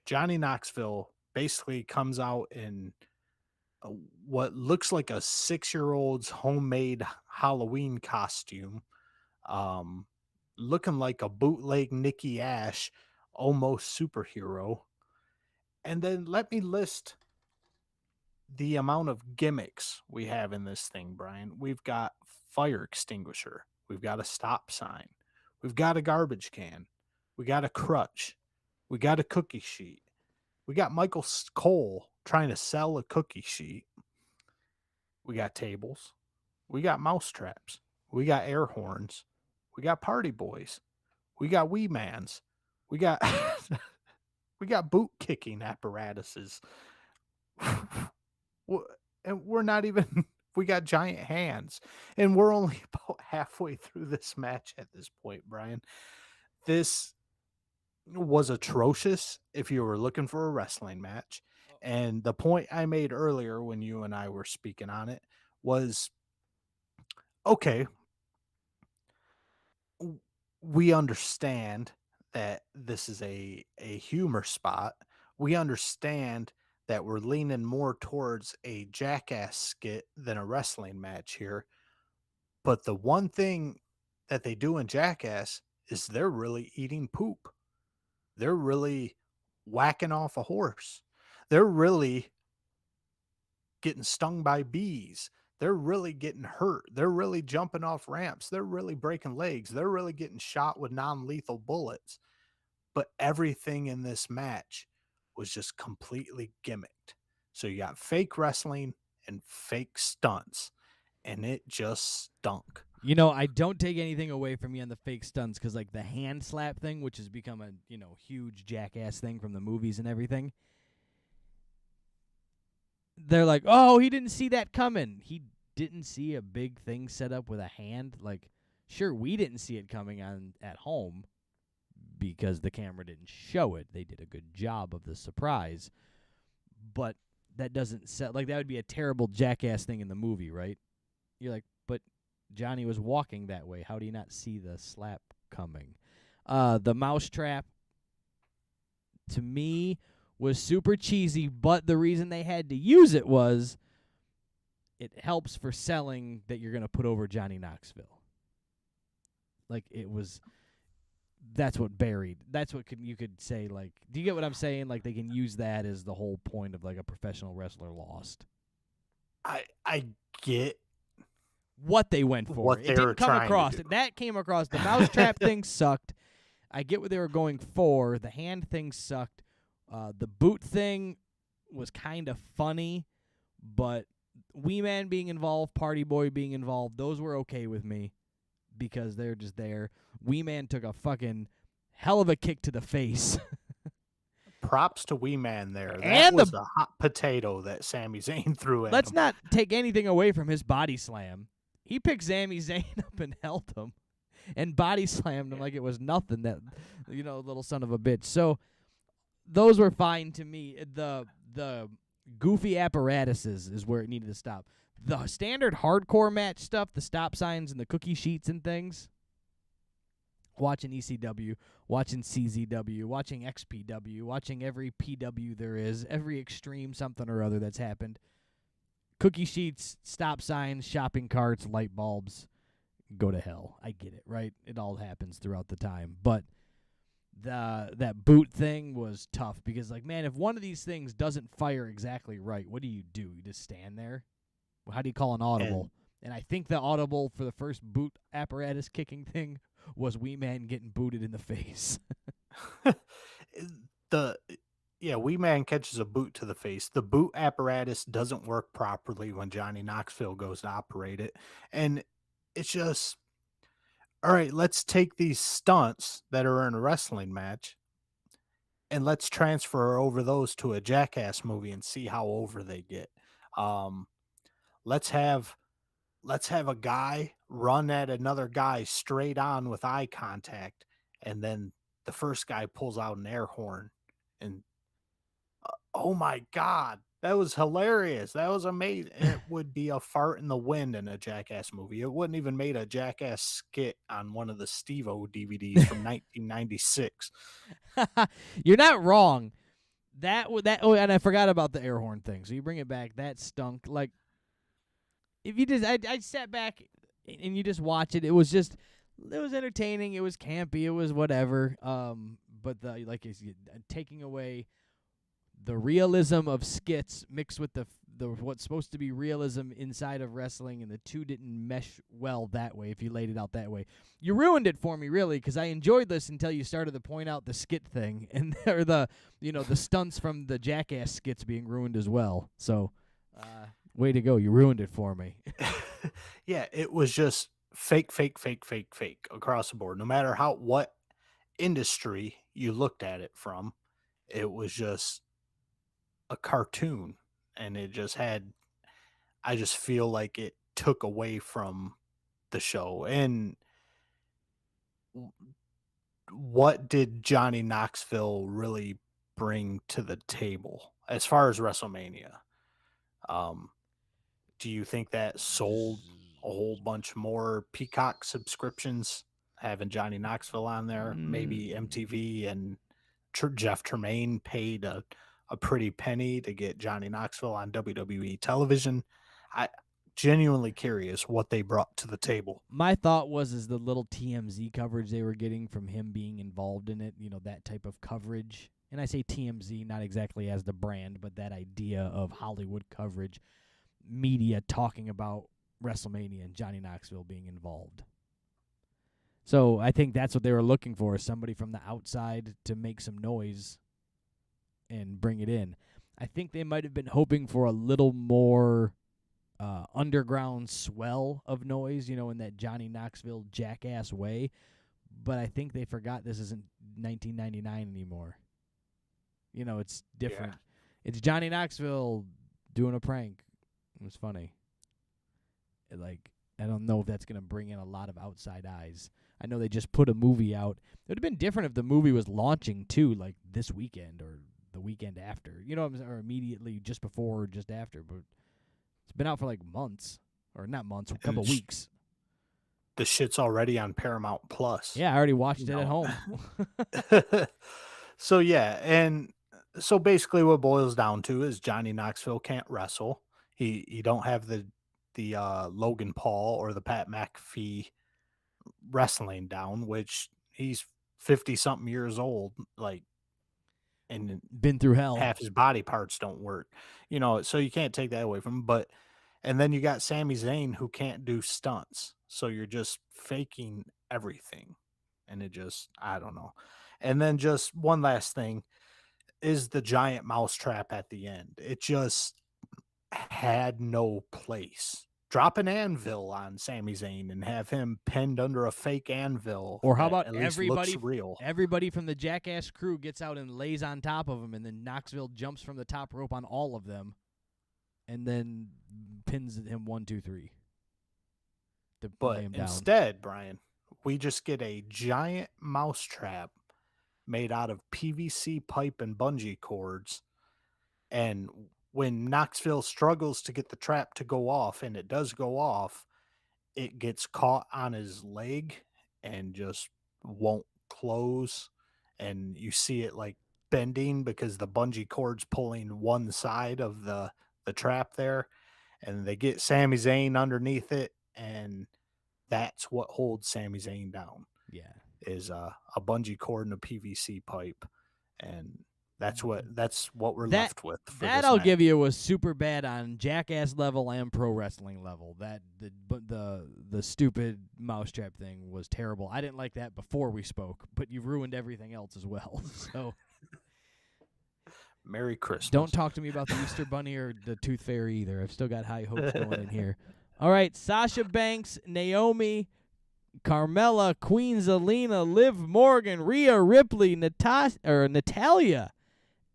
Speaker 3: Johnny Knoxville basically comes out in what looks like a 6-year-old's homemade Halloween costume, looking like a bootleg Nikki Ash, almost superhero. And then let me list the amount of gimmicks we have in this thing, Brian. We've got fire extinguisher. We've got a stop sign. We've got a garbage can. We got a crutch. We got a cookie sheet. We got Michael Cole trying to sell a cookie sheet. We got tables. We got mouse traps. We got air horns. We got party boys. We got wee mans. We got we got boot kicking apparatuses. And we're not even, we got giant hands, and we're only about halfway through this match at this point, Brian. This was atrocious if you were looking for a wrestling match. And the point I made earlier when you and I were speaking on it was, okay, we understand that this is a humor spot. We understand that we're leaning more towards a jackass skit than a wrestling match here. But the one thing that they do in Jackass is they're really eating poop. They're really whacking off a horse. They're really getting stung by bees. They're really getting hurt. They're really jumping off ramps. They're really breaking legs. They're really getting shot with non lethal bullets. But everything in this match was just completely gimmicked. So you got fake wrestling and fake stunts, and it just stunk.
Speaker 2: You know, I don't take anything away from you on the fake stunts because, like, the hand slap thing, which has become a, huge jackass thing from the movies and everything, they're like, oh, he didn't see that coming. He didn't see a big thing set up with a hand. Like, sure, we didn't see it coming on at home because the camera didn't show it. They did a good job of the surprise. But that doesn't set, like, that would be a terrible jackass thing in the movie, right? You're like, but Johnny was walking that way. How do you not see the slap coming? The mousetrap, to me, was super cheesy, but the reason they had to use it was it helps for selling that you're going to put over Johnny Knoxville. Like, it was, that's what buried. That's what you could say, like, do you get what I'm saying? Like, they can use that as the whole point of, like, a professional wrestler lost.
Speaker 3: I get
Speaker 2: What they went for.
Speaker 3: what
Speaker 2: It
Speaker 3: they
Speaker 2: didn't
Speaker 3: were
Speaker 2: come
Speaker 3: trying to
Speaker 2: across.
Speaker 3: do.
Speaker 2: That came across. The mousetrap thing sucked. I get what they were going for. The hand thing sucked. The boot thing was kind of funny, but Wee Man being involved, Party Boy being involved, those were okay with me because they're just there. Wee Man took a fucking hell of a kick to the face.
Speaker 3: Props to Wee Man there. That
Speaker 2: And
Speaker 3: was a hot potato that Sami Zayn threw at
Speaker 2: Let's
Speaker 3: him.
Speaker 2: not take anything away from his body slam. He picked Sami Zayn up and held him and body slammed him like it was nothing, that little son of a bitch. So those were fine to me. The goofy apparatuses is where it needed to stop. The standard hardcore match stuff, the stop signs and the cookie sheets and things, watching ECW, watching CZW, watching XPW, watching every PW there is, every extreme something or other that's happened. Cookie sheets, stop signs, shopping carts, light bulbs, go to hell. I get it, right? It all happens throughout the time. But that boot thing was tough because, like, man, if one of these things doesn't fire exactly right, what do? You just stand there? Well, how do you call an audible? And I think the audible for the first boot apparatus kicking thing was Wee Man getting booted in the face.
Speaker 3: Wee Man catches a boot to the face. The boot apparatus doesn't work properly when Johnny Knoxville goes to operate it. And it's just, all right, let's take these stunts that are in a wrestling match and let's transfer over those to a Jackass movie and see how over they get. Um, let's have a guy run at another guy straight on with eye contact, and then the first guy pulls out an air horn, and oh my god, that was hilarious. That was amazing. It would be a fart in the wind in a Jackass movie. It wouldn't even made a Jackass skit on one of the Steve-O DVDs from 1996.
Speaker 2: You're not wrong. Oh, and I forgot about the air horn thing. So you bring it back. That stunk. Like, if you just, I sat back and you just watch it. It was entertaining. It was campy. It was whatever. But taking away the realism of skits mixed with the what's supposed to be realism inside of wrestling, and the two didn't mesh well that way. If you laid it out that way, you ruined it for me, really, because I enjoyed this until you started to point out the skit thing and or the stunts from the Jackass skits being ruined as well. So, way to go, you ruined it for me.
Speaker 3: Yeah, it was just fake, fake, fake, fake, fake across the board. No matter what industry you looked at it from, it was just a cartoon, and I just feel like it took away from the show. And what did Johnny Knoxville really bring to the table as far as WrestleMania? Do you think that sold a whole bunch more Peacock subscriptions? having Johnny Knoxville on there. Maybe
Speaker 2: Mm,
Speaker 3: MTV and Jeff Tremaine paid a pretty penny to get Johnny Knoxville on WWE television. I genuinely curious what they brought to the table.
Speaker 2: my thought was is the little TMZ coverage they were getting from him being involved in it, that type of coverage. And I say TMZ not exactly as the brand, but that idea of Hollywood coverage, media talking about WrestleMania and Johnny Knoxville being involved. So I think that's what they were looking for, somebody from the outside to make some noise and bring it in. I think they might have been hoping for a little more underground swell of noise, in that Johnny Knoxville jackass way. But I think they forgot this isn't 1999 anymore. It's different.
Speaker 3: Yeah.
Speaker 2: It's Johnny Knoxville doing a prank. It was funny. I don't know if that's going to bring in a lot of outside eyes. I know they just put a movie out. It would have been different if the movie was launching, too, like this weekend or the weekend after. Or immediately just before or just after. But it's been out for like months. Or not months, a couple weeks.
Speaker 3: The shit's already on Paramount Plus.
Speaker 2: Yeah, I already watched it at home.
Speaker 3: So, yeah, and so basically what it boils down to is Johnny Knoxville can't wrestle. He don't have the Logan Paul or the Pat McAfee wrestling down, which he's 50-something years old, and
Speaker 2: been through hell.
Speaker 3: Half his body parts don't work, so you can't take that away from him. And then you got Sami Zayn who can't do stunts, so you're just faking everything, and I don't know. And then just one last thing is the giant mousetrap at the end. It just had no place. Drop an anvil on Sami Zayn and have him pinned under a fake anvil.
Speaker 2: Or how about
Speaker 3: at least
Speaker 2: everybody
Speaker 3: looks real?
Speaker 2: Everybody from the Jackass crew gets out and lays on top of him, and then Knoxville jumps from the top rope on all of them, and then pins him 1, 2, 3.
Speaker 3: But instead, Brian, we just get a giant mousetrap made out of PVC pipe and bungee cords, and when Knoxville struggles to get the trap to go off, and it does go off, it gets caught on his leg and just won't close. And you see it like bending because the bungee cord's pulling one side of the trap there. And they get Sami Zayn underneath it, and that's what holds Sami Zayn down.
Speaker 2: Yeah.
Speaker 3: Is a bungee cord and a PVC pipe. And that's what we're left with.
Speaker 2: That I'll give you was super bad on Jackass level and pro wrestling level. That the stupid mousetrap thing was terrible. I didn't like that before we spoke, but you've ruined everything else as well. So
Speaker 3: Merry Christmas.
Speaker 2: Don't talk to me about the Easter Bunny or the Tooth Fairy either. I've still got high hopes going in here. All right, Sasha Banks, Naomi, Carmella, Queen Zelina, Liv Morgan, Rhea Ripley, Natalya,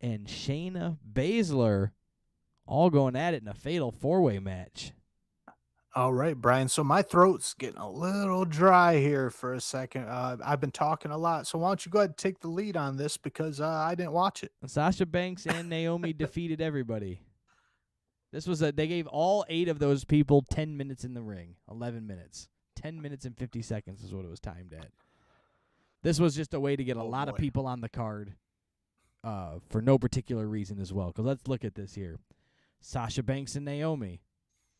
Speaker 2: and Shayna Baszler all going at it in a fatal four-way match.
Speaker 3: All right, Brian. So my throat's getting a little dry here for a second. I've been talking a lot, so why don't you go ahead and take the lead on this because I didn't watch it.
Speaker 2: Sasha Banks and Naomi defeated everybody. They gave all 8 of those people 10 minutes in the ring, 11 minutes. 10 minutes and 50 seconds is what it was timed at. This was just a way to get a lot of people on the card for no particular reason as well. Because let's look at this here. Sasha Banks and Naomi.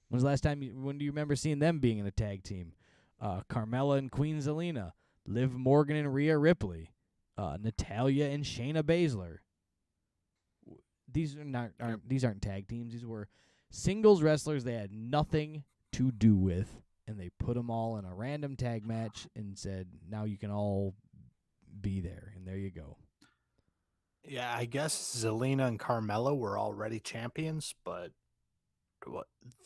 Speaker 2: When was the last time? When do you remember seeing them being in a tag team? Carmella and Queen Zelina, Liv Morgan and Rhea Ripley, Natalya and Shayna Baszler. These aren't tag teams. These were singles wrestlers they had nothing to do with, and they put them all in a random tag match and said, "Now you can all be there," and there you go.
Speaker 3: Yeah, I guess Zelina and Carmella were already champions, but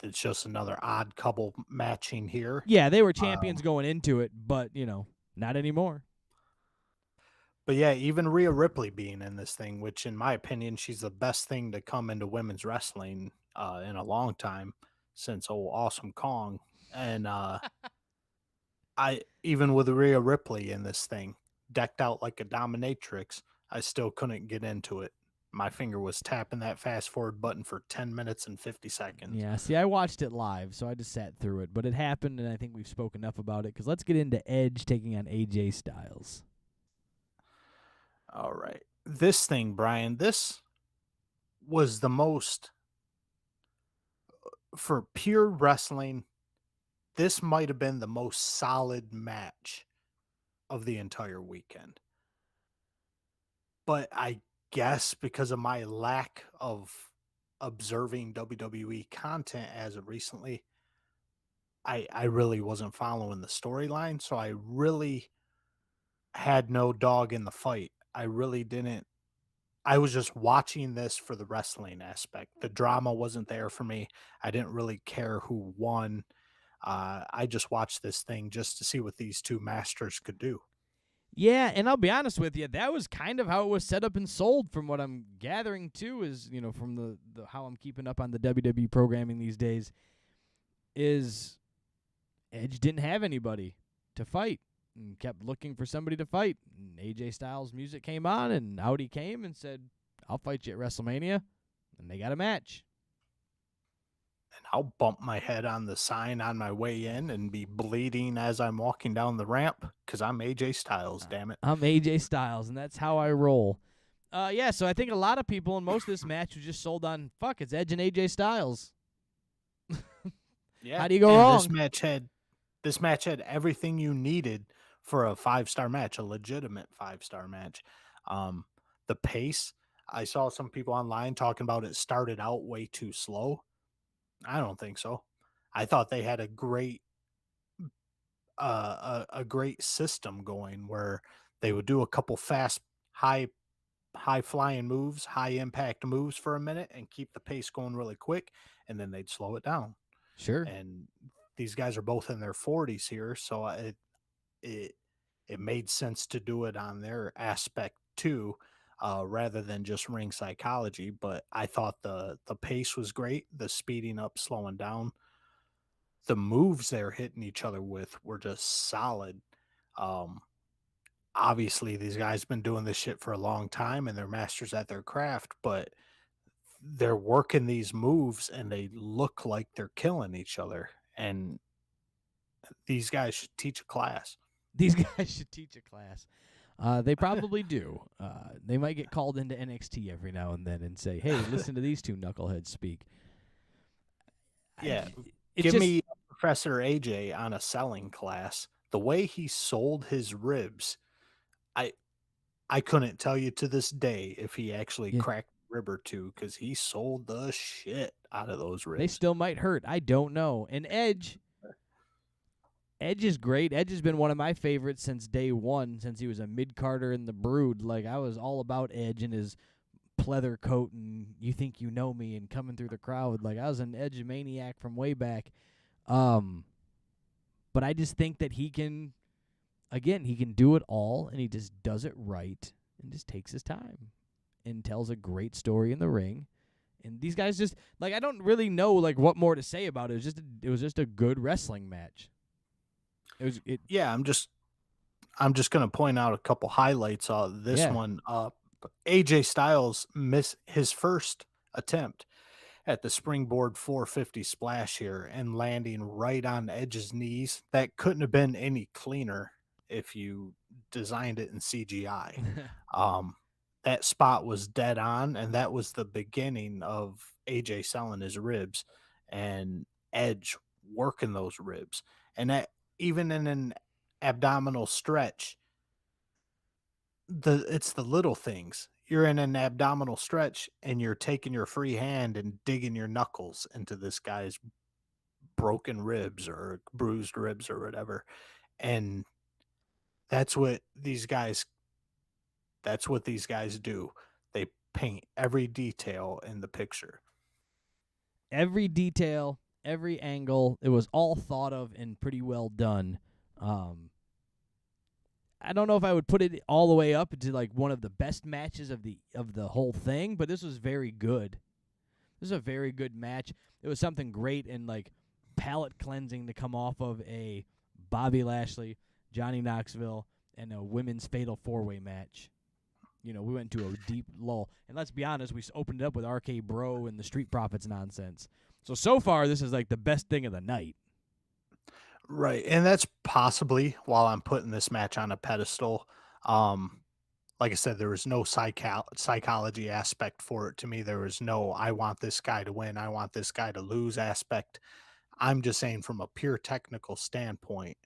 Speaker 3: it's just another odd couple matching here.
Speaker 2: Yeah, they were champions going into it, but, not anymore.
Speaker 3: But yeah, even Rhea Ripley being in this thing, which in my opinion, she's the best thing to come into women's wrestling in a long time since old Awesome Kong. And even with Rhea Ripley in this thing, decked out like a dominatrix, I still couldn't get into it. my finger was tapping that fast forward button for 10 minutes and 50 seconds.
Speaker 2: Yeah, see, I watched it live, so I just sat through it. But it happened, and I think we've spoken enough about it, because let's get into Edge taking on AJ Styles.
Speaker 3: All right. This thing, Brian, this was the most, for pure wrestling, this might have been the most solid match of the entire weekend. But I guess because of my lack of observing WWE content as of recently, I really wasn't following the storyline. So I really had no dog in the fight. I really didn't. I was just watching this for the wrestling aspect. The drama wasn't there for me. I didn't really care who won. I just watched this thing just to see what these two masters could do.
Speaker 2: Yeah, and I'll be honest with you, that was kind of how it was set up and sold, from what I'm gathering too, is, from the how I'm keeping up on the WWE programming these days, is Edge didn't have anybody to fight and kept looking for somebody to fight. And AJ Styles' music came on, and out he came and said, "I'll fight you at WrestleMania," and they got a match.
Speaker 3: And I'll bump my head on the sign on my way in and be bleeding as I'm walking down the ramp because I'm AJ Styles, damn it.
Speaker 2: I'm AJ Styles, and that's how I roll. Yeah, so I think a lot of people in most of this match was just sold on, fuck, it's Edge and AJ Styles.
Speaker 3: Yeah.
Speaker 2: How do you go wrong?
Speaker 3: This match had everything you needed for a 5-star match, a legitimate 5-star match. The pace, I saw some people online talking about it started out way too slow. I don't think so. I thought they had a great a great system going where they would do a couple fast high flying moves, high impact moves for a minute and keep the pace going really quick, and then they'd slow it down.
Speaker 2: Sure.
Speaker 3: And these guys are both in their 40s here, so it made sense to do it on their aspect too, rather than just ring psychology. But I thought the pace was great, the speeding up, slowing down, the moves they're hitting each other with were just solid. Um, Obviously, these guys been doing this shit for a long time and they're masters at their craft, but they're working these moves and they look like they're killing each other. And these guys should teach a class.
Speaker 2: These guys should teach a class. They probably do. They might get called into NXT every now and then and say, "Hey, listen to these two knuckleheads speak."
Speaker 3: Yeah, give me Professor AJ on a selling class. The way he sold his ribs, I couldn't tell you to this day if he actually cracked a rib or two, because he sold the shit out of those ribs.
Speaker 2: They still might hurt. I don't know. And Edge is great. Edge has been one of my favorites since day one, since he was a mid-carder in the Brood. Like, I was all about Edge and his pleather coat and "You Think You Know Me" and coming through the crowd. Like, I was an Edge maniac from way back. But I just think that he can do it all, and he just does it right and just takes his time and tells a great story in the ring. And these guys just, like, I don't really know, like, what more to say about it. It was just a good wrestling match.
Speaker 3: Yeah, I'm just going to point out a couple highlights of this one. AJ Styles missed his first attempt at the springboard 450 splash here and landing right on Edge's knees. That couldn't have been any cleaner if you designed it in CGI. That spot was dead on, and that was the beginning of AJ selling his ribs and Edge working those ribs. And that, even in an abdominal stretch, it's the little things. You're in an abdominal stretch and you're taking your free hand and digging your knuckles into this guy's broken ribs or bruised ribs or whatever. And that's what these guys do. They paint every detail in the picture.
Speaker 2: Every detail, every angle, it was all thought of and pretty well done. I don't know if I would put it all the way up to like one of the best matches of the whole thing, but this was very good. This is a very good match. It was something great and like palate cleansing to come off of a Bobby Lashley, Johnny Knoxville, and a women's fatal 4-way match. we went into a deep lull. And let's be honest, we opened it up with RK Bro and the Street Profits nonsense. So far, this is like the best thing of the night.
Speaker 3: Right. And that's possibly while I'm putting this match on a pedestal. Um, like I said, there was no psychology aspect for it to me. There was no, I want this guy to win, I want this guy to lose aspect. I'm just saying, from a pure technical standpoint,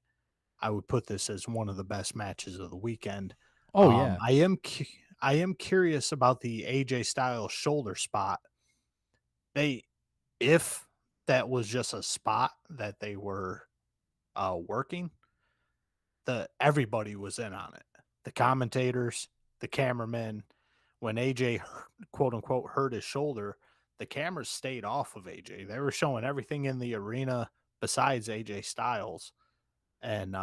Speaker 3: I would put this as one of the best matches of the weekend.
Speaker 2: Oh, yeah.
Speaker 3: I am curious about the AJ Styles shoulder spot. They, if that was just a spot that they were working, everybody was in on it. The commentators, the cameramen. When AJ quote unquote hurt his shoulder, the cameras stayed off of AJ. They were showing everything in the arena besides AJ Styles, and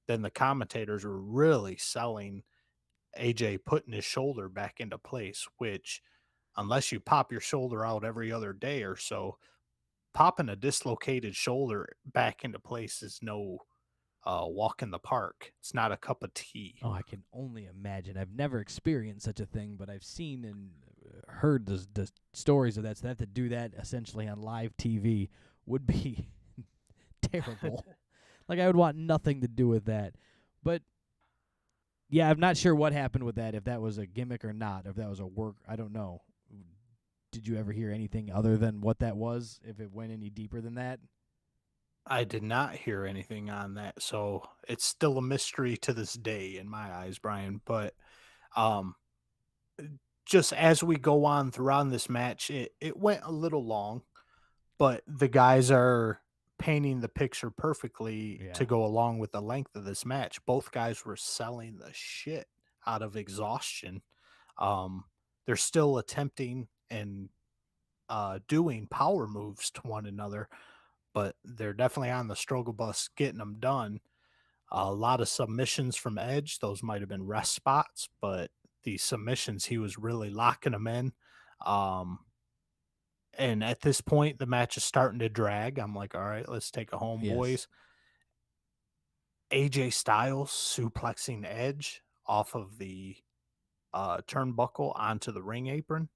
Speaker 3: then the commentators were really selling AJ putting his shoulder back into place. Which, unless you pop your shoulder out every other day or so, popping a dislocated shoulder back into place is no walk in the park. It's not a cup of tea.
Speaker 2: Oh, I can only imagine. I've never experienced such a thing, but I've seen and heard the stories of that. So to have to do that essentially on live TV would be terrible. Like, I would want nothing to do with that. But, yeah, I'm not sure what happened with that, if that was a gimmick or not, if that was a work. I don't know. Did you ever hear anything other than what that was, if it went any deeper than that?
Speaker 3: I did not hear anything on that, so it's still a mystery to this day in my eyes, Brian. But um, just as we go on throughout this match, it went a little long, but the guys are painting the picture perfectly to
Speaker 2: Yeah.
Speaker 3: go along with the length of this match. Both guys were selling the shit out of exhaustion. Um, they're still attempting and doing power moves to one another, but they're definitely on the struggle bus getting them done. A lot of submissions from Edge. Those might have been rest spots, but the submissions, he was really locking them in. Um, and at this point, the match is starting to drag. I'm like, all right, let's take it home,
Speaker 2: Yes.
Speaker 3: boys. AJ Styles suplexing Edge off of the turnbuckle onto the ring apron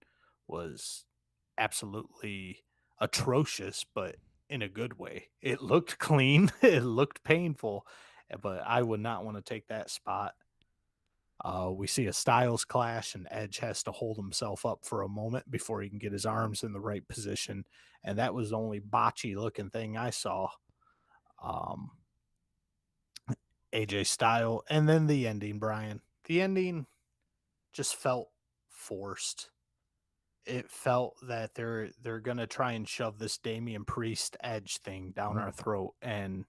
Speaker 3: was absolutely atrocious, but in a good way. It looked clean, it looked painful, but I would not want to take that spot. We see a Styles clash, and Edge has to hold himself up for a moment before he can get his arms in the right position. And that was the only botchy looking thing I saw. Um, AJ Style, and then the ending, Brian. The ending just felt forced. It felt that they're gonna try and shove this Damian Priest Edge thing down our throat, and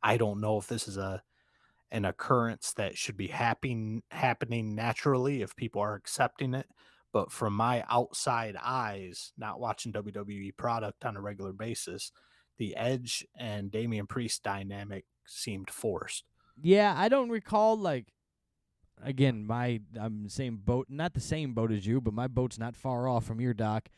Speaker 3: I don't know if this is an occurrence that should be happening naturally if people are accepting it. But from my outside eyes, not watching WWE product on a regular basis, the Edge and Damian Priest dynamic seemed forced.
Speaker 2: Yeah, I don't recall, like, again, I'm the same boat, not the same boat as you, but my boat's not far off from your dock.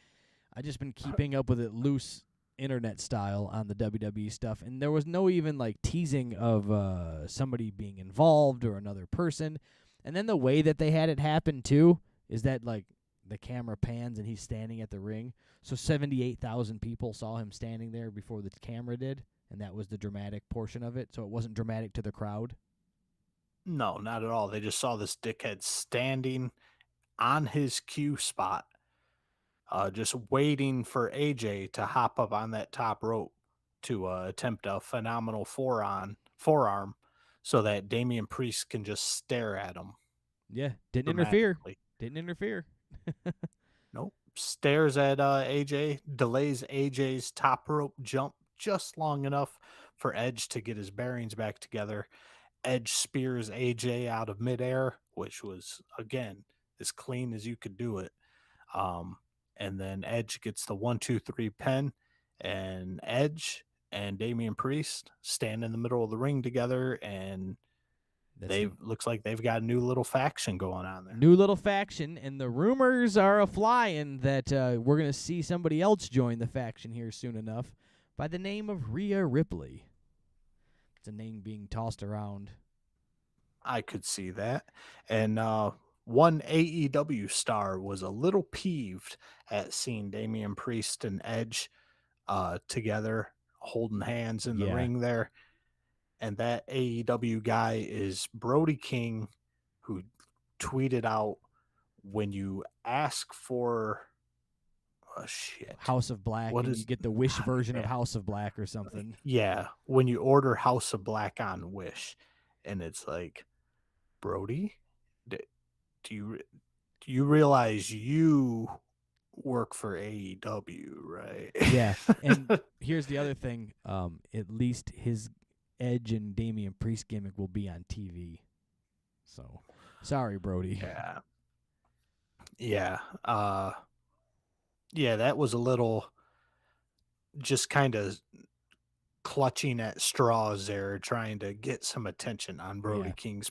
Speaker 2: I just been keeping up with it loose internet style on the WWE stuff, and there was no even like teasing of somebody being involved or another person. And then the way that they had it happen too is that like the camera pans and he's standing at the ring. So 78,000 people saw him standing there before the camera did, and that was the dramatic portion of it. So it wasn't dramatic to the crowd.
Speaker 3: No, not at all. They just saw this dickhead standing on his cue spot, just waiting for AJ to hop up on that top rope to attempt a phenomenal forearm so that Damian Priest can just stare at him
Speaker 2: Yeah, didn't interfere.
Speaker 3: dramatically.
Speaker 2: Didn't interfere.
Speaker 3: Nope. Stares at AJ, delays AJ's top rope jump just long enough for Edge to get his bearings back together. Edge spears AJ out of midair, which was, again, as clean as you could do it. Um, and then Edge gets the 1, 2, 3 pin, and Edge and Damian Priest stand in the middle of the ring together, and
Speaker 2: That's
Speaker 3: looks like they've got a new little faction going on there.
Speaker 2: new little faction, and the rumors are a-flying that we're going to see somebody else join the faction here soon enough by the name of Rhea Ripley. It's a name being tossed around.
Speaker 3: I could see that. And one AEW star was a little peeved at seeing Damian Priest and Edge together holding hands in the
Speaker 2: Yeah.
Speaker 3: ring there. And that AEW guy is Brody King, who tweeted out, when you ask for shit.
Speaker 2: House of Black,
Speaker 3: What
Speaker 2: and
Speaker 3: is
Speaker 2: you get the Wish version of
Speaker 3: yeah.
Speaker 2: House of Black or something.
Speaker 3: Yeah, when you order House of Black on Wish, and it's like, Brody, do you do you realize you work for AEW, right?
Speaker 2: Yeah, and here's the other thing. At least his Edge and Damian Priest gimmick will be on TV. So, sorry, Brody.
Speaker 3: Yeah. Yeah. Yeah, that was a little just kind of clutching at straws there, trying to get some attention on Brody
Speaker 2: Yeah.
Speaker 3: King's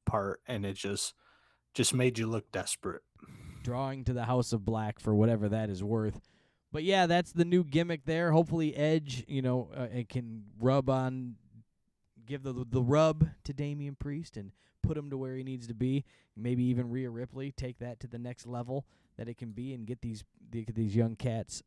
Speaker 3: part, and it just made you look desperate.
Speaker 2: Drawing to the House of Black for whatever that is worth. But yeah, that's the new gimmick there. Hopefully, Edge, it can give the rub to Damian Priest and put him to where he needs to be. Maybe even Rhea Ripley take that to the next level that it can be, and get these young cats,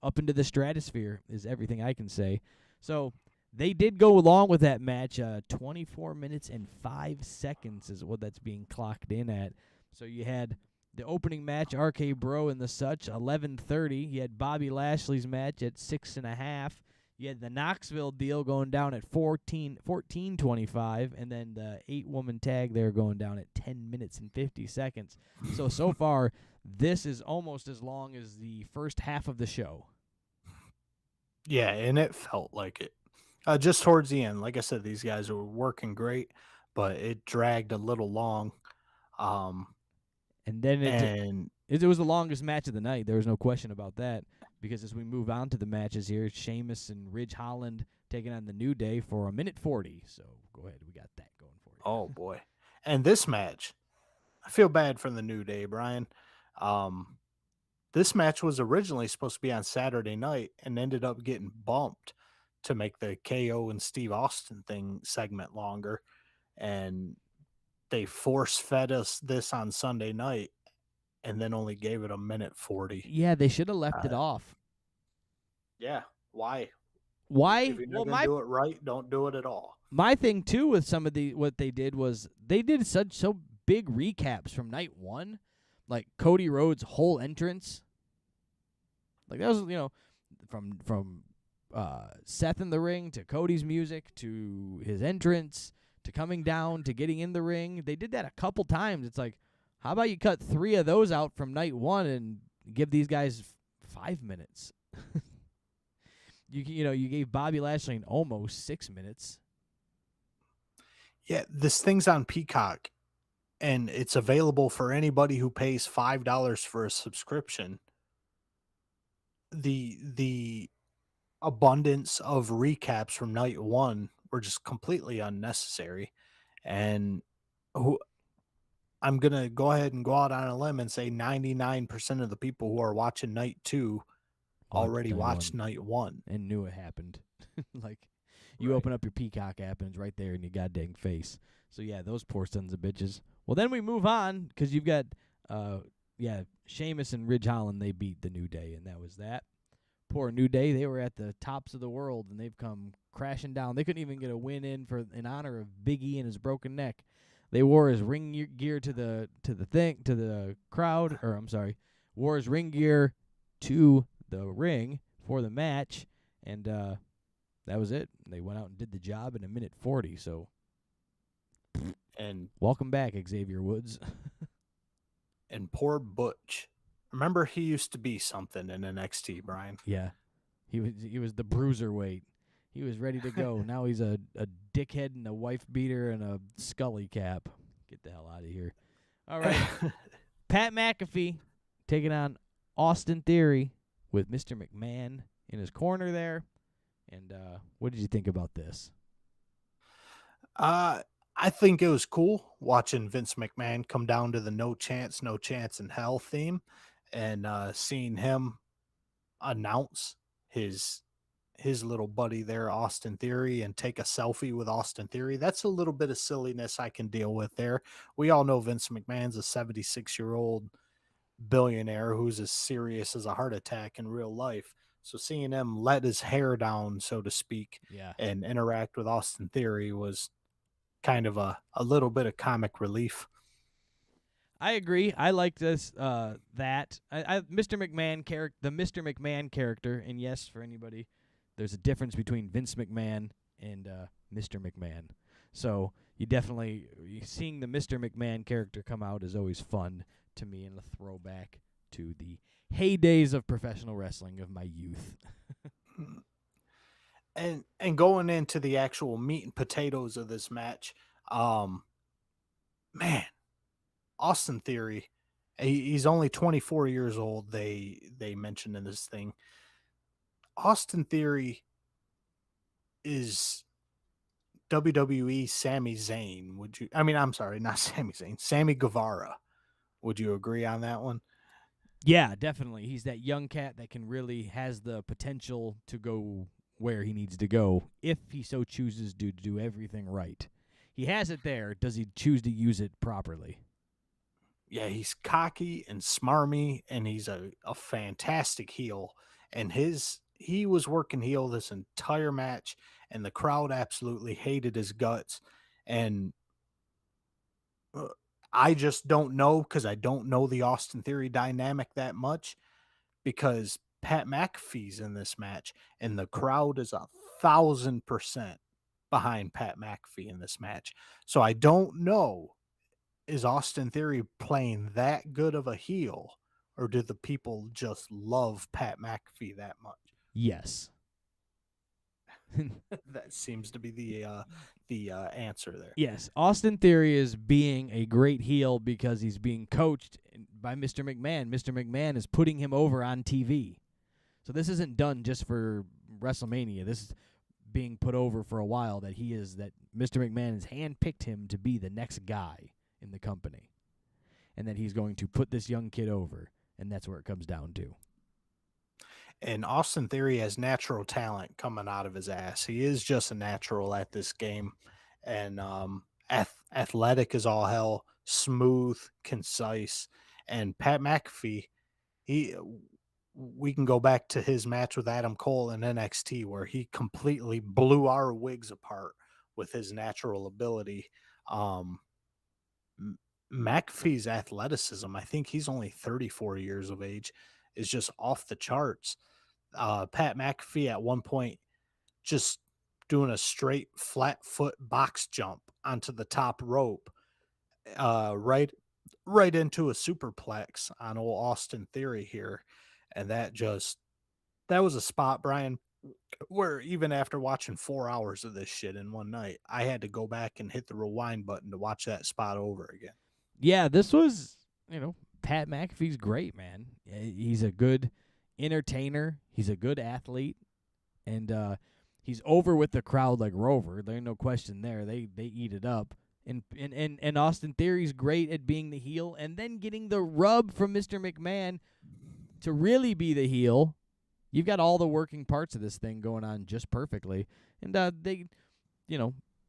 Speaker 2: up into the stratosphere is everything I can say. So they did go along with that match. 24 minutes and 5 seconds is what that's being clocked in at. So you had the opening match, RK Bro and the such, 11:30. You had Bobby Lashley's match at 6.5. You had the Knoxville deal going down at 14:25, and then the 8-woman tag there going down at 10 minutes and 50 seconds. So far, this is almost as long as the first half of the show.
Speaker 3: Yeah, and it felt like it. Just towards the end, like I said, these guys were working great, but it dragged a little long.
Speaker 2: And then
Speaker 3: And
Speaker 2: it was the longest match of the night. There was no question about that, because as we move on to the matches here, Sheamus and Ridge Holland taking on the New Day for 1:40. So go ahead, we got that going for you.
Speaker 3: oh boy, and this match, I feel bad for the New Day, Brian. This match was originally supposed to be on Saturday night and ended up getting bumped to make the KO and Steve Austin thing segment longer, and they force fed us this on Sunday night, and then only gave it 1:40.
Speaker 2: Yeah, they should have left it off.
Speaker 3: Yeah, why?
Speaker 2: Why?
Speaker 3: If you're not gonna do it right, don't do it at all.
Speaker 2: My thing too with some of what they did was they did so big recaps from night one, like Cody Rhodes' whole entrance. Like that was from Seth in the ring to Cody's music to his entrance to coming down to getting in the ring. They did that a couple times. It's like, how about you cut 3 of those out from night one and give these guys 5 minutes? You gave Bobby Lashley almost 6 minutes.
Speaker 3: Yeah, this thing's on Peacock, and it's available for anybody who pays $5 for a subscription. The abundance of recaps from night one were just completely unnecessary, and I'm gonna go ahead and go out on a limb and say 99% of the people who are watching night two already watched night one
Speaker 2: and knew it happened. Like, you
Speaker 3: Right.
Speaker 2: open up your Peacock app and it's right there in your goddamn face. So yeah, those poor sons of bitches. Well, then we move on because you've got Sheamus and Ridge Holland. They beat the New Day, and that was that. Poor New Day. They were at the tops of the world, and they've come crashing down. They couldn't even get a win in honor of Big E and his broken neck. They wore his ring gear to the crowd, or I'm sorry, wore his ring gear to the ring for the match, and that was it. They went out and did the job in 1:40. So,
Speaker 3: and
Speaker 2: welcome back, Xavier Woods.
Speaker 3: and poor Butch. Remember, he used to be something in NXT, Brian.
Speaker 2: Yeah, he was the bruiserweight. He was ready to go. Now he's a dickhead and a wife beater and a Scully cap. Get the hell out of here. All right. Pat McAfee taking on Austin Theory with Mr. McMahon in his corner there. And what did you think about this?
Speaker 3: I think it was cool watching Vince McMahon come down to the no chance in hell theme, and seeing him announce his his little buddy there, Austin Theory, and take a selfie with Austin Theory. That's a little bit of silliness I can deal with there. We all know Vince McMahon's a 76-year-old billionaire who's as serious as a heart attack in real life. So seeing him let his hair down, so to speak,
Speaker 2: Yeah.
Speaker 3: and interact with Austin Theory was kind of a little bit of comic relief.
Speaker 2: I agree. I like this. That Mr. McMahon the Mr. McMahon character, and yes, for anybody, there's a difference between Vince McMahon and Mr. McMahon. So seeing the Mr. McMahon character come out is always fun to me, and a throwback to the heydays of professional wrestling of my youth.
Speaker 3: And going into the actual meat and potatoes of this match, man, Austin Theory, he's only 24 years old. They mentioned in this thing, Austin Theory is WWE Sami Zayn. I'm sorry, not Sami Zayn, Sammy Guevara. Would you agree on that one?
Speaker 2: Yeah, definitely. He's that young cat that has the potential to go where he needs to go if he so chooses to do everything right. He has it there. Does he choose to use it properly?
Speaker 3: Yeah, he's cocky and smarmy, and he's a fantastic heel. And he was working heel this entire match, and the crowd absolutely hated his guts. And I just don't know, because I don't know the Austin Theory dynamic that much, because Pat McAfee's in this match, and the crowd is 1,000% behind Pat McAfee in this match. So I don't know, is Austin Theory playing that good of a heel, or do the people just love Pat McAfee that much?
Speaker 2: Yes.
Speaker 3: That seems to be the answer there.
Speaker 2: Yes, Austin Theory is being a great heel because he's being coached by Mr. McMahon. Mr. McMahon is putting him over on TV. So this isn't done just for WrestleMania. This is being put over for a while, that Mr. McMahon has handpicked him to be the next guy in the company, and that he's going to put this young kid over, and that's where it comes down to.
Speaker 3: And Austin Theory has natural talent coming out of his ass. He is just a natural at this game, and athletic as all hell, smooth, concise. And Pat McAfee, we can go back to his match with Adam Cole in NXT, where he completely blew our wigs apart with his natural ability. McAfee's athleticism, I think he's only 34 years of age, is just off the charts. Pat McAfee at one point just doing a straight flat foot box jump onto the top rope, right into a superplex on old Austin Theory here. And that was a spot, Brian, where even after watching 4 hours of this shit in one night, I had to go back and hit the rewind button to watch that spot over again.
Speaker 2: Yeah, this was, Pat McAfee's great, man. He's a good entertainer. He's a good athlete, and he's over with the crowd like Rover. There ain't no question there. They eat it up. And Austin Theory's great at being the heel, and then getting the rub from Mr. McMahon to really be the heel. You've got all the working parts of this thing going on just perfectly, and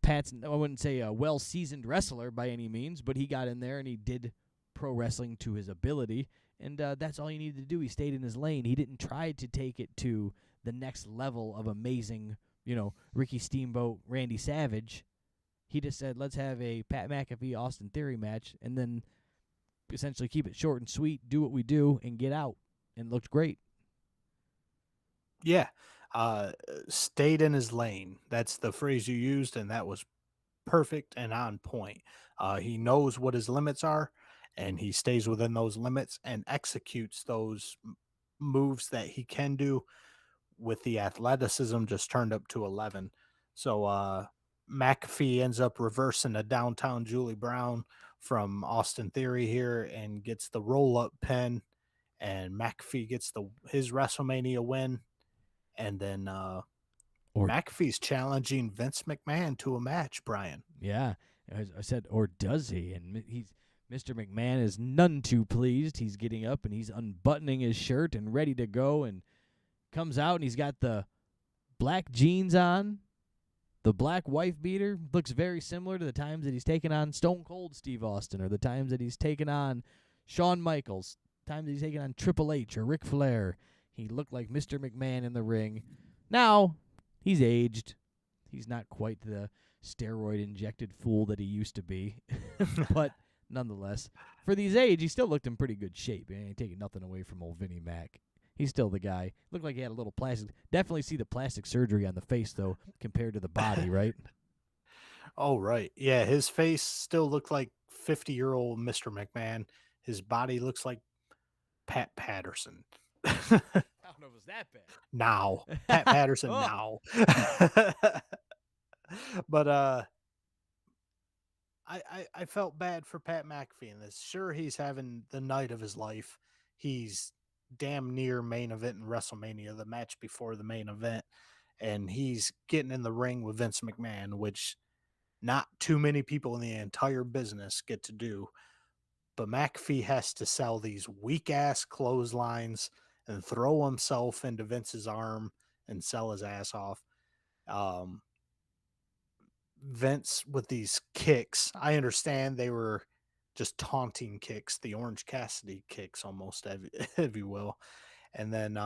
Speaker 2: Pat's, I wouldn't say a well-seasoned wrestler by any means, but he got in there and he did pro wrestling to his ability, and that's all you needed to do. He stayed in his lane. He didn't try to take it to the next level of amazing, Ricky Steamboat, Randy Savage. He just said, let's have a Pat McAfee, Austin Theory match, and then essentially keep it short and sweet, do what we do, and get out, and looked great.
Speaker 3: Yeah. Stayed in his lane. That's the phrase you used, and that was perfect and on point. He knows what his limits are, and he stays within those limits and executes those moves that he can do, with the athleticism just turned up to 11. So McAfee ends up reversing a downtown Julie Brown from Austin Theory here and gets the roll-up pin, and McAfee gets his WrestleMania win. And then McAfee's challenging Vince McMahon to a match, Brian.
Speaker 2: Yeah, as I said, or does he? And Mr. McMahon is none too pleased. He's getting up and he's unbuttoning his shirt and ready to go, and comes out and he's got the black jeans on. The black wife beater looks very similar to the times that he's taken on Stone Cold Steve Austin, or the times that he's taken on Shawn Michaels, times that he's taken on Triple H or Ric Flair. He looked like Mr. McMahon in the ring. Now, he's aged. He's not quite the steroid-injected fool that he used to be. But nonetheless, for these age, he still looked in pretty good shape. He ain't taking nothing away from old Vinnie Mac. He's still the guy. Looked like he had a little plastic. Definitely see the plastic surgery on the face, though, compared to the body, right?
Speaker 3: Oh, right. Yeah, his face still looked like 50-year-old Mr. McMahon. His body looks like Pat Patterson.
Speaker 2: I don't know if it was that bad.
Speaker 3: Now. Pat Patterson
Speaker 2: Oh.
Speaker 3: now. But I felt bad for Pat McAfee in this. Sure, he's having the night of his life. He's damn near main event in WrestleMania, the match before the main event, and he's getting in the ring with Vince McMahon, which not too many people in the entire business get to do. But McAfee has to sell these weak ass clotheslines and throw himself into Vince's arm and sell his ass off. Um, Vince with these kicks, I understand they were just taunting kicks, the Orange Cassidy kicks almost, if you will. And then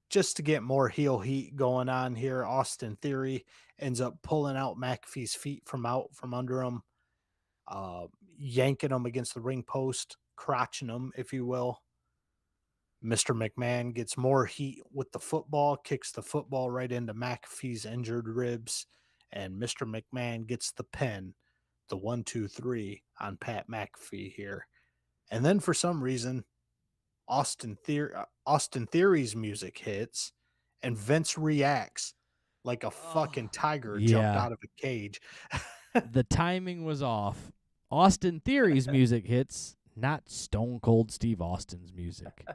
Speaker 3: just to get more heel heat going on here, Austin Theory ends up pulling out McAfee's feet from under him, yanking him against the ring post, crotching him, if you will. Mr. McMahon gets more heat with the football, kicks the football right into McAfee's injured ribs, and Mr. McMahon gets the pin, the 1-2-3 on Pat McAfee here. And then for some reason, Austin Theory's music hits, and Vince reacts like a fucking tiger jumped out of a cage.
Speaker 2: The timing was off. Austin Theory's music hits, not Stone Cold Steve Austin's music.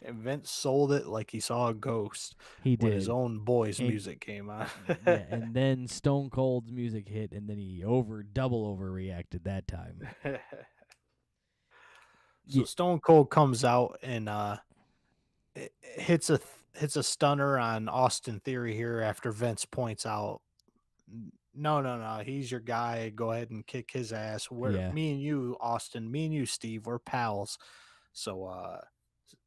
Speaker 3: And Vince sold it like he saw a ghost.
Speaker 2: He
Speaker 3: when
Speaker 2: did.
Speaker 3: his own boy's music came on.
Speaker 2: Yeah, and then Stone Cold's music hit, and then he double overreacted that time.
Speaker 3: So Stone Cold comes out and hits a stunner on Austin Theory here after Vince points out, no, he's your guy. Go ahead and kick his ass. Me and you, Austin, me and you, Steve, we're pals. So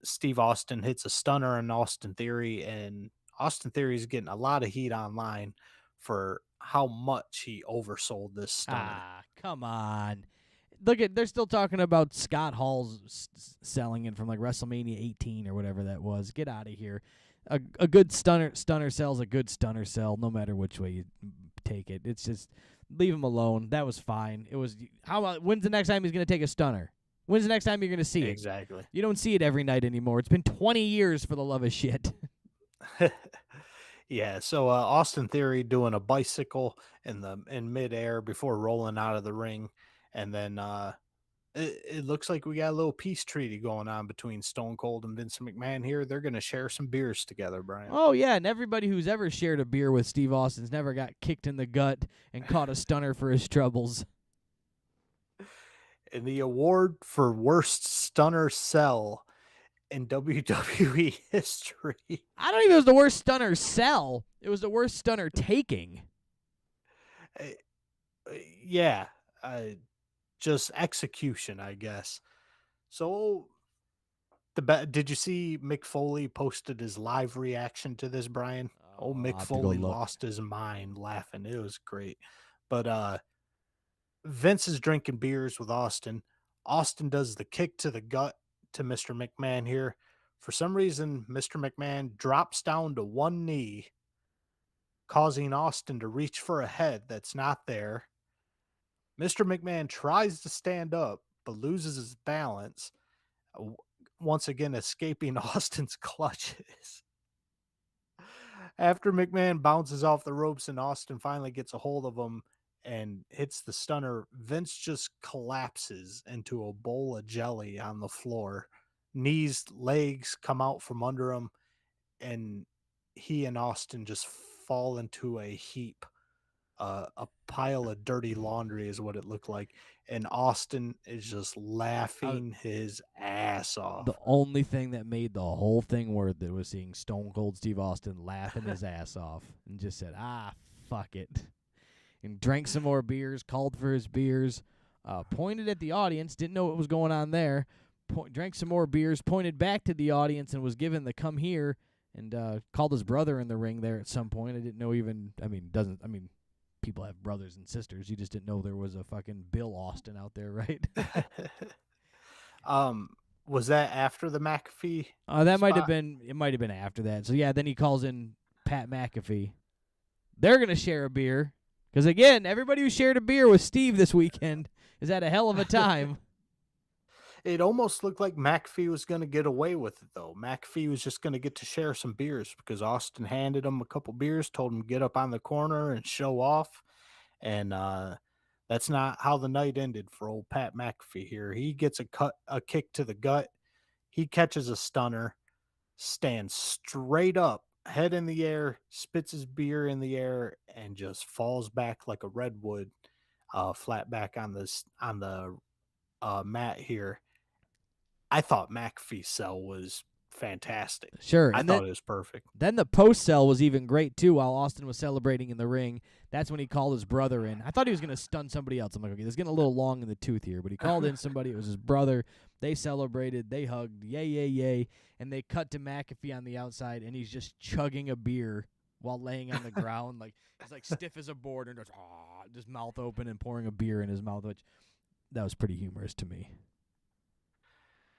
Speaker 3: Steve Austin hits a stunner on Austin Theory, and Austin Theory is getting a lot of heat online for how much he oversold this stunner.
Speaker 2: Come on. Look they're still talking about Scott Hall's selling it from like WrestleMania 18 or whatever that was. Get out of here. A good stunner sells a good stunner sell, no matter which way you take it. It's just leave him alone. That was fine. It was when's the next time he's going to take a stunner? When's the next time you're going to see it?
Speaker 3: Exactly.
Speaker 2: You don't see it every night anymore. It's been 20 years, for the love of shit.
Speaker 3: Yeah, so Austin Theory doing a bicycle in midair before rolling out of the ring, and then it looks like we got a little peace treaty going on between Stone Cold and Vince McMahon here. They're going to share some beers together, Brian.
Speaker 2: Oh, yeah, and everybody who's ever shared a beer with Steve Austin's never got kicked in the gut and caught a stunner for his troubles.
Speaker 3: And the award for worst stunner sell in WWE history.
Speaker 2: I don't think it was the worst stunner sell. It was the worst stunner taking.
Speaker 3: Yeah, just execution, I guess. So, did you see Mick Foley posted his live reaction to this, Brian? Mick Foley lost his mind laughing. It was great. But Vince is drinking beers with Austin. Austin does the kick to the gut to Mr. McMahon here. For some reason, Mr. McMahon drops down to one knee, causing Austin to reach for a head that's not there. Mr. McMahon tries to stand up, but loses his balance, once again escaping Austin's clutches. After McMahon bounces off the ropes and Austin finally gets a hold of him and hits the stunner, Vince just collapses into a bowl of jelly on the floor. Knees, legs come out from under him, and he and Austin just fall into a heap a pile of dirty laundry is what it looked like, and Austin is just laughing his ass
Speaker 2: The
Speaker 3: off.
Speaker 2: only thing that made the whole thing worth it was seeing Stone Cold Steve Austin laughing his ass off and just said, fuck it. And drank some more beers, called for his beers, pointed at the audience, didn't know what was going on there, drank some more beers, pointed back to the audience and was given the come here, and called his brother in the ring there at some point. I didn't know people have brothers and sisters. You just didn't know there was a fucking Bill Austin out there, right?
Speaker 3: Was that after the McAfee?
Speaker 2: That might have
Speaker 3: spot?
Speaker 2: been. It might have been after that. So yeah, then he calls in Pat McAfee. They're gonna share a beer because again, everybody who shared a beer with Steve this weekend is had a hell of a time.
Speaker 3: It almost looked like McAfee was going to get away with it, though. McAfee was just going to get to share some beers because Austin handed him a couple beers, told him to get up on the corner and show off. And that's not how the night ended for old Pat McAfee here. He gets a kick to the gut. He catches a stunner, stands straight up, head in the air, spits his beer in the air, and just falls back like a redwood, flat back on the mat here. I thought McAfee's cell was fantastic.
Speaker 2: Sure,
Speaker 3: I
Speaker 2: and
Speaker 3: thought it was perfect.
Speaker 2: Then the post cell was even great too. While Austin was celebrating in the ring, that's when he called his brother in. I thought he was going to stun somebody else. I'm like, okay, this is getting a little long in the tooth here. But he called in somebody. It was his brother. They celebrated. They hugged. Yay, yay, yay. And they cut to McAfee on the outside, and he's just chugging a beer while laying on the ground. Like he's like stiff as a board and just mouth open and pouring a beer in his mouth, which that was pretty humorous to me.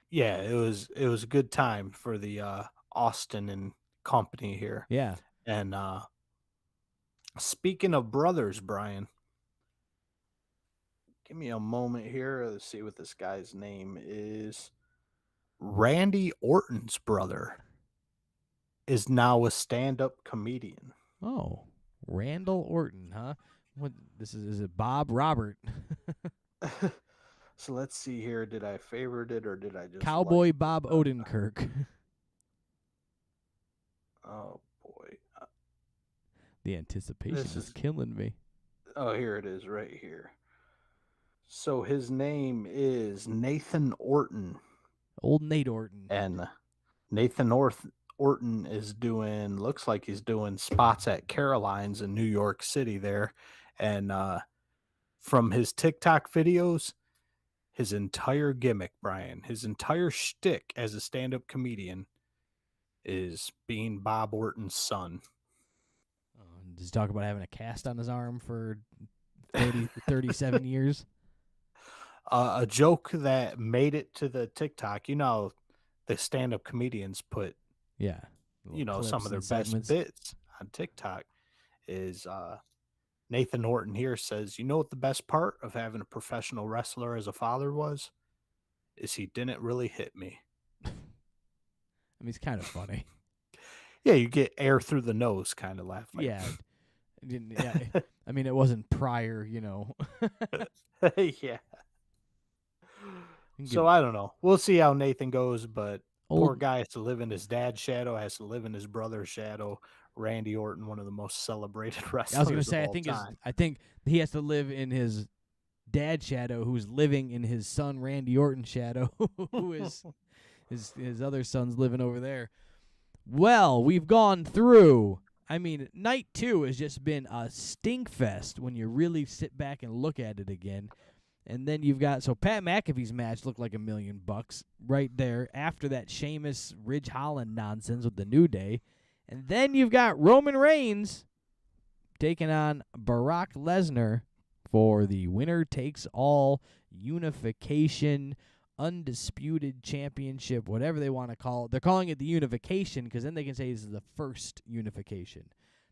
Speaker 3: Yeah, it was a good time for the Austin and company here.
Speaker 2: Yeah.
Speaker 3: And speaking of brothers, Brian, give me a moment here. Let's see what this guy's name is. Randy Orton's brother is now a stand-up comedian.
Speaker 2: Oh, Randall Orton, huh? What? This is it Bob Robert?
Speaker 3: So let's see here. Did I favorite it or did I just
Speaker 2: Cowboy Bob Odenkirk?
Speaker 3: Oh boy.
Speaker 2: The anticipation is killing me.
Speaker 3: Oh, here it is right here. So his name is Nathan Orton.
Speaker 2: Old Nate Orton.
Speaker 3: And Nathan Orton is looks like he's doing spots at Caroline's in New York City there. And from his TikTok videos, his entire gimmick, Brian, his entire shtick as a stand-up comedian is being Bob Orton's son.
Speaker 2: Does he talk about having a cast on his arm for 37 years?
Speaker 3: A joke that made it to the TikTok. You know, the stand-up comedians put, some of their best bits on TikTok is Nathan Orton here says, you know what the best part of having a professional wrestler as a father was? Is he didn't really hit me.
Speaker 2: I mean, it's kind of funny.
Speaker 3: Yeah, you get air through the nose kind of laugh. Like,
Speaker 2: yeah. I mean, it wasn't prior,
Speaker 3: Yeah. So I don't know. We'll see how Nathan goes, but poor guy has to live in his dad's shadow, has to live in his brother's shadow. Randy Orton, one of the most celebrated wrestlers.
Speaker 2: I was going to say, I think he has to live in his dad's shadow, who's living in his son Randy Orton's shadow, who is his other son's living over there. Well, we've gone through. I mean, night 2 has just been a stink fest when you really sit back and look at it again. And then you've got, so Pat McAfee's match looked like $1 million right there after that Sheamus Ridge Holland nonsense with the New Day. And then you've got Roman Reigns taking on Brock Lesnar for the winner takes all unification, undisputed championship, whatever they want to call it. They're calling it the unification because then they can say this is the first unification.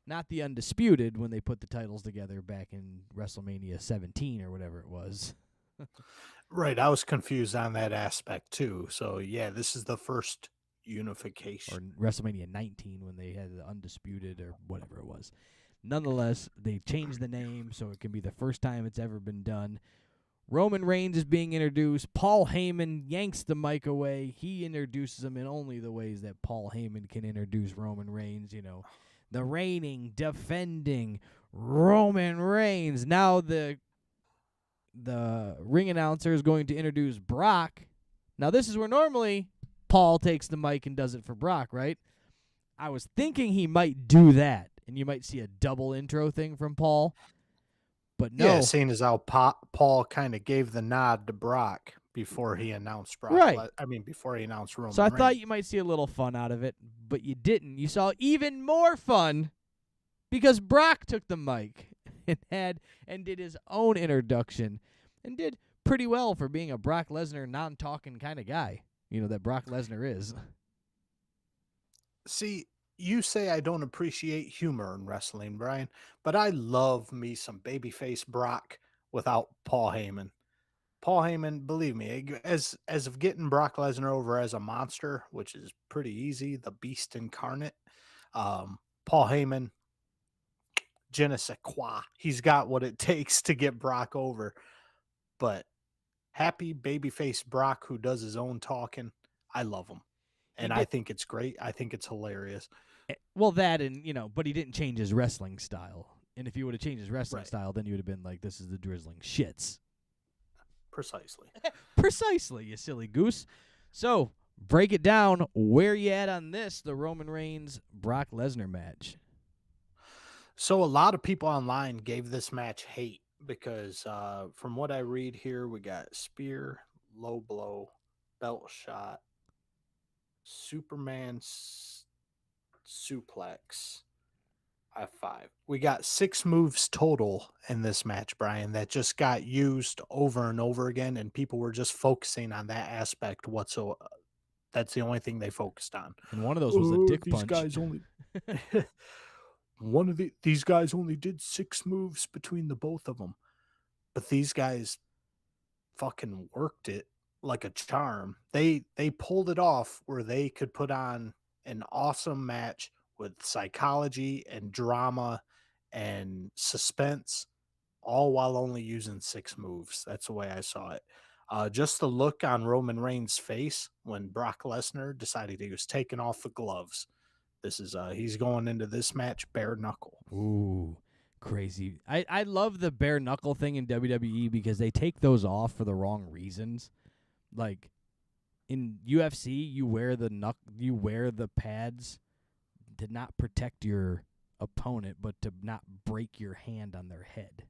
Speaker 2: Not the undisputed when they put the titles together back in WrestleMania 17 or whatever it was.
Speaker 3: Right, I was confused on that aspect too. So yeah, this is the first unification.
Speaker 2: Or WrestleMania 19 when they had the undisputed or whatever it was. Nonetheless, they changed the name so it can be the first time it's ever been done. Roman Reigns is being introduced. Paul Heyman yanks the mic away. He introduces him in only the ways that Paul Heyman can introduce Roman Reigns, the reigning, defending Roman Reigns. Now the ring announcer is going to introduce Brock. Now this is where normally Paul takes the mic and does it for Brock, right? I was thinking he might do that, and you might see a double intro thing from Paul. But no.
Speaker 3: Yeah, seeing as how Paul kind of gave the nod to Brock before he announced Brock.
Speaker 2: Right.
Speaker 3: Before he announced Roman
Speaker 2: So I
Speaker 3: Reigns.
Speaker 2: thought you might see a little fun out of it, but you didn't. You saw even more fun because Brock took the mic and did his own introduction and did pretty well for being a Brock Lesnar non-talking kind of guy, that Brock Lesnar is.
Speaker 3: See, you say I don't appreciate humor in wrestling, Brian, but I love me some babyface Brock without Paul Heyman. Paul Heyman, believe me, as of getting Brock Lesnar over as a monster, which is pretty easy, the beast incarnate, Paul Heyman, je ne sais quoi. He's got what it takes to get Brock over. But happy babyface Brock who does his own talking, I love him. And I think it's great. I think it's hilarious.
Speaker 2: Well, that and, but he didn't change his wrestling style. And if he would have changed his wrestling style, then you would have been like, this is the drizzling shits.
Speaker 3: Precisely.
Speaker 2: Precisely, you silly goose. So, break it down. Where you at on this, the Roman Reigns Brock Lesnar match?
Speaker 3: So a lot of people online gave this match hate because from what I read here, we got spear, low blow, belt shot, Superman suplex, F5. We got 6 moves total in this match, Brian, that just got used over and over again, and people were just focusing on that aspect whatsoever. That's the only thing they focused on.
Speaker 2: And one of those was a dick
Speaker 3: these
Speaker 2: punch.
Speaker 3: Guys only these guys only did 6 moves between the both of them, but these guys fucking worked it like a charm. They pulled it off where they could put on an awesome match with psychology and drama and suspense, all while only using 6 moves. That's the way I saw it. Just the look on Roman Reigns' face when Brock Lesnar decided he was taking off the gloves. This is he's going into this match bare knuckle.
Speaker 2: Ooh, crazy. I love the bare knuckle thing in WWE because they take those off for the wrong reasons. Like in UFC, you wear the pads to not protect your opponent, but to not break your hand on their head.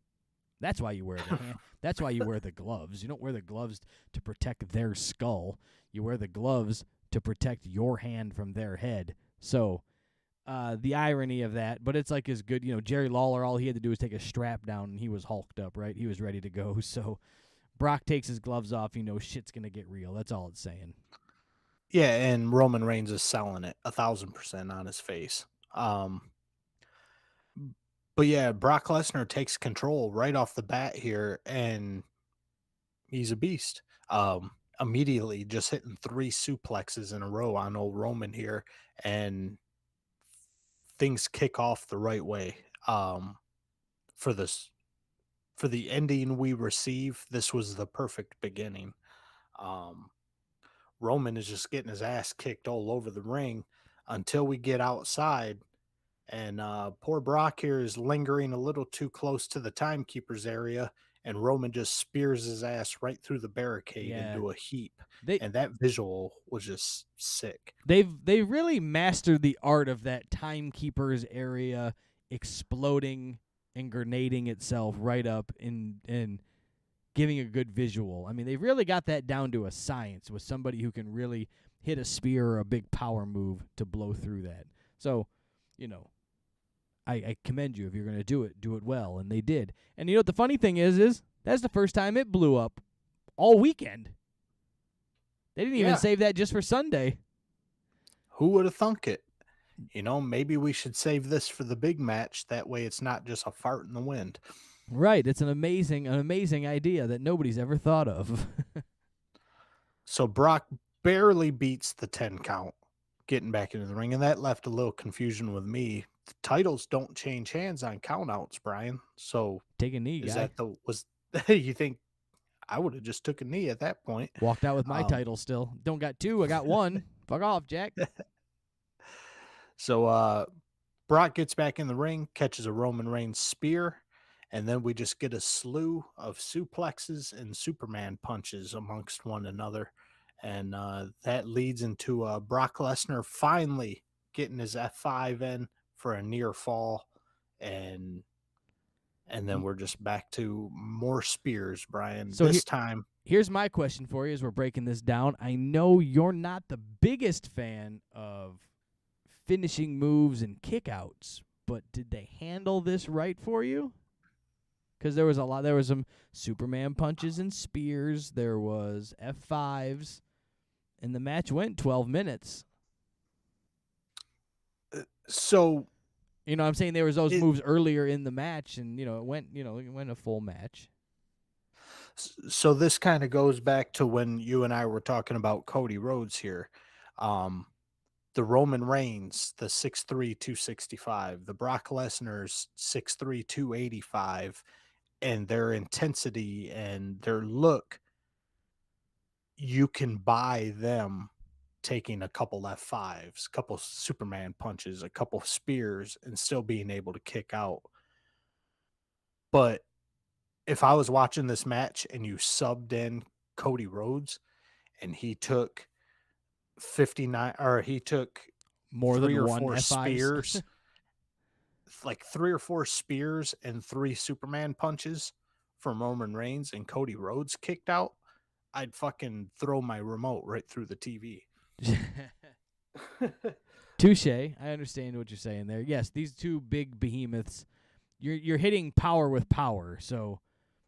Speaker 2: That's why you wear the hand. That's why you wear the gloves. You don't wear the gloves to protect their skull. You wear the gloves to protect your hand from their head. So, the irony of that, but it's like as good, Jerry Lawler, all he had to do was take a strap down and he was hulked up, right? He was ready to go. So, Brock takes his gloves off, shit's going to get real. That's all it's saying.
Speaker 3: Yeah, and Roman Reigns is selling it 1,000% on his face. But yeah, Brock Lesnar takes control right off the bat here, and he's a beast. Immediately just hitting 3 suplexes in a row on old Roman here, and things kick off the right way. For the ending we receive, this was the perfect beginning. Roman is just getting his ass kicked all over the ring until we get outside. And poor Brock here is lingering a little too close to the timekeeper's area, and Roman just spears his ass right through the barricade into a heap. And that visual was just sick.
Speaker 2: They've really mastered the art of that timekeeper's area exploding and grenading itself right up and giving a good visual. I mean, they've really got that down to a science with somebody who can really hit a spear or a big power move to blow through that. So, I commend you. If you're going to do it well. And they did. And what the funny thing is that's the first time it blew up all weekend. They didn't even save that just for Sunday.
Speaker 3: Who would have thunk it? Maybe we should save this for the big match. That way it's not just a fart in the wind.
Speaker 2: Right. It's an amazing idea that nobody's ever thought of.
Speaker 3: So Brock barely beats the 10 count getting back into the ring, and that left a little confusion with me. The titles don't change hands on countouts, Brian. So
Speaker 2: take a knee, guy.
Speaker 3: You think I would have just took a knee at that point?
Speaker 2: Walked out with my title still. Don't got 2, I got 1. Fuck off, Jack.
Speaker 3: So Brock gets back in the ring, catches a Roman Reigns spear, and then we just get a slew of suplexes and Superman punches amongst one another. And that leads into Brock Lesnar finally getting his F5 in for a near fall. And then we're just back to more spears, Brian.
Speaker 2: So
Speaker 3: this time,
Speaker 2: here's my question for you as we're breaking this down. I know you're not the biggest fan of finishing moves and kickouts, but did they handle this right for you? Because there was some Superman punches and spears. There was F5s, and the match went 12 minutes.
Speaker 3: so
Speaker 2: You know what I'm saying? There was those moves earlier in the match, and, it went a full match.
Speaker 3: So this kind of goes back to when you and I were talking about Cody Rhodes here. The Roman Reigns, the 6'3", 265, the Brock Lesnar's 6'3", 285, and their intensity and their look, you can buy them taking a couple F5s, a couple Superman punches, a couple spears, and still being able to kick out. But if I was watching this match and you subbed in Cody Rhodes and he took 59, or he took
Speaker 2: More
Speaker 3: three
Speaker 2: than
Speaker 3: or
Speaker 2: one
Speaker 3: four
Speaker 2: F5s.
Speaker 3: spears, like 3 or 4 spears and 3 Superman punches from Roman Reigns, and Cody Rhodes kicked out, I'd fucking throw my remote right through the TV.
Speaker 2: Touche. I understand what you're saying there. Yes, these two big behemoths, you're hitting power with power. So,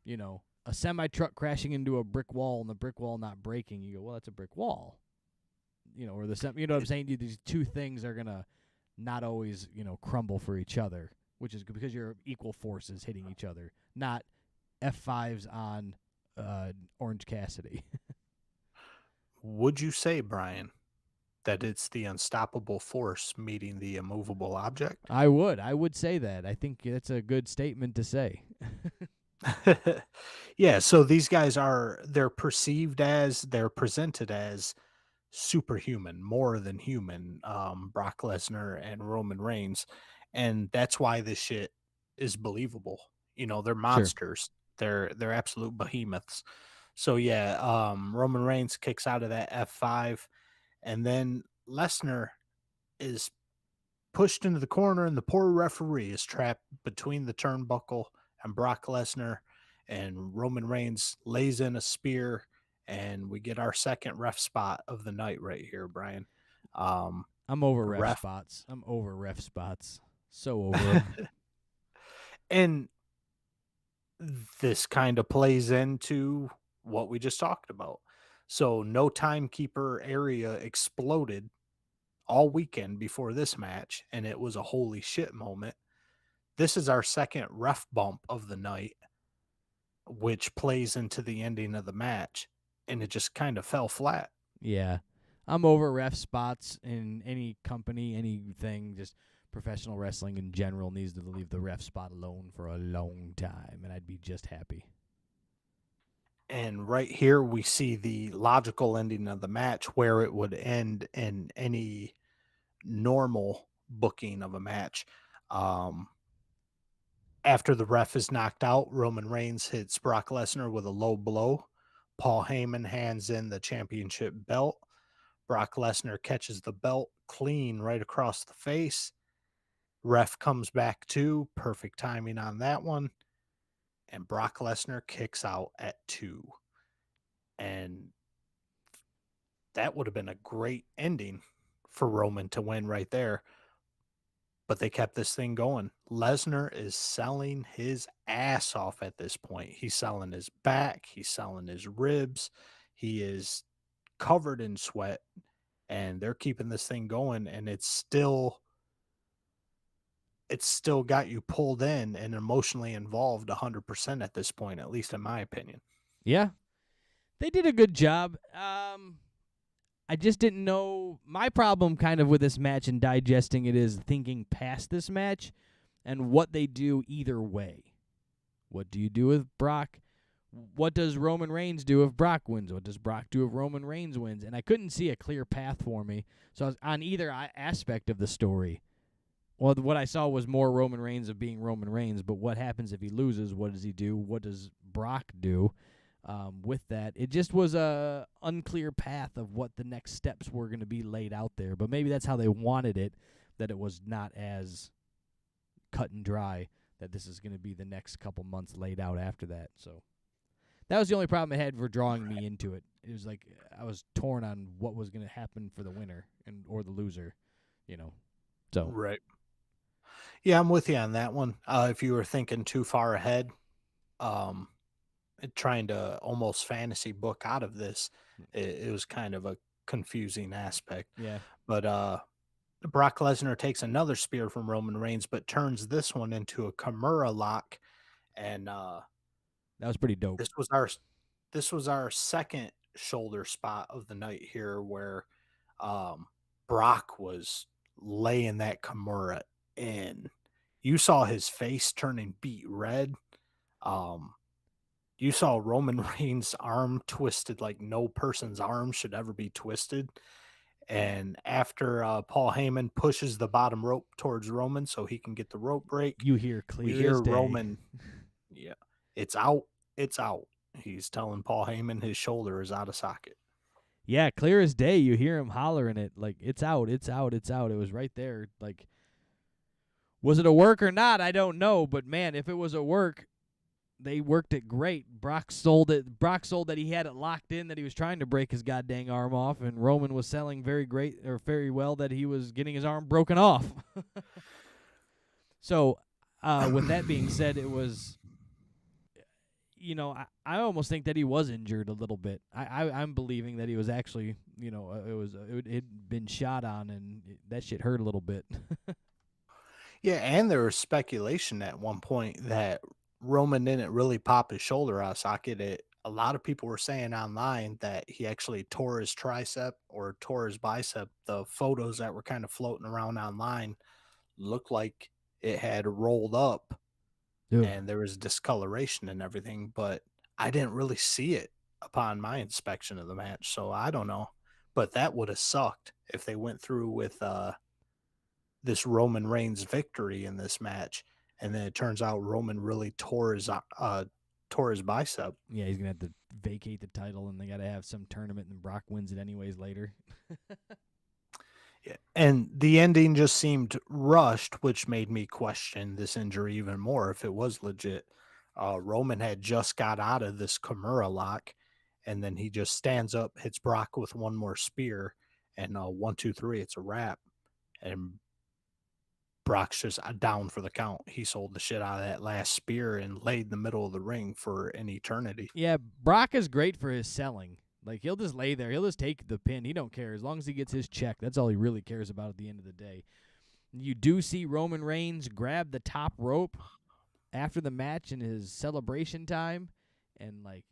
Speaker 2: a semi-truck crashing into a brick wall and the brick wall not breaking, you go, well, that's a brick wall. Or you know what I'm saying? These two things are going to not always, crumble for each other, which is because you're equal forces hitting each other, not F5s on Orange Cassidy.
Speaker 3: Would you say, Brian, that it's the unstoppable force meeting the immovable object?
Speaker 2: I would say that. I think that's a good statement to say.
Speaker 3: Yeah, so these guys they're presented as superhuman, more than human, Brock Lesnar and Roman Reigns, and that's why this shit is believable. They're monsters. They're absolute behemoths. So yeah, Roman Reigns kicks out of that F5, and then Lesnar is pushed into the corner, and the poor referee is trapped between the turnbuckle and Brock Lesnar, and Roman Reigns lays in a spear, and we get our second ref spot of the night right here, Brian.
Speaker 2: I'm over ref spots. I'm over ref spots. So over them.
Speaker 3: And this kind of plays into what we just talked about. So no timekeeper area exploded all weekend before this match, and it was a holy shit moment. This is our second ref bump of the night, which plays into the ending of the match, and it just kind of fell flat.
Speaker 2: Yeah. I'm over ref spots in any company, anything. Just professional wrestling in general needs to leave the ref spot alone for a long time, and I'd be just happy.
Speaker 3: And right here we see the logical ending of the match where it would end in any normal booking of a match. After the ref is knocked out, Roman Reigns hits Brock Lesnar with a low blow. Paul Heyman hands in the championship belt. Brock Lesnar catches the belt clean right across the face. Ref comes back too. Perfect timing on that one. And Brock Lesnar kicks out at 2. And that would have been a great ending for Roman to win right there. But they kept this thing going. Lesnar is selling his ass off at this point. He's selling his back. He's selling his ribs. He is covered in sweat. And they're keeping this thing going. And it's still got you pulled in and emotionally involved 100% at this point, at least in my opinion.
Speaker 2: Yeah. They did a good job. I just didn't know. My problem kind of with this match and digesting it is thinking past this match and what they do either way. What do you do with Brock? What does Roman Reigns do if Brock wins? What does Brock do if Roman Reigns wins? And I couldn't see a clear path for me. So I was on either aspect of the story. Well, what I saw was more Roman Reigns of being Roman Reigns, but what happens if he loses? What does he do? What does Brock do? With that, it just was a unclear path of what the next steps were going to be laid out there. But maybe that's how they wanted it, that it was not as cut and dry, that this is going to be the next couple months laid out after that. So that was the only problem I had for drawing me into it. It was like I was torn on what was going to happen for the winner or the loser, you know. So
Speaker 3: Right. Yeah, I'm with you on that one. If you were thinking too far ahead, um, trying to almost fantasy book out of this, it was kind of a confusing aspect.
Speaker 2: yeah,
Speaker 3: But Brock Lesnar takes another spear from Roman Reigns, but turns this one into a Kimura lock, and
Speaker 2: that was pretty dope.
Speaker 3: this was our second shoulder spot of the night here, where um, Brock was laying that Kimura in. You saw his face turning beet red. Um, you saw Roman Reigns' arm twisted like no person's arm should ever be twisted. And after Paul Heyman pushes the bottom rope towards Roman so he can get the rope break,
Speaker 2: You hear
Speaker 3: we
Speaker 2: clear
Speaker 3: hear
Speaker 2: as day.
Speaker 3: Roman, yeah, it's out, it's out. He's telling Paul Heyman his shoulder is out of socket.
Speaker 2: Yeah, clear as day. You hear him hollering it like it's out, it's out, it's out. It was right there. Like, was it a work or not? I don't know. But man, if it was a work, they worked it great. Brock sold it. Brock sold that he had it locked in, that he was trying to break his goddamn arm off, and Roman was selling very well that he was getting his arm broken off. So, with that being said, it was, I almost think that he was injured a little bit. I'm believing that he was actually, it had been shot on, and that shit hurt a little bit.
Speaker 3: Yeah, and there was speculation at one point that Roman didn't really pop his shoulder out of socket. A lot of people were saying online that he actually tore his tricep or tore his bicep. The photos that were kind of floating around online looked like it had rolled up and there was discoloration and everything, but I didn't really see it upon my inspection of the match, so I don't know. But that would have sucked if they went through with this Roman Reigns victory in this match, and then it turns out Roman really tore his bicep.
Speaker 2: Yeah, he's gonna have to vacate the title, and they got to have some tournament, and Brock wins it anyways later.
Speaker 3: Yeah. And the ending just seemed rushed, which made me question this injury even more if it was legit. Roman had just got out of this Kimura lock, and then he just stands up, hits Brock with one more spear, and 1, 2, 3, it's a wrap. And Brock's just down for the count. He sold the shit out of that last spear and laid in the middle of the ring for an eternity.
Speaker 2: Yeah, Brock is great for his selling. Like, he'll just lay there. He'll just take the pin. He don't care. As long as he gets his check, that's all he really cares about at the end of the day. You do see Roman Reigns grab the top rope after the match in his celebration time and, like,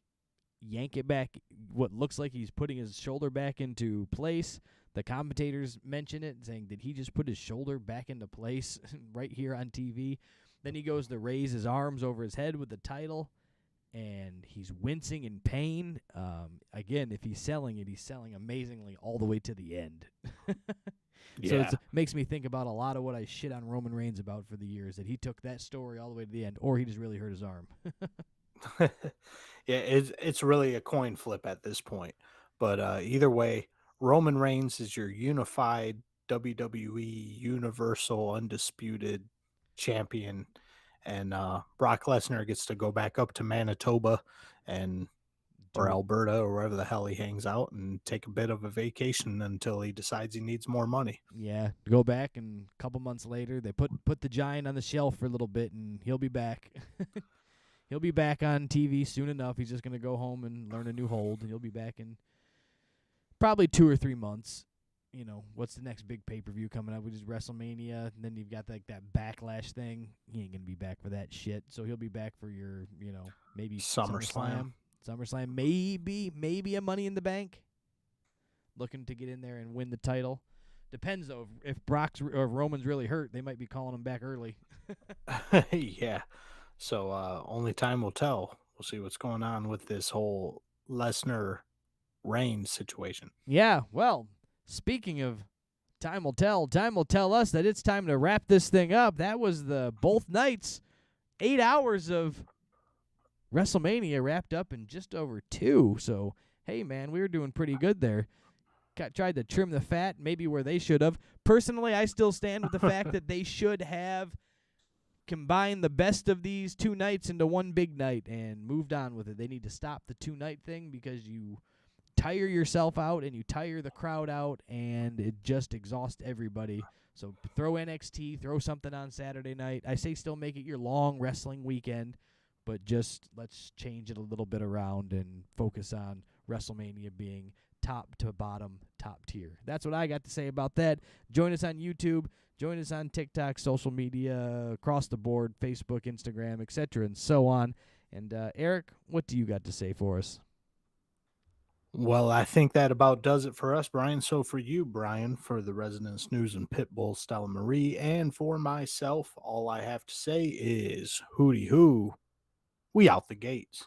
Speaker 2: yank it back. What looks like he's putting his shoulder back into place. The commentators mention it, saying, did he just put his shoulder back into place right here on TV? Then he goes to raise his arms over his head with the title, and he's wincing in pain. Again, if he's selling it, he's selling amazingly all the way to the end. So it makes me think about a lot of what I shit on Roman Reigns about for the years, that he took that story all the way to the end, or he just really hurt his arm.
Speaker 3: Yeah, it's really a coin flip at this point. But either way, Roman Reigns is your unified WWE Universal Undisputed Champion, and Brock Lesnar gets to go back up to Manitoba or Alberta or wherever the hell he hangs out and take a bit of a vacation until he decides he needs more money.
Speaker 2: Yeah, go back, and a couple months later, they put the Giant on the shelf for a little bit, and he'll be back. He'll be back on TV soon enough. He's just going to go home and learn a new hold. He'll be back in probably 2 or 3 months. You know, what's the next big pay-per-view coming up? Which is Wrestlemania, and then you've got like that Backlash thing. He ain't going to be back for that shit. So he'll be back for your, maybe
Speaker 3: SummerSlam.
Speaker 2: SummerSlam, maybe a Money in the Bank. Looking to get in there and win the title. Depends, though. If Roman's really hurt, they might be calling him back early.
Speaker 3: Yeah. So only time will tell. We'll see what's going on with this whole Lesnar Reigns situation.
Speaker 2: Yeah, well, speaking of Time will tell. Time will tell us that it's time to wrap this thing up. That was the both nights, 8 hours of WrestleMania wrapped up in just over 2. So, hey, man, we were doing pretty good there. Tried to trim the fat, maybe where they should have. Personally, I still stand with the fact that they should have combined the best of these 2 nights into one big night and moved on with it. They need to stop the 2-night thing because you tire yourself out and you tire the crowd out, and it just exhausts everybody. So throw NXT, throw something on Saturday night. I say still make it your long wrestling weekend, but just let's change it a little bit around and focus on WrestleMania being top to bottom, top tier. That's what I got to say about that. Join us on YouTube. Join us on TikTok, social media, across the board, Facebook, Instagram, etc., and so on. And Eric, what do you got to say for us?
Speaker 3: Well, I think that about does it for us, Brian. So for you, Brian, for the resident snooze and pitbull Stella Marie, and for myself, all I have to say is hooty hoo, we out the gates.